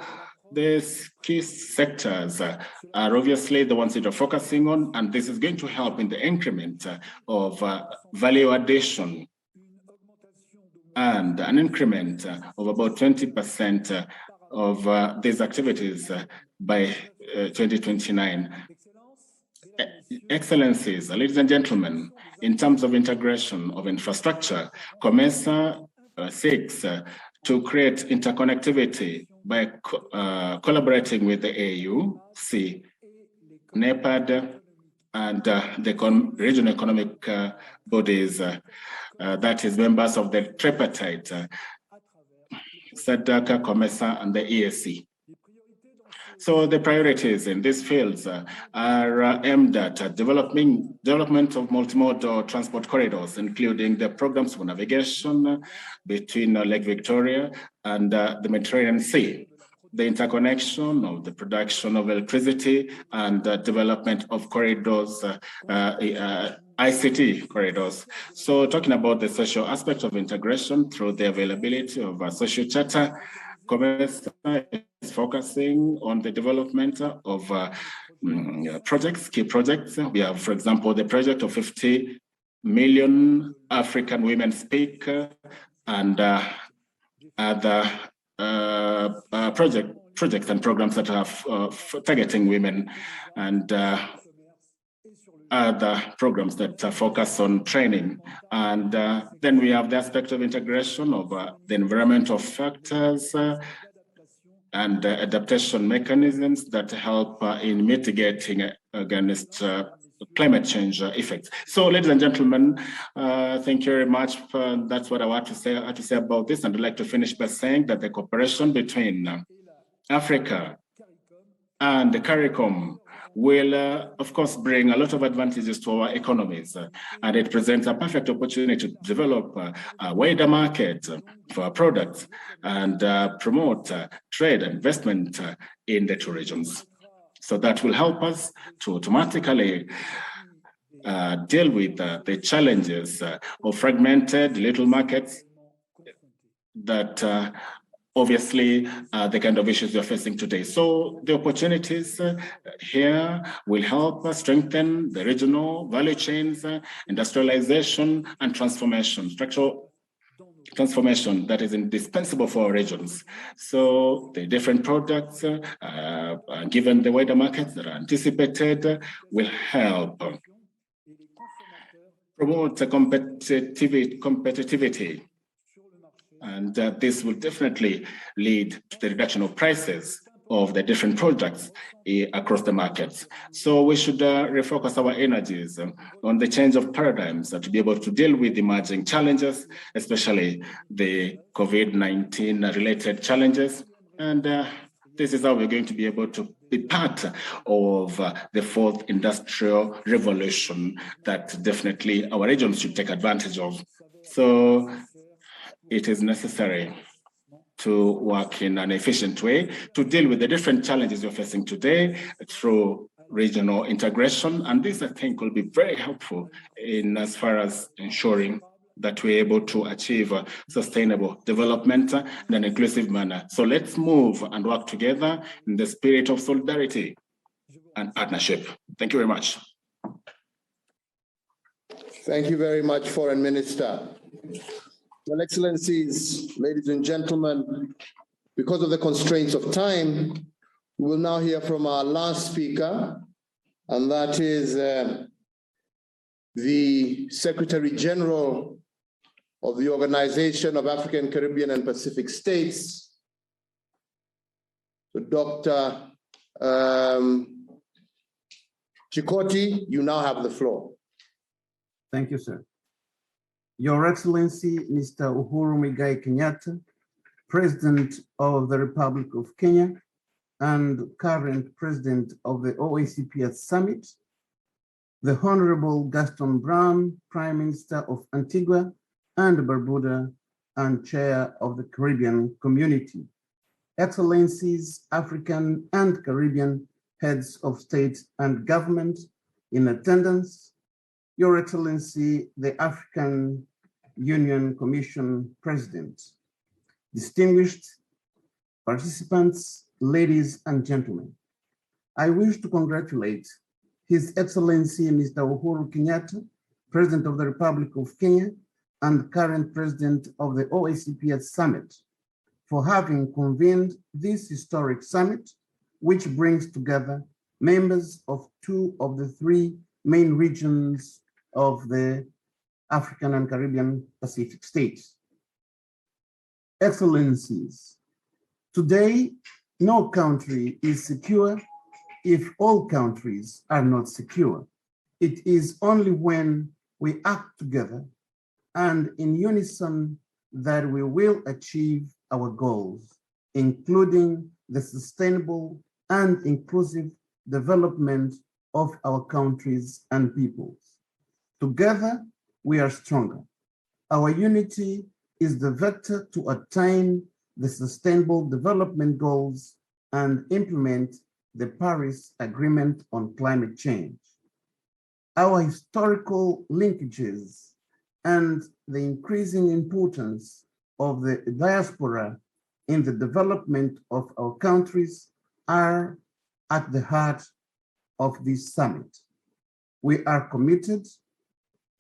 these key sectors are obviously the ones that are focusing on, and this is going to help in the increment of value addition and an increment of about 20% of these activities by 2029. Excellencies, ladies and gentlemen, in terms of integration of infrastructure, COMESA seeks to create interconnectivity by collaborating with the AU, NEPAD, and the regional economic bodies, that is members of the tripartite, SADC, COMESA, and the EAC. So the priorities in these fields are aimed at development of multimodal transport corridors, including the programs for navigation between Lake Victoria and the Mediterranean Sea, the interconnection of the production of electricity, and the development of corridors, ICT corridors. So talking about the social aspect of integration through the availability of a social charter, COMESA is focusing on the development of projects, key projects. We have, for example, the project of 50 million African women speak, and other projects and programs that are targeting women, and other programs that focus on training. And then we have the aspect of integration of the environmental factors and adaptation mechanisms that help in mitigating against climate change effects. So, ladies and gentlemen, thank you very much. That's what I want to say about this. And I'd like to finish by saying that the cooperation between Africa and the Caricom will, of course, bring a lot of advantages to our economies. And it presents a perfect opportunity to develop a wider market for our products and promote trade and investment in the two regions. So that will help us to automatically deal with the challenges of fragmented little markets that obviously the kind of issues we're facing today. So the opportunities here will help us strengthen the regional value chains, industrialization and transformation, structural transformation that is indispensable for our regions. So the different products, given the wider markets that are anticipated, will help promote competitivity. And this will definitely lead to the reduction of prices of the different products across the markets. So we should refocus our energies on the change of paradigms to be able to deal with emerging challenges, especially the COVID-19 related challenges. And this is how we're going to be able to be part of the fourth industrial revolution that definitely our regions should take advantage of. So it is necessary to work in an efficient way to deal with the different challenges we're facing today through regional integration. And this, I think, will be very helpful in as far as ensuring that we're able to achieve sustainable development in an inclusive manner. So let's move and work together in the spirit of solidarity and partnership. Thank you very much. Thank you very much, Foreign Minister. Your Excellencies, ladies and gentlemen, because of the constraints of time, we will now hear from our last speaker, and that is the Secretary General of the Organization of African, Caribbean, and Pacific States, Dr. Chikoti. You now have the floor. Thank you, sir. Your Excellency, Mr. Uhuru Muigai Kenyatta, President of the Republic of Kenya and current President of the OACPS Summit, the Honorable Gaston Brown, Prime Minister of Antigua and Barbuda and Chair of the Caribbean Community, Excellencies, African and Caribbean Heads of State and Government in attendance, Your Excellency, the African Union Commission President, distinguished participants, ladies and gentlemen, I wish to congratulate His Excellency Mr. Uhuru Kenyatta, President of the Republic of Kenya and current President of the OACPS Summit, for having convened this historic summit, which brings together members of two of the three main regions of the African and Caribbean Pacific states. Excellencies, today, no country is secure if all countries are not secure. It is only when we act together and in unison that we will achieve our goals, including the sustainable and inclusive development of our countries and peoples. Together, we are stronger. Our unity is the vector to attain the sustainable development goals and implement the Paris Agreement on climate change. Our historical linkages and the increasing importance of the diaspora in the development of our countries are at the heart of this summit. We are committed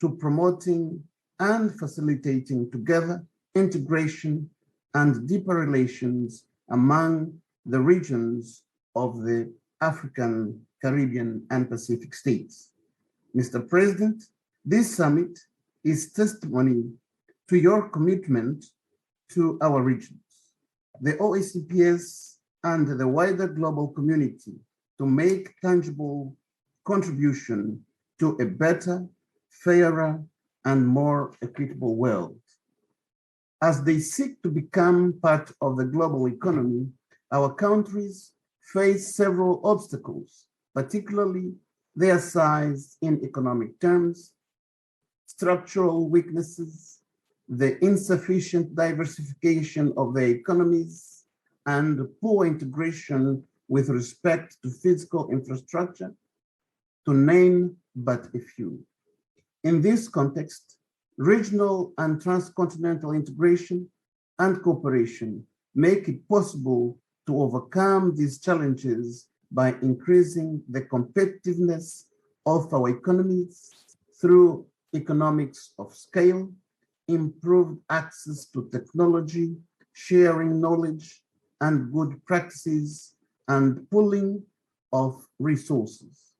to promoting and facilitating together integration and deeper relations among the regions of the African, Caribbean, and Pacific states. Mr. President, this summit is testimony to your commitment to our regions, the OACPS, and the wider global community to make tangible contribution to a better, fairer, and more equitable world. As they seek to become part of the global economy, our countries face several obstacles, particularly their size in economic terms, structural weaknesses, the insufficient diversification of their economies, and poor integration with respect to physical infrastructure, to name but a few. In this context, regional and transcontinental integration and cooperation make it possible to overcome these challenges by increasing the competitiveness of our economies through economics of scale, improved access to technology, sharing knowledge and good practices, and pooling of resources.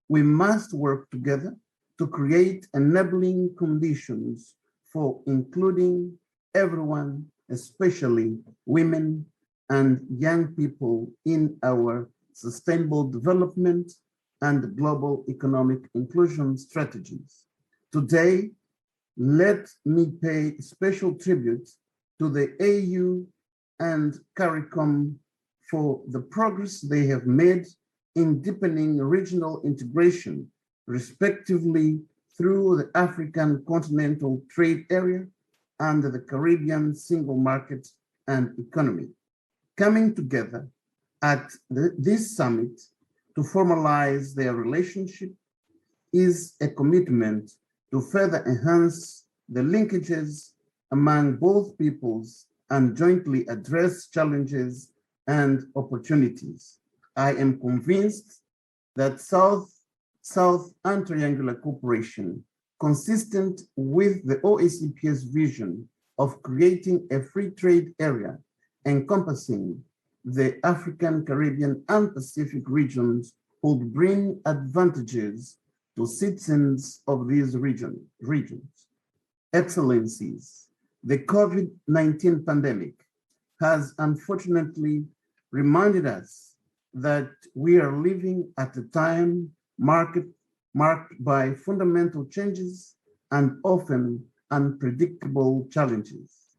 We must work together to create enabling conditions for including everyone, especially women and young people, in our sustainable development and global economic inclusion strategies. Today, let me pay special tribute to the AU and Caricom for the progress they have made in deepening regional integration, respectively through the African Continental Trade Area and the Caribbean Single Market and Economy, coming together at this summit to formalize their relationship is a commitment to further enhance the linkages among both peoples and jointly address challenges and opportunities. I am convinced that South and triangular cooperation, consistent with the OACP's vision of creating a free trade area encompassing the African, Caribbean, and Pacific regions, would bring advantages to citizens of these regions. Excellencies, the COVID-19 pandemic has unfortunately reminded us that we are living at a time marked by fundamental changes and often unpredictable challenges.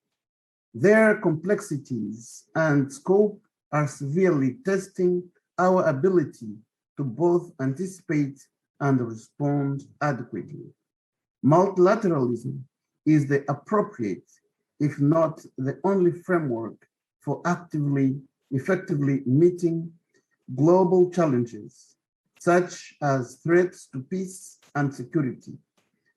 Their complexities and scope are severely testing our ability to both anticipate and respond adequately. Multilateralism is the appropriate, if not the only framework for effectively meeting global challenges, such as threats to peace and security,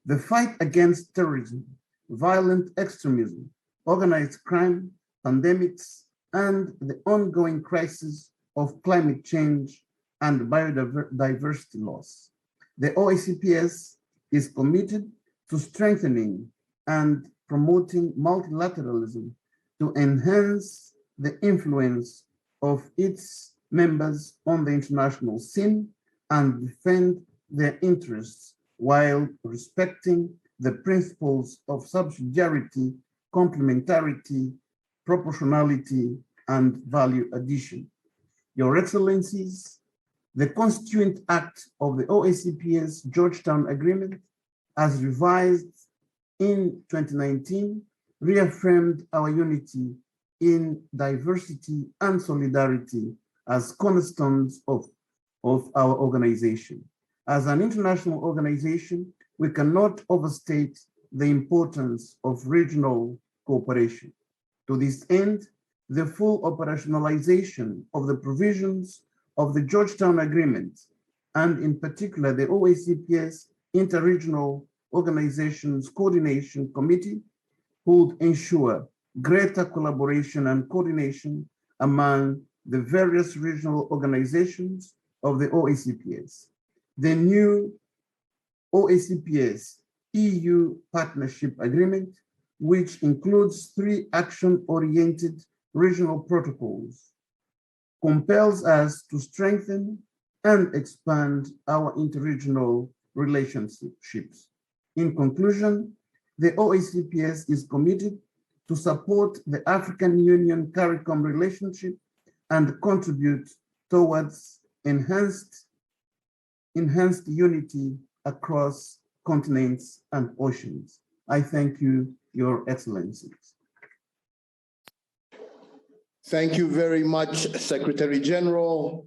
the fight against terrorism, violent extremism, organized crime, pandemics, and the ongoing crisis of climate change and biodiversity loss. The OACPS is committed to strengthening and promoting multilateralism to enhance the influence of its members on the international scene and defend their interests while respecting the principles of subsidiarity, complementarity, proportionality, and value addition. Your Excellencies, the Constituent Act of the OACP's Georgetown Agreement, as revised in 2019, reaffirmed our unity in diversity and solidarity as cornerstones of our organization. As an international organization, we cannot overstate the importance of regional cooperation. To this end, the full operationalization of the provisions of the Georgetown Agreement, and in particular the OACPS Interregional Organizations Coordination Committee, would ensure greater collaboration and coordination among the various regional organizations of the OACPS. The new OACPS EU Partnership Agreement, which includes 3 action-oriented regional protocols, compels us to strengthen and expand our interregional relationships. In conclusion, the OACPS is committed to support the African Union Caricom relationship and contribute towards enhanced unity across continents and oceans. I thank you, Your Excellencies. Thank you very much, Secretary General,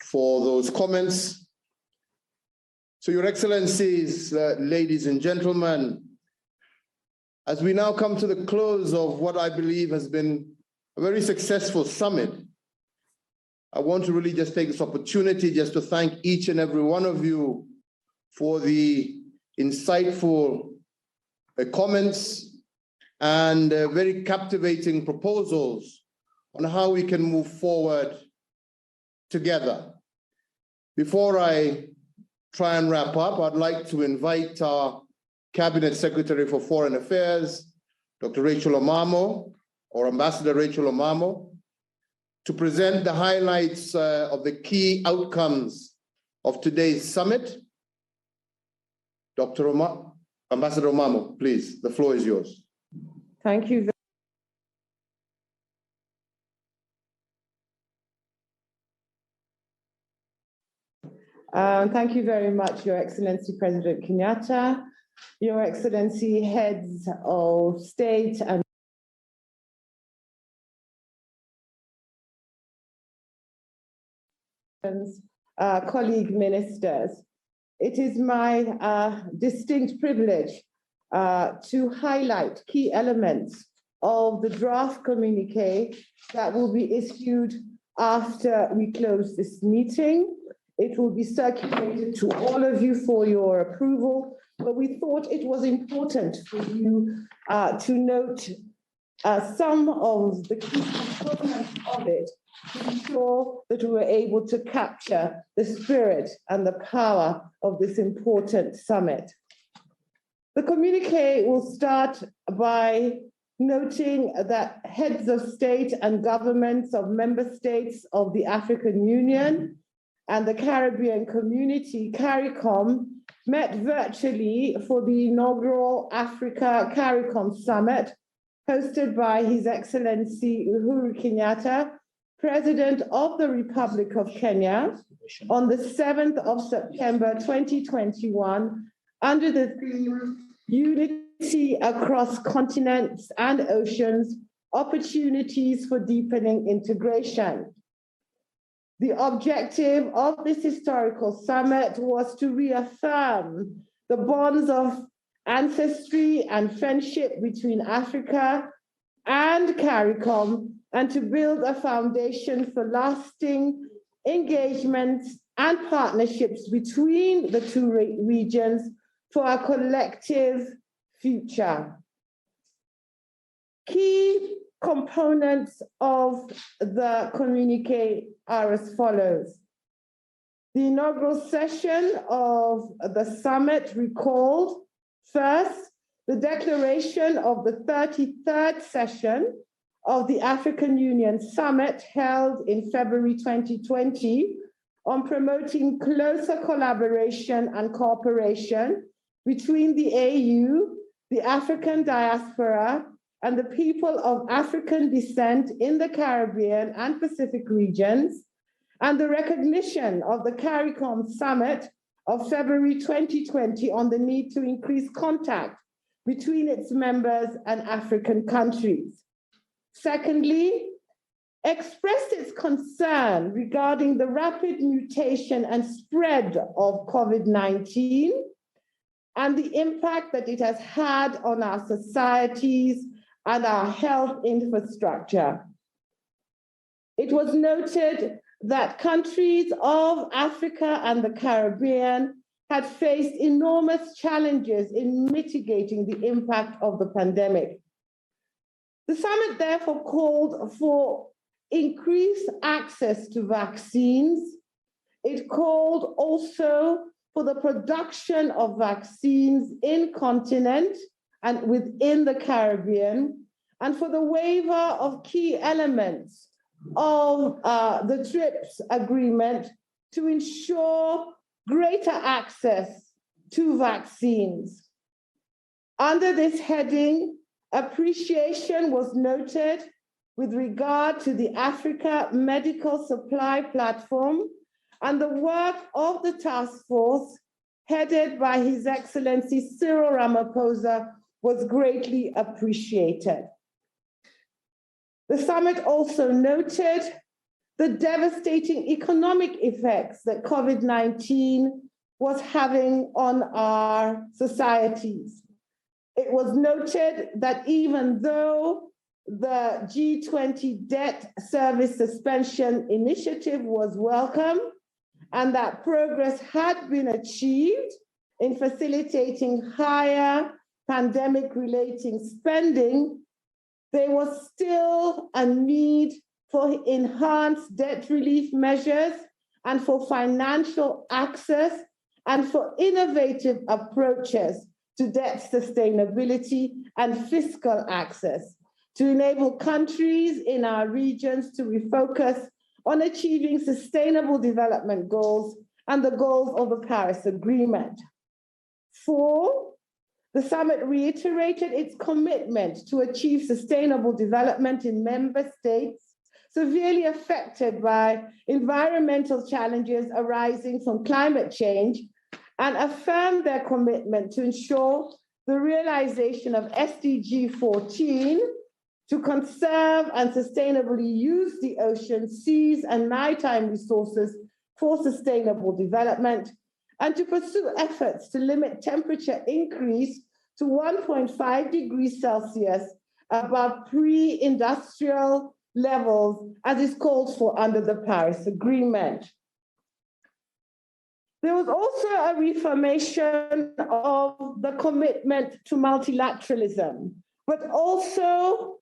for those comments. So, Your Excellencies, ladies and gentlemen, as we now come to the close of what I believe has been a very successful summit, I want to really just take this opportunity just to thank each and every one of you for the insightful comments and very captivating proposals on how we can move forward together. Before I try and wrap up, I'd like to invite our Cabinet Secretary for Foreign Affairs, Dr. Rachel Omamo, or Ambassador Rachel Omamo, to present the highlights of the key outcomes of today's summit. Ambassador Omamo, please, the floor is yours. Thank you. Thank you very much, Your Excellency President Kenyatta, Your Excellency Heads of State and colleague ministers. It is my distinct privilege to highlight key elements of the draft communique that will be issued after we close this meeting. It will be circulated to all of you for your approval, but we thought it was important for you to note some of the key components of it to ensure that we were able to capture the spirit and the power of this important summit. The communique will start by noting that heads of state and governments of member states of the African Union and the Caribbean Community, Caricom, met virtually for the inaugural Africa Caricom Summit, hosted by His Excellency Uhuru Kenyatta, President of the Republic of Kenya, on the 7th of September 2021, under the theme Unity Across Continents and Oceans, Opportunities for Deepening Integration. The objective of this historical summit was to reaffirm the bonds of ancestry and friendship between Africa and Caricom, and to build a foundation for lasting engagements and partnerships between the two regions for our collective future. Key components of the communique are as follows. The inaugural session of the summit recalled, first, the declaration of the 33rd session of the African Union Summit held in February 2020 on promoting closer collaboration and cooperation between the AU, the African diaspora, and the people of African descent in the Caribbean and Pacific regions, and the recognition of the Caricom Summit of February 2020 on the need to increase contact between its members and African countries. Secondly, expressed its concern regarding the rapid mutation and spread of COVID-19 and the impact that it has had on our societies and our health infrastructure. It was noted that countries of Africa and the Caribbean had faced enormous challenges in mitigating the impact of the pandemic. The summit therefore called for increased access to vaccines. It called also for the production of vaccines in continent and within the Caribbean, and for the waiver of key elements of the TRIPS agreement to ensure greater access to vaccines. Under this heading, appreciation was noted with regard to the Africa Medical Supply Platform and the work of the task force headed by His Excellency Cyril Ramaphosa was greatly appreciated. The summit also noted the devastating economic effects that COVID-19 was having on our societies. It was noted that even though the G20 debt service suspension initiative was welcome and that progress had been achieved in facilitating higher pandemic-related spending, there was still a need for enhanced debt relief measures and for financial access and for innovative approaches to debt sustainability and fiscal access to enable countries in our regions to refocus on achieving sustainable development goals and the goals of the Paris Agreement. 4, the summit reiterated its commitment to achieve sustainable development in member states severely affected by environmental challenges arising from climate change and affirmed their commitment to ensure the realization of SDG 14 to conserve and sustainably use the ocean, seas, and maritime resources for sustainable development, and to pursue efforts to limit temperature increase to 1.5 degrees Celsius above pre-industrial levels as is called for under the Paris Agreement. There was also a reaffirmation of the commitment to multilateralism, but also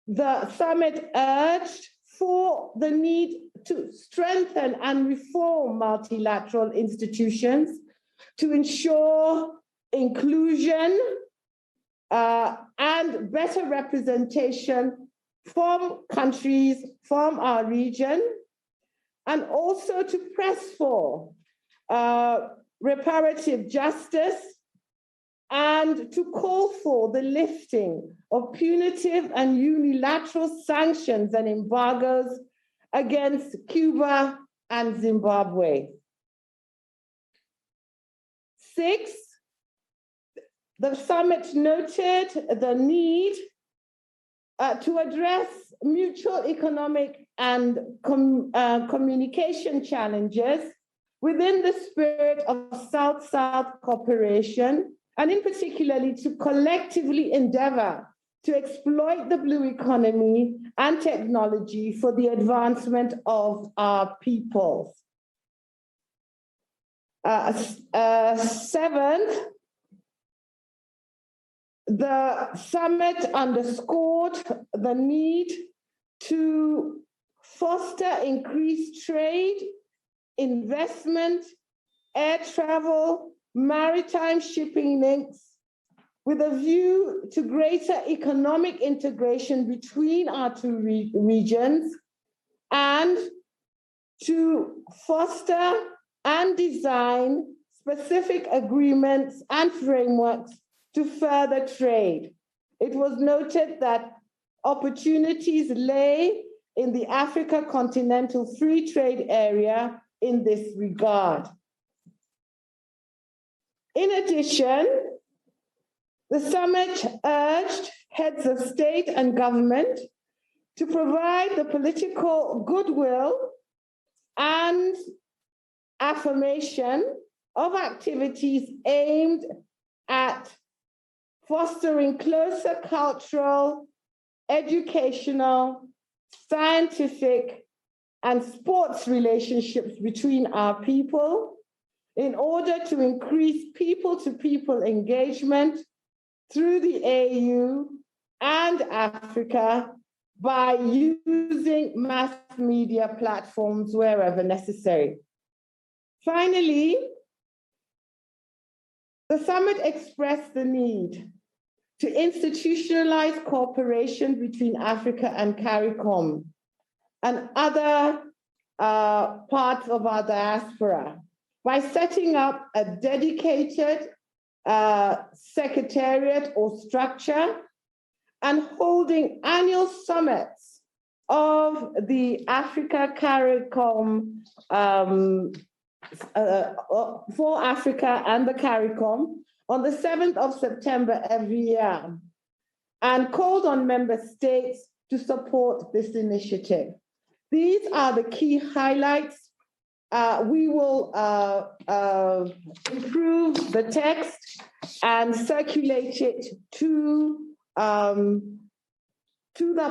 the summit urged for the need to strengthen and reform multilateral institutions to ensure inclusion and better representation from countries from our region, and also to press for reparative justice and to call for the lifting of punitive and unilateral sanctions and embargoes against Cuba and Zimbabwe. 6, the summit noted the need to address mutual economic and communication challenges within the spirit of South-South cooperation, and in particularly to collectively endeavor to exploit the blue economy and technology for the advancement of our peoples. 7th, the summit underscored the need to foster increased trade, investment, air travel, maritime shipping links, with a view to greater economic integration between our two regions, and to foster and design specific agreements and frameworks to further trade. It was noted that opportunities lay in the Africa Continental Free Trade Area in this regard. In addition, the summit urged heads of state and government to provide the political goodwill and affirmation of activities aimed at fostering closer cultural, educational, scientific, and sports relationships between our people in order to increase people-to-people engagement through the AU and Africa by using mass media platforms wherever necessary. Finally, the summit expressed the need to institutionalize cooperation between Africa and Caricom and other parts of our diaspora by setting up a dedicated secretariat or structure and holding annual summits of the Africa Caricom for Africa and the Caricom on the 7th of September every year, and called on member states to support this initiative. These are the key highlights. We will improve the text and circulate it to the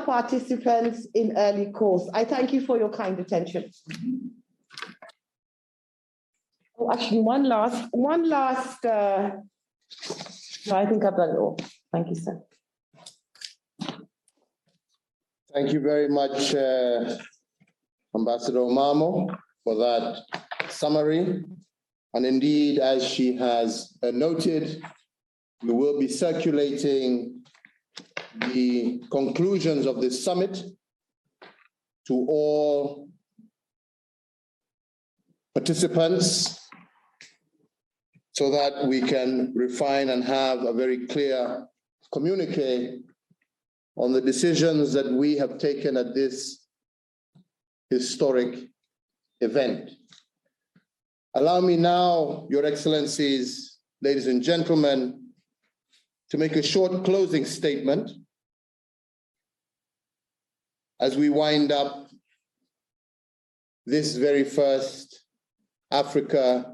participants in early course. I thank you for your kind attention. Oh, actually, one last, no, I think I've done it all. Thank you, sir. Thank you very much, Ambassador Omamo, for that summary. And indeed, as she has noted, we will be circulating the conclusions of this summit to all participants so that we can refine and have a very clear communique on the decisions that we have taken at this historic event. Allow me now, Your Excellencies, ladies and gentlemen, to make a short closing statement as we wind up this very first Africa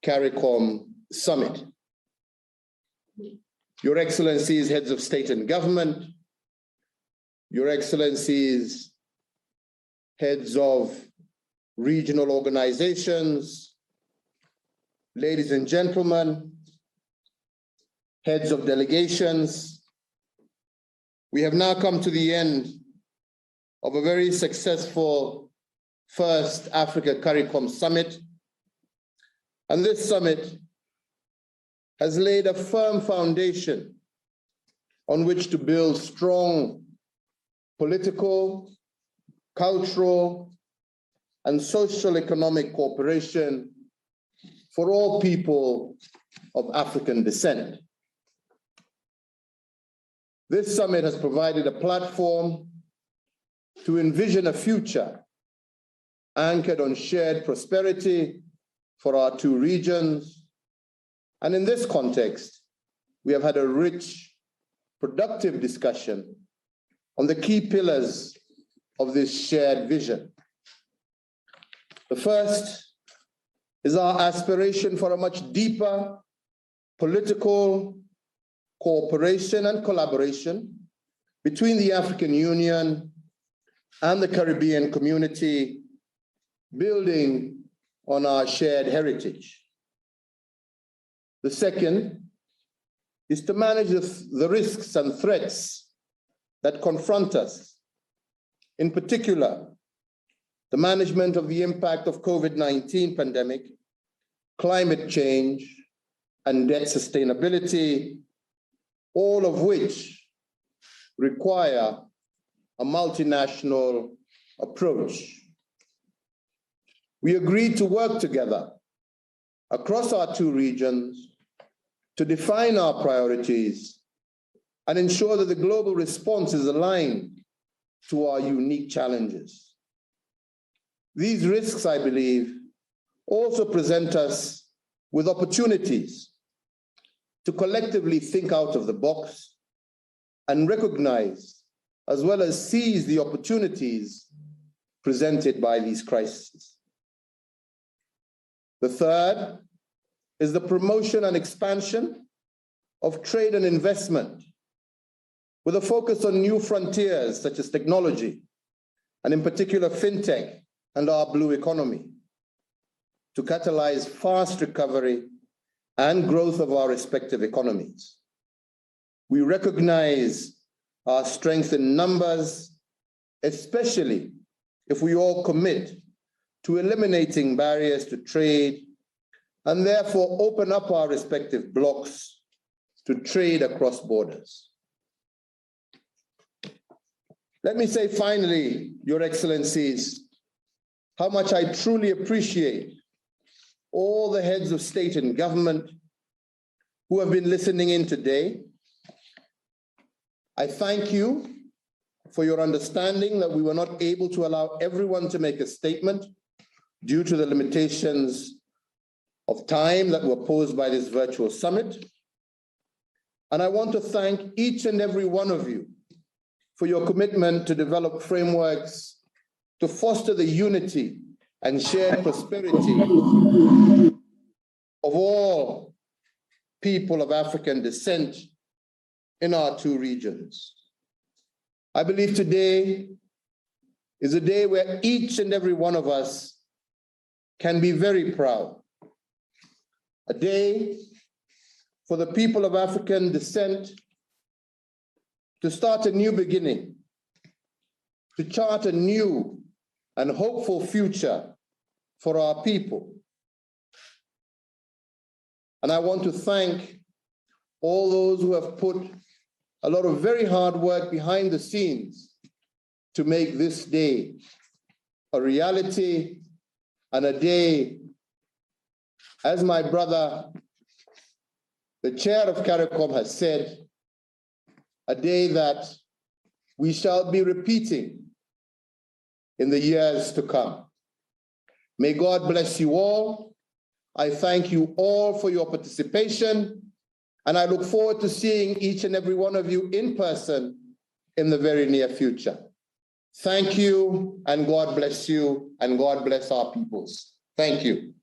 Caricom Summit. Your Excellencies, heads of state and government, Your Excellencies, heads of regional organizations, ladies and gentlemen, heads of delegations, we have now come to the end of a very successful first Africa Caricom Summit. And this summit has laid a firm foundation on which to build strong political, cultural, and social economic cooperation for all people of African descent. This summit has provided a platform to envision a future anchored on shared prosperity for our two regions. And in this context, we have had a rich, productive discussion on the key pillars of this shared vision. The first is our aspiration for a much deeper political cooperation and collaboration between the African Union and the Caribbean community, building on our shared heritage. The second is to manage the risks and threats that confront us. In particular, the management of the impact of COVID-19 pandemic, climate change, and debt sustainability, all of which require a multinational approach. We agreed to work together across our two regions to define our priorities and ensure that the global response is aligned to our unique challenges. These risks, I believe, also present us with opportunities to collectively think out of the box and recognize, as well as seize the opportunities presented by these crises. The third is the promotion and expansion of trade and investment with a focus on new frontiers such as technology, and in particular fintech and our blue economy, to catalyze fast recovery and growth of our respective economies. We recognize our strength in numbers, especially if we all commit to eliminating barriers to trade and therefore open up our respective blocks to trade across borders. Let me say finally, Your Excellencies, how much I truly appreciate all the heads of state and government who have been listening in today. I thank you for your understanding that we were not able to allow everyone to make a statement due to the limitations of time that were posed by this virtual summit. And I want to thank each and every one of you for your commitment to develop frameworks to foster the unity and shared prosperity of all people of African descent in our two regions. I believe today is a day where each and every one of us can be very proud. A day for the people of African descent to start a new beginning, to chart a new and hopeful future for our people. And I want to thank all those who have put a lot of very hard work behind the scenes to make this day a reality, and a day, as my brother, the chair of Caricom, has said, a day that we shall be repeating in the years to come. May God bless you all. I thank you all for your participation, and I look forward to seeing each and every one of you in person in the very near future. Thank you, and God bless you, and God bless our peoples. Thank you.